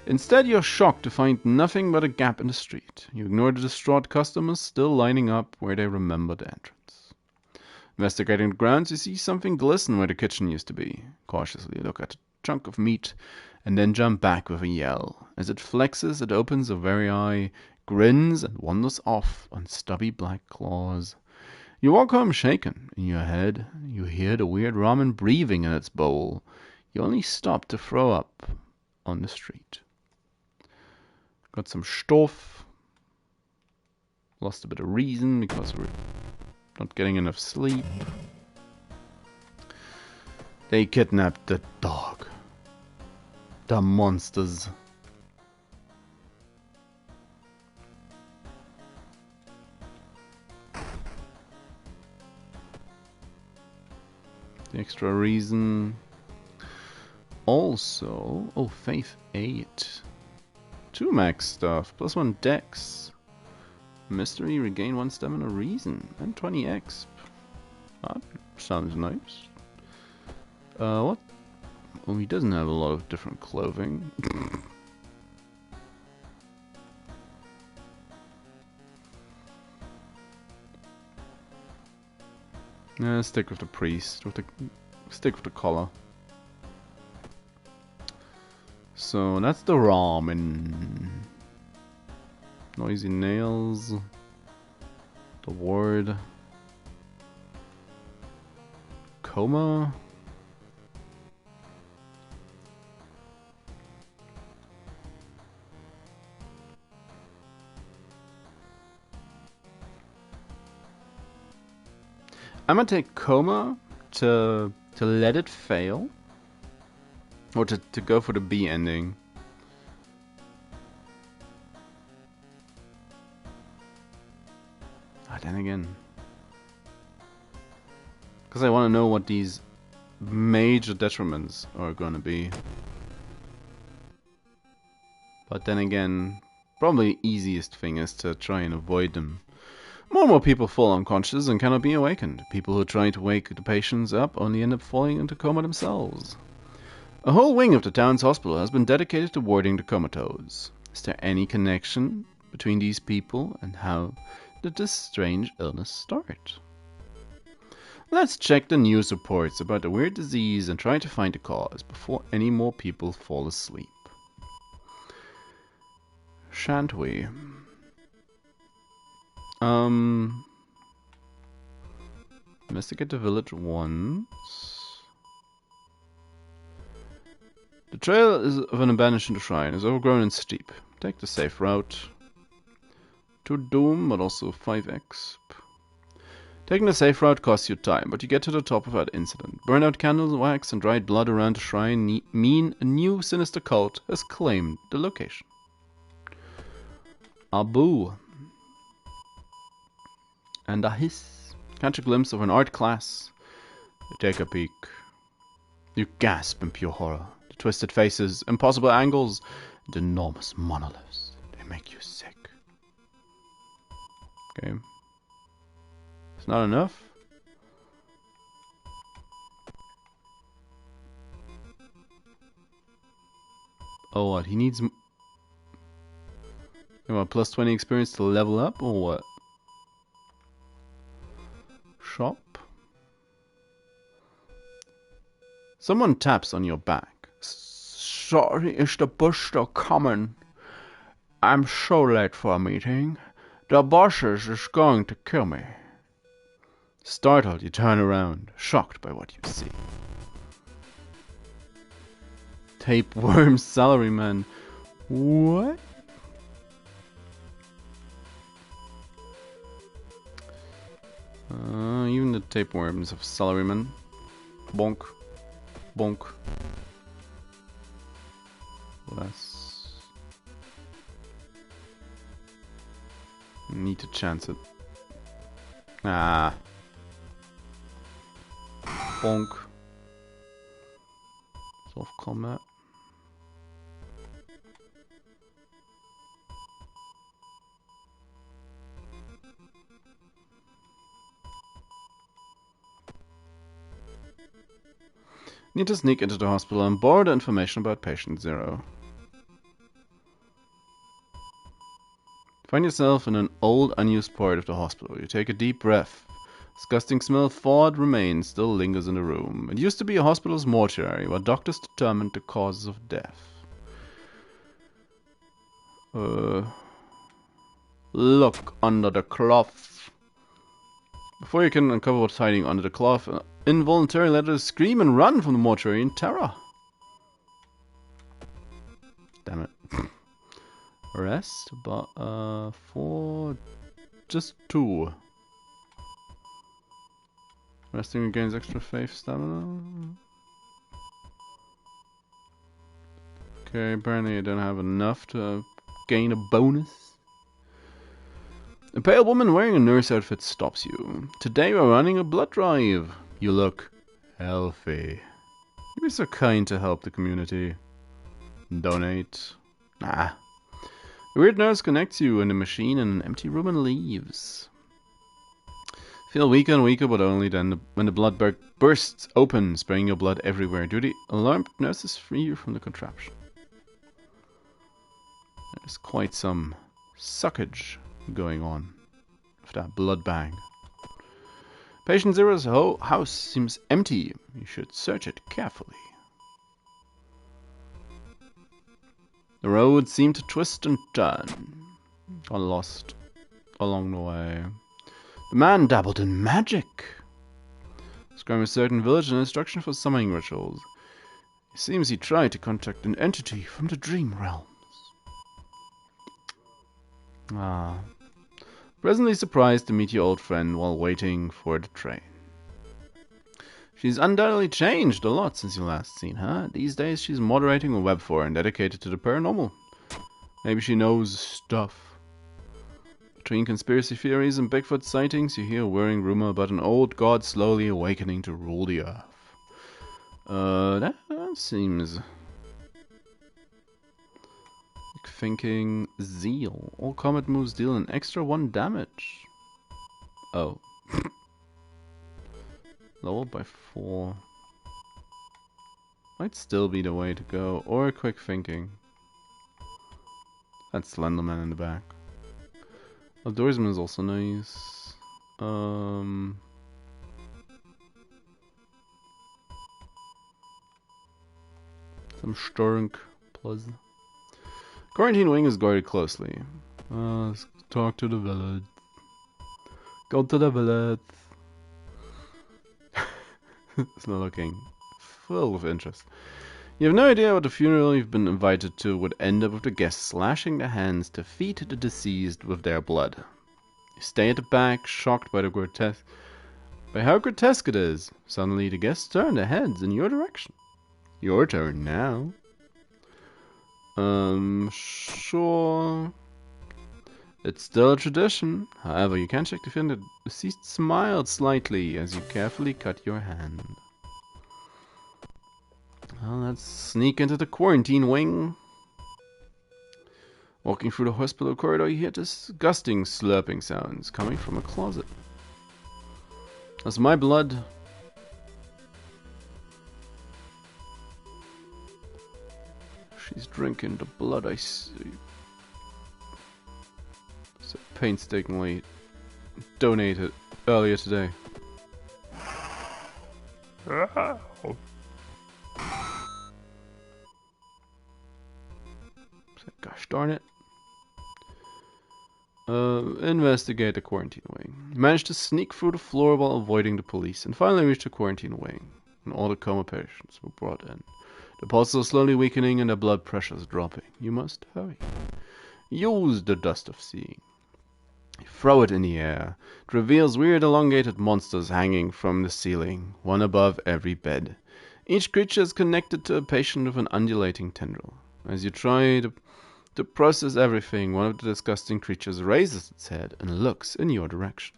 [SPEAKER 1] Instead, you're shocked to find nothing but a gap in the street. You ignore the distraught customers still lining up where they remember the entrance. Investigating the grounds, you see something glisten where the kitchen used to be. Cautiously, you look at a chunk of meat and then jump back with a yell. As it flexes, it opens a very eye, grins, and wanders off on stubby black claws. You walk home shaken. In your head, you hear the weird ramen breathing in its bowl. You only stop to throw up on the street. Got some stuff. Lost a bit of reason because we're not getting enough sleep. They kidnapped the dog. The monsters. The extra reason. Also, oh, Faith 8. 2 max stuff, plus 1 dex. Mystery, regain 1 stamina reason, and 20 exp. That sounds nice. What? Well, he doesn't have a lot of different clothing. Stick with the priest, stick with the collar. So that's the ramen. Noisy nails. The ward. Coma. I'm gonna take coma to let it fail. Or to go for the B ending. Then again. Because I want to know what these major detriments are gonna be. But then again, probably easiest thing is to try and avoid them. More and more people fall unconscious and cannot be awakened. People who try to wake the patients up only end up falling into coma themselves. A whole wing of the town's hospital has been dedicated to warding the comatose. Is there any connection between these people, and how did this strange illness start? Let's check the news reports about the weird disease and try to find the cause before any more people fall asleep. Shan't we? Investigate the village once. The trail of an abandoned shrine is overgrown and steep. Take the safe route. 2 Doom, but also 5x. Taking the safe route costs you time, but you get to the top without incident. Burn out candles, wax, and dried blood around the shrine mean a new sinister cult has claimed the location. Abu. And a hiss. Catch a glimpse of an art class. You take a peek. You gasp in pure horror. The twisted faces, impossible angles, and enormous monoliths. They make you sick. Okay. It's not enough. Oh, what? He needs... You want plus 20 experience to level up, or what? Shop. Someone taps on your back. Sorry, is the bus still coming? I'm so late for a meeting. The bosses is going to kill me. Startled, you turn around, shocked by what you see. Tapeworm salaryman. What? Even the tapeworms have salarymen. Bonk. Bonk. Less. Need to chance it. Ah. Bonk. Soft combat. Need to sneak into the hospital and borrow the information about patient 0. Find yourself in an old, unused part of the hospital. You take a deep breath. Disgusting smell of thawed remains still lingers in the room. It used to be a hospital's mortuary, where doctors determined the causes of death. Look under the cloth. Before you can uncover what's hiding under the cloth, involuntarily let her scream and run from the mortuary in terror. Damn it. Rest, but for just 2. Resting gains extra faith stamina. Okay, apparently I don't have enough to gain a bonus. A pale woman wearing a nurse outfit stops you. Today we're running a blood drive. You look healthy. You'd be so kind to help the community. Donate. Nah. The weird nurse connects you in the machine in an empty room and leaves. Feel weaker and weaker, but only then when the blood bursts open, spraying your blood everywhere. The alarmed nurses free you from the contraption. There's quite some suckage going on with that blood bag. Patient Zero's house seems empty. You should search it carefully. The road seemed to twist and turn. Got lost along the way. The man dabbled in magic. Describing a certain village and instruction for summoning rituals. It seems he tried to contact an entity from the dream realms. Presently surprised to meet your old friend while waiting for the train. She's undoubtedly changed a lot since you last seen her. These days she's moderating a web forum dedicated to the paranormal. Maybe she knows stuff. Between conspiracy theories and Bigfoot sightings, you hear a whirring rumor about an old god slowly awakening to rule the earth. That seems... Thinking zeal. All combat moves deal an extra 1 damage. Oh. Lowered by 4. Might still be the way to go. Or quick thinking. That's Slenderman in the back. Outdoorsman is also nice. Some Sturk plus. Quarantine wing is guarded closely. Let's talk to the village. Go to the village. It's not looking full of interest. You have no idea what the funeral you've been invited to would end up with the guests slashing their hands to feed the deceased with their blood. You stay at the back, shocked by how grotesque it is. Suddenly the guests turn their heads in your direction. Your turn now. Sure. It's still a tradition. However, you can check to find the deceased smiled slightly as you carefully cut your hand. Well, let's sneak into the quarantine wing. Walking through the hospital corridor, you hear disgusting slurping sounds coming from a closet. That's my blood. She's drinking the blood I see. So painstakingly donated earlier today. Gosh darn it. Investigate the quarantine wing. Managed to sneak through the floor while avoiding the police and finally reached the quarantine wing. And all the coma patients were brought in. The pulses are slowly weakening and their blood pressure is dropping. You must hurry. Use the dust of seeing. Throw it in the air. It reveals weird elongated monsters hanging from the ceiling, one above every bed. Each creature is connected to a patient with an undulating tendril. As you try to process everything, one of the disgusting creatures raises its head and looks in your direction.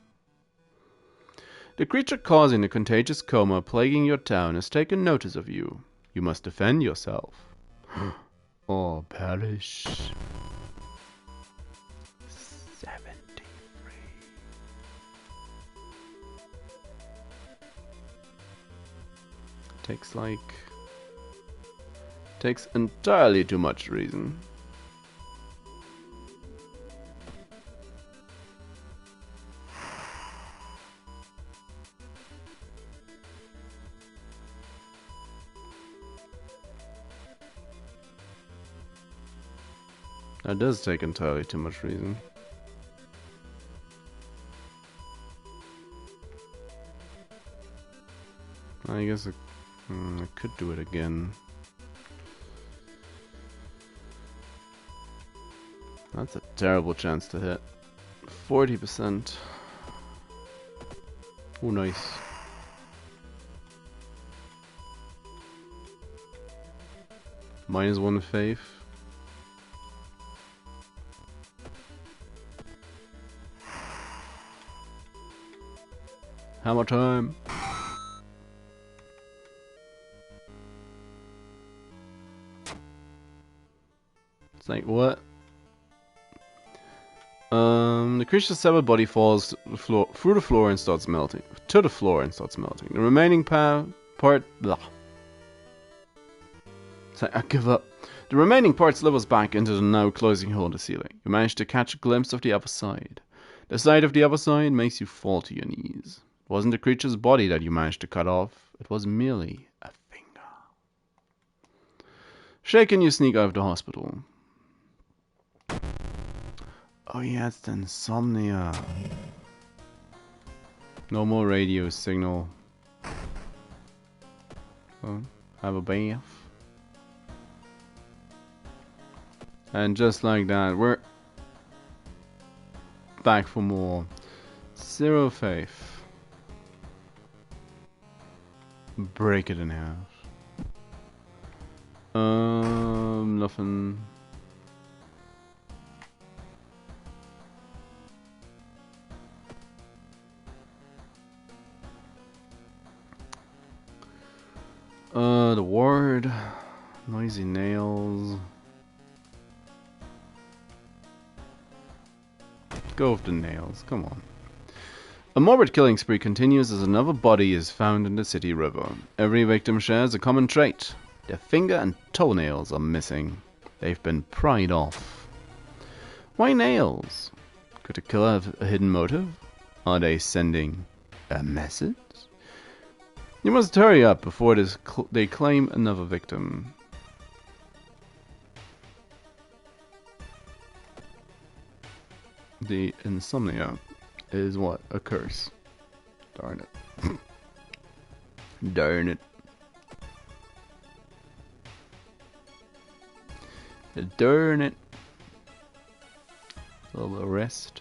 [SPEAKER 1] The creature causing the contagious coma plaguing your town has taken notice of you. You must defend yourself. Or perish. 73. Takes entirely too much reason. That does take entirely too much reason. I guess I could do it again. That's a terrible chance to hit. 40%. Oh, nice. -1 faith. Hammer time. It's like, what? The creature's severed body falls through the floor and starts melting. To the floor and starts melting. The remaining part... Blah. It's like, I give up. The remaining part slivers back into the now closing hole in the ceiling. You manage to catch a glimpse of the other side. The sight of the other side makes you fall to your knees. It wasn't the creature's body that you managed to cut off. It was merely a finger. Shaken, you sneak out of the hospital. Oh yeah, it's the insomnia. No more radio signal. So, have a bath. And just like that, we're back for more. 0 faith. break it in half. Nothing. The ward. Noisy nails. Go with the nails, come on. A morbid killing spree continues as another body is found in the city river. Every victim shares a common trait. Their finger and toenails are missing. They've been pried off. Why nails? Could the killer have a hidden motive? Are they sending a message? You must hurry up before they claim another victim. The insomnia is what? A curse. Darn it. Darn it. Darn it. A little bit of rest.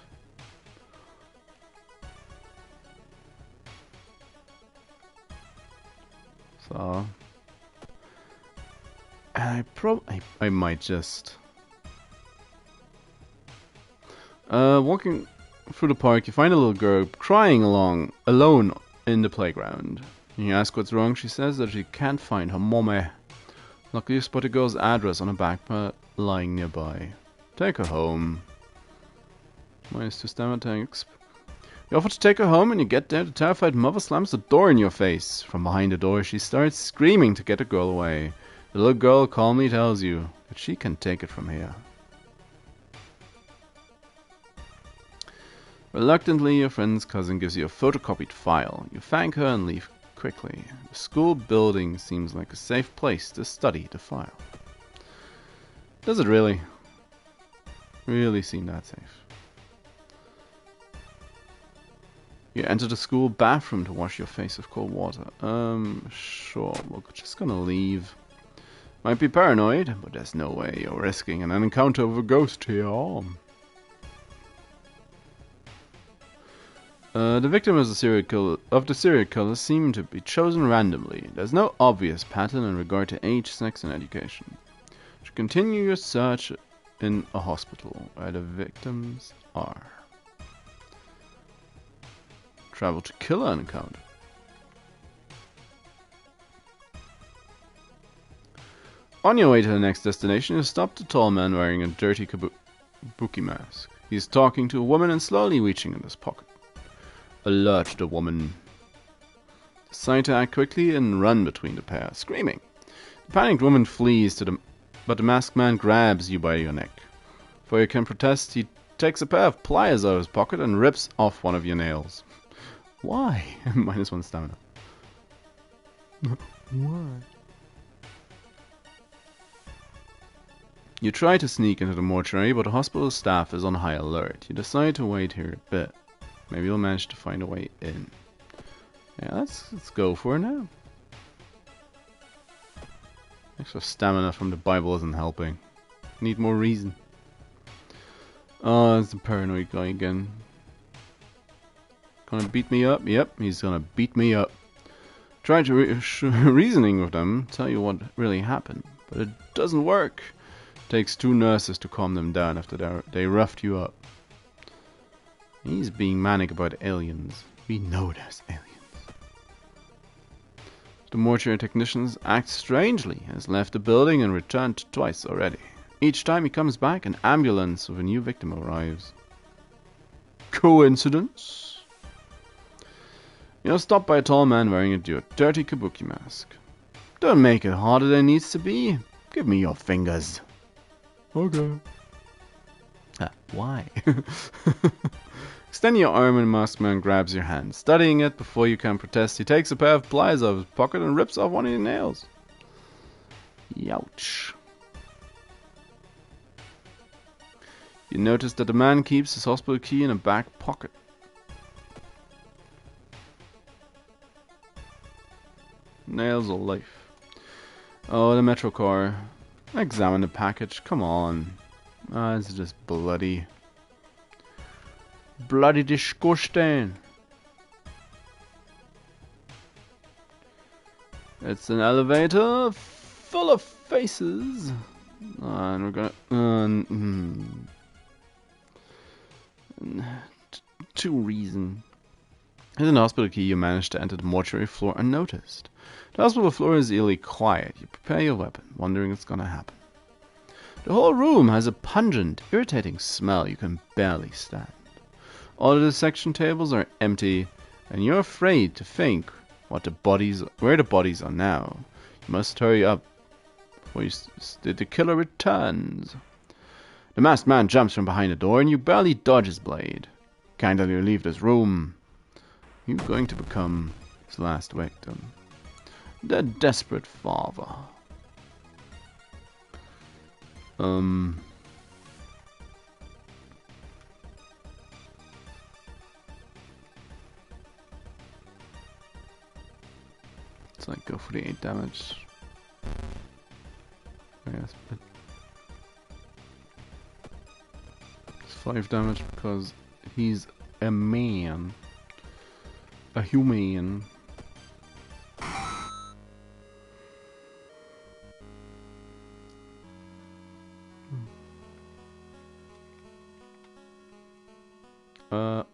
[SPEAKER 1] So I might just walking through the park, you find a little girl crying alone in the playground. You ask what's wrong. She says that she can't find her mommy. Luckily, you spot a girl's address on a backpack lying nearby. Take her home. Minus 2 stamina tanks. You offer to take her home, and you get there. The terrified mother slams the door in your face. From behind the door, she starts screaming to get the girl away. The little girl calmly tells you that she can take it from here. Reluctantly, your friend's cousin gives you a photocopied file. You thank her and leave quickly. The school building seems like a safe place to study the file. Does it really? Really seem that safe? You enter the school bathroom to wash your face with cold water. Sure, we're just gonna leave. Might be paranoid, but there's no way you're risking an encounter with a ghost here. The victim of the serial killer seem to be chosen randomly. There's no obvious pattern in regard to age, sex, and education. You should continue your search in a hospital where the victims are. Travel to killer encounter. On your way to the next destination, you stop a tall man wearing a dirty kabuki mask. He's talking to a woman and slowly reaching in his pocket. Alert the woman. Decide to act quickly and run between the pair, screaming. The panicked woman flees but the masked man grabs you by your neck. Before you can protest, he takes a pair of pliers out of his pocket and rips off one of your nails. Why? Minus 1 stamina. Why? You try to sneak into the mortuary, but the hospital staff is on high alert. You decide to wait here a bit. Maybe you'll manage to find a way in. Yeah, let's go for it now. Extra stamina from the Bible isn't helping. Need more reason. Oh, it's the paranoid guy again. Gonna beat me up? Yep, he's gonna beat me up. Try to reasoning with them, tell you what really happened, but it doesn't work. It takes 2 nurses to calm them down after they roughed you up. He's being manic about aliens. We know there's aliens. The mortuary technicians act strangely. Has left the building and returned twice already. Each time he comes back, an ambulance with a new victim arrives. Coincidence? You're stopped by a tall man wearing a dirty kabuki mask. Don't make it harder than it needs to be. Give me your fingers. Okay. Why? Extend your arm and the masked man grabs your hand. Studying it before you can protest, he takes a pair of pliers out of his pocket and rips off one of your nails. Youch. You notice that the man keeps his hospital key in a back pocket. Nails of life. Oh, the metro car. Examine the package. Come on. Ah, it's just bloody. Bloody disgusting. It's an elevator full of faces. And we're gonna... two reason. In an hospital key, you manage to enter the mortuary floor unnoticed. The hospital floor is eerily quiet. You prepare your weapon, wondering what's gonna happen. The whole room has a pungent, irritating smell you can barely stand. All the dissection tables are empty, and you're afraid to think where the bodies are now. You must hurry up before the killer returns. The masked man jumps from behind the door, and you barely dodge his blade. Can't let you leave this room. You're going to become his last victim. The desperate father. Let's like go for the 8 damage. I guess, but it's 5 damage because he's a man. A human.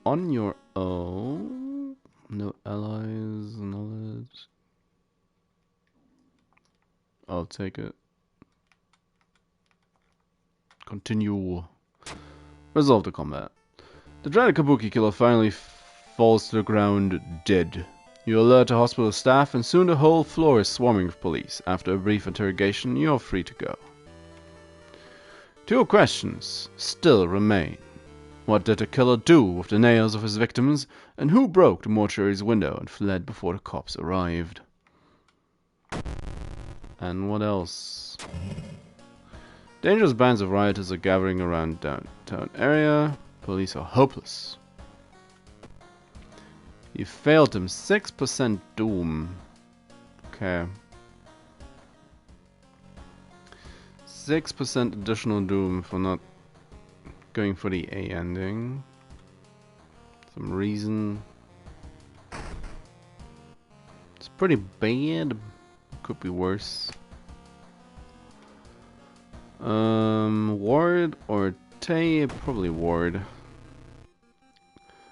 [SPEAKER 1] On your own. No allies, knowledge. I'll take it. Continue. Resolve the combat. The dreaded Kabuki killer finally falls to the ground dead. You alert the hospital staff, and soon the whole floor is swarming with police. After a brief interrogation, you're free to go. 2 questions still remain. What did the killer do with the nails of his victims, and who broke the mortuary's window and fled before the cops arrived? And what else? Dangerous bands of rioters are gathering around downtown area. Police are hopeless. You failed him. 6% doom. Okay. 6% additional doom for not going for the A ending. Some reason. It's pretty bad. Could be worse. Ward or Tay? Probably Ward.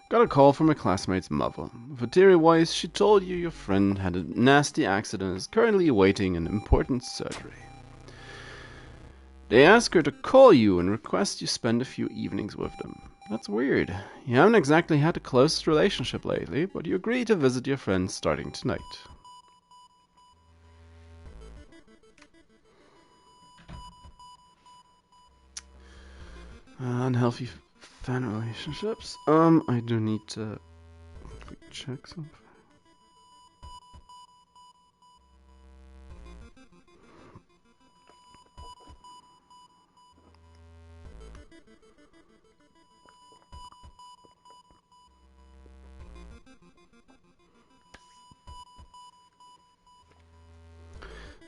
[SPEAKER 1] Got a call from a classmate's mother. For theory-wise, she told you your friend had a nasty accident and is currently awaiting an important surgery. They ask her to call you and request you spend a few evenings with them. That's weird. You haven't exactly had the closest relationship lately, but you agree to visit your friend starting tonight. Unhealthy fan relationships. I do need to check something.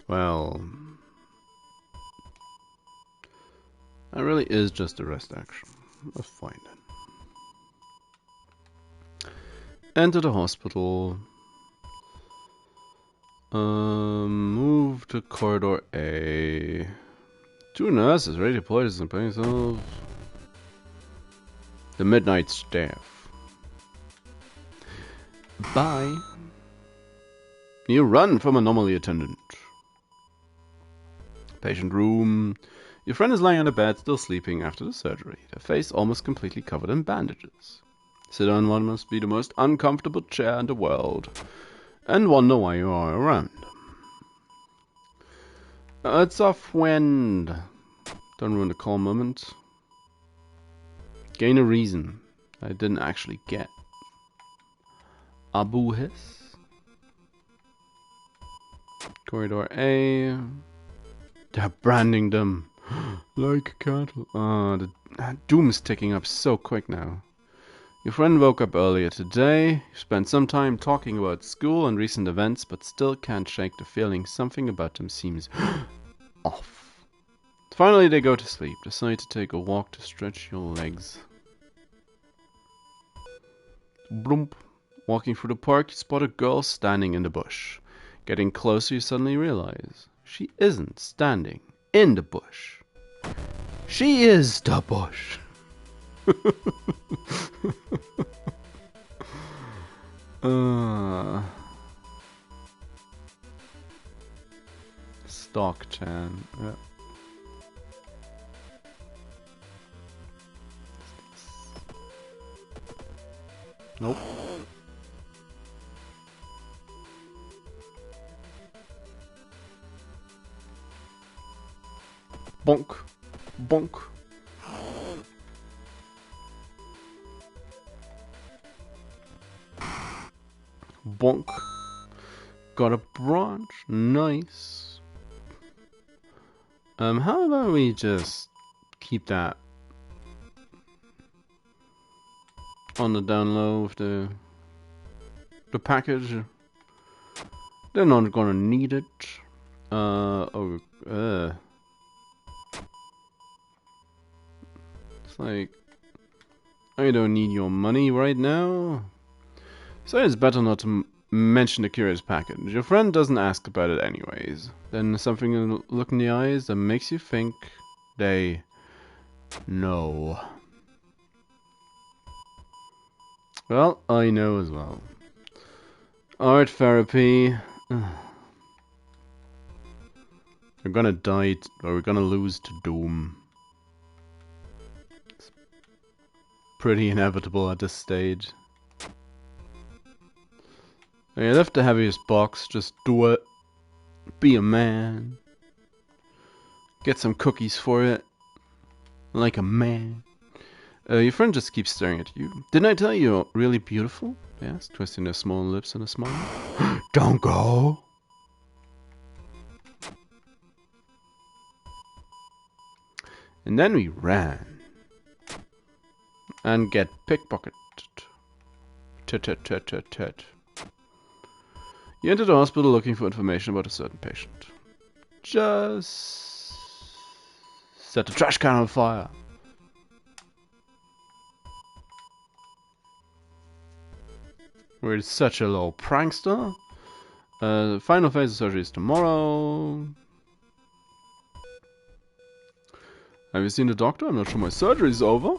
[SPEAKER 1] Well, that really is just a rest action. Let's find it. Enter the hospital. Move to corridor A. 2 nurses ready to place and pay themselves. The midnight staff. Bye. You run from anomaly attendant. Patient room. Your friend is lying on a bed, still sleeping after the surgery, their face almost completely covered in bandages. Sit on what must be the most uncomfortable chair in the world, and wonder why you are around. It's a friend. Don't ruin the calm moment. Gain a reason I didn't actually get. Abu Hiss. Corridor A. They're branding them like cattle. The doom's ticking up so quick now. Your friend woke up earlier today. You spent some time talking about school and recent events, but still can't shake the feeling something about them seems off. Finally, they go to sleep. Decide to take a walk to stretch your legs. Bloomp. Walking through the park, you spot a girl standing in the bush. Getting closer, you suddenly realize she isn't standing in the bush. She is the bush. Stock Chan. Yeah. Nope. Bonk. Bonk. Bonk. Got a branch. Nice. How about we just keep that on the down low with the package? They're not gonna need it. It's like, I don't need your money right now. So it's better not to mention the curious package. Your friend doesn't ask about it anyways. Then something in the look in the eyes that makes you think they know. Well, I know as well. Art therapy. We're gonna die, or we're gonna lose to Doom. It's pretty inevitable at this stage. Okay, lift the heaviest box, just do it. Be a man. Get some cookies for it. Like a man. Your friend just keeps staring at you. Didn't I tell you you're really beautiful? Yes, twisting their small lips in a smile. Don't go! And then we ran. And get pickpocketed. Tet. You enter the hospital looking for information about a certain patient. Just set the trash can on fire. We're such a low prankster. The final phase of surgery is tomorrow. Have you seen the doctor? I'm not sure my surgery's over.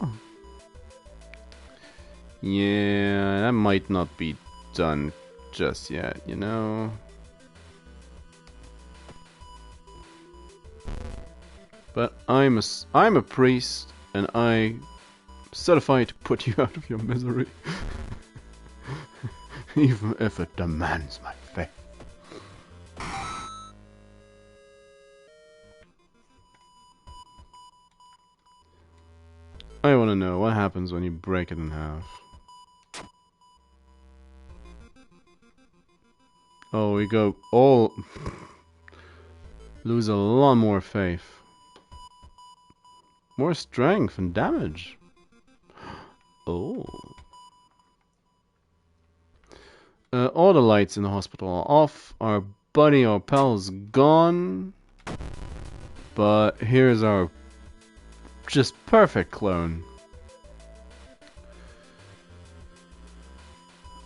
[SPEAKER 1] Yeah, that might not be done just yet, you know. But I'm a priest, and I'm certified to put you out of your misery. Even if it demands my faith. I want to know what happens when you break it in half. Oh, we go all lose a lot more faith. More strength and damage. Oh. All the lights in the hospital are off. Our buddy, our pal's gone. But here's our just perfect clone.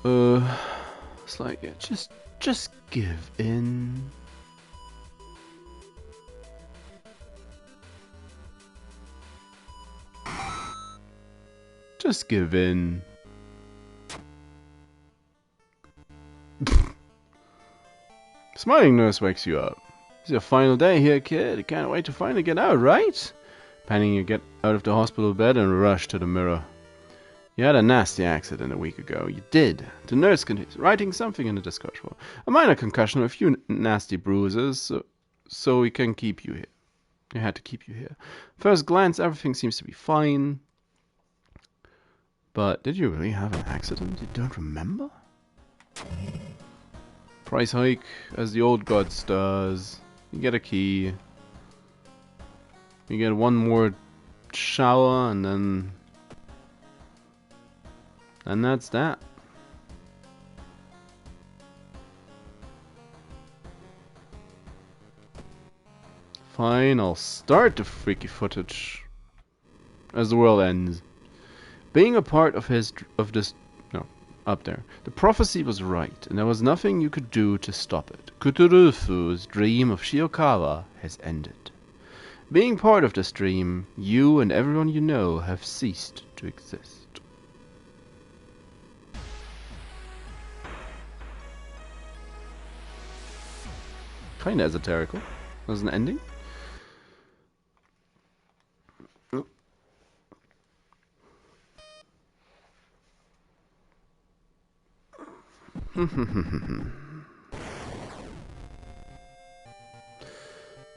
[SPEAKER 1] It's like, yeah, just give in. Just give in. Smiling nurse wakes you up. It's your final day here, kid. You can't wait to finally get out, right? Panning, you get out of the hospital bed and rush to the mirror. You had a nasty accident a week ago. You did. The nurse continues, writing something in the discard board. A minor concussion, a few nasty bruises, so we can keep you here. We had to keep you here. First glance, everything seems to be fine. But did you really have an accident? You don't remember? Price hike, as the old gods does. You get a key. You get one more shower, and then... and that's that. Fine, I'll start the freaky footage as the world ends. Being a part of up there. The prophecy was right, and there was nothing you could do to stop it. Kuturufu's dream of Shiokawa has ended. Being part of this dream, you and everyone you know have ceased to exist. Kinda esoterical. As an ending.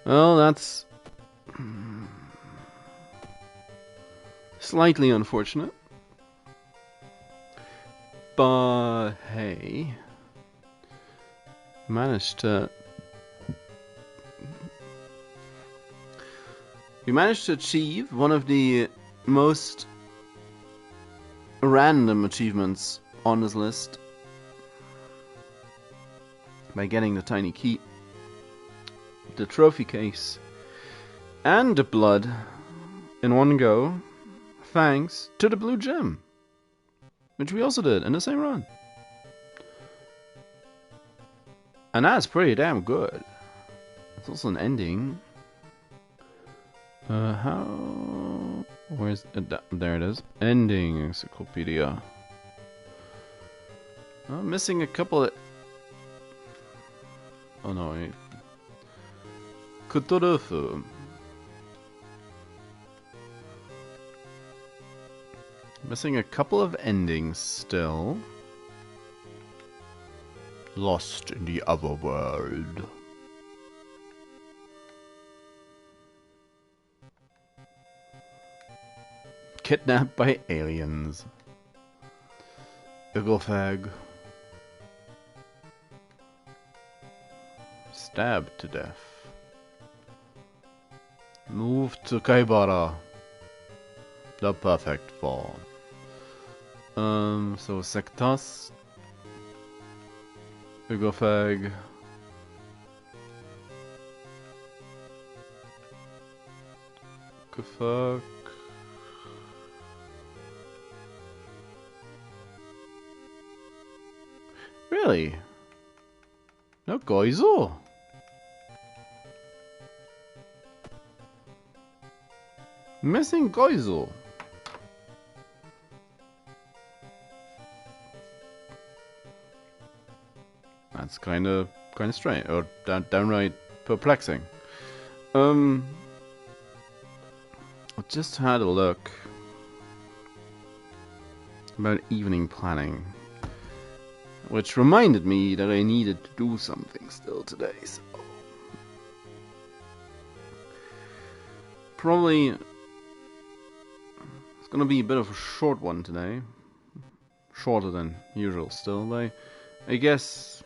[SPEAKER 1] Well, that's slightly unfortunate. But hey, managed to achieve one of the most random achievements on this list by getting the tiny key, the trophy case, and the blood in one go, thanks to the blue gem, which we also did in the same run. And that's pretty damn good. It's also an ending. Where's it? There it is. Ending encyclopedia. I'm missing a couple of... Oh no, wait. Kutorufu. Missing a couple of endings still. Lost in the other world. Kidnapped by aliens. Igofag. Stabbed to death. Moved to Kaibara. The perfect form. So Sectas. Igofag. Fuck. Really? No Goizo? Missing Goizo. That's kind of strange, or downright perplexing. I just had a look about evening planning, which reminded me that I needed to do something still today. So probably it's gonna be a bit of a short one today, shorter than usual. Still, I guess.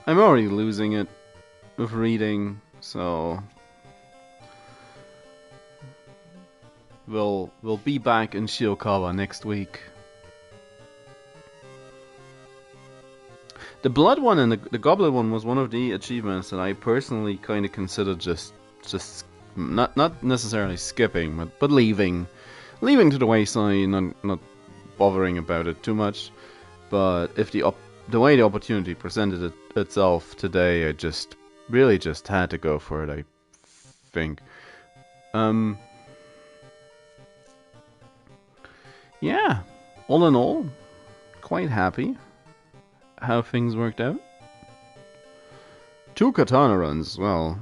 [SPEAKER 1] I'm already losing it with reading, so we'll be back in Shiokawa next week. The blood one and the goblet one was one of the achievements that I personally kind of considered just not necessarily skipping, but leaving to the wayside, not bothering about it too much. But if the way the opportunity presented itself today, I really just had to go for it, I think. Yeah, all in all, quite happy how things worked out. 2 katana runs as well.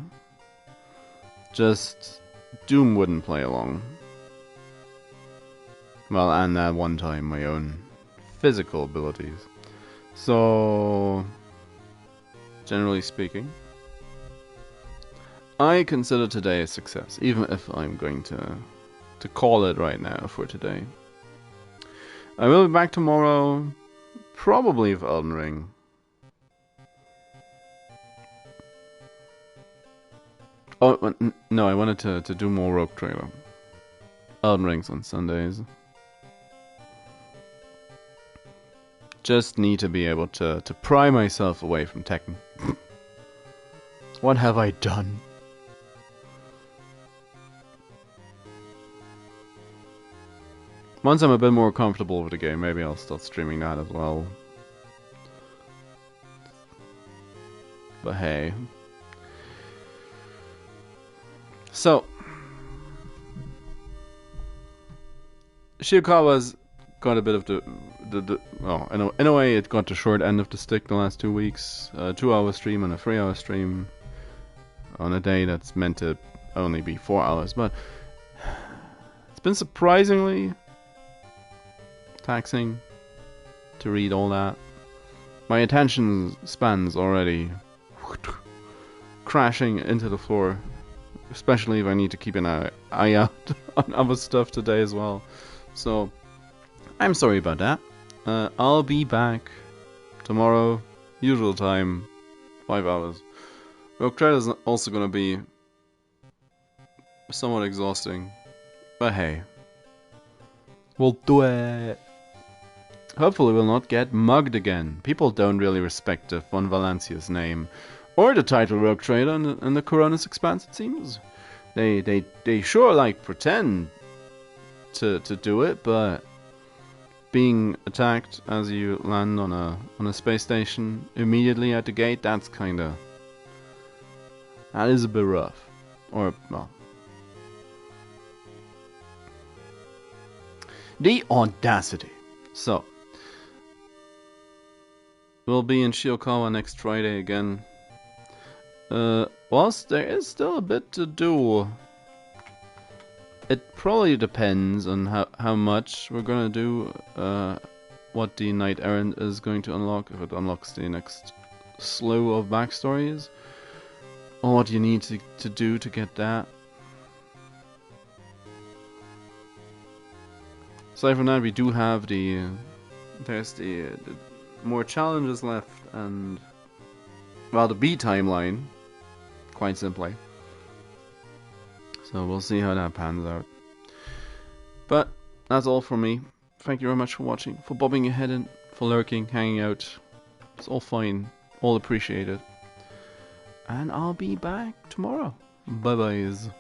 [SPEAKER 1] Just Doom wouldn't play along. Well, and that one time my own physical abilities. So, generally speaking, I consider today a success, even if I'm going to call it right now for today. I will be back tomorrow, probably with Elden Ring. Oh, no, I wanted to do more Rogue Trader. Elden Ring's on Sundays. Just need to be able to pry myself away from Tekken. What have I done? Once I'm a bit more comfortable with the game, maybe I'll start streaming that as well. But hey. So, Shiokawa's got a bit of well, in a way it got the short end of the stick the last 2 weeks. 2-hour stream and a 3-hour stream on a day that's meant to only be 4 hours, but it's been surprisingly taxing to read all that. My attention span's already crashing into the floor, especially if I need to keep an eye out on other stuff today as well. So, I'm sorry about that. I'll be back tomorrow, usual time, 5 hours. Rogue Trader's also gonna be somewhat exhausting, but hey, we'll do it. Hopefully we'll not get mugged again. People don't really respect the Von Valencia's name, or the title Rogue Trader in the Coronis Expanse, it seems. They sure like pretend to do it, but being attacked as you land on a space station immediately at the gate, that is a bit rough. Or, well, the audacity. So, we'll be in Shiokawa next Friday again. Whilst there is still a bit to do, it probably depends on how much we're gonna do, what the Knight Errant is going to unlock, if it unlocks the next slew of backstories, or what you need to do to get that. Aside from that, we do have there's the more challenges left, and, well, the B timeline, quite simply. So we'll see how that pans out. But that's all from me. Thank you very much for watching, for bobbing your head in, for lurking, hanging out. It's all fine, all appreciated. And I'll be back tomorrow. Bye-byes.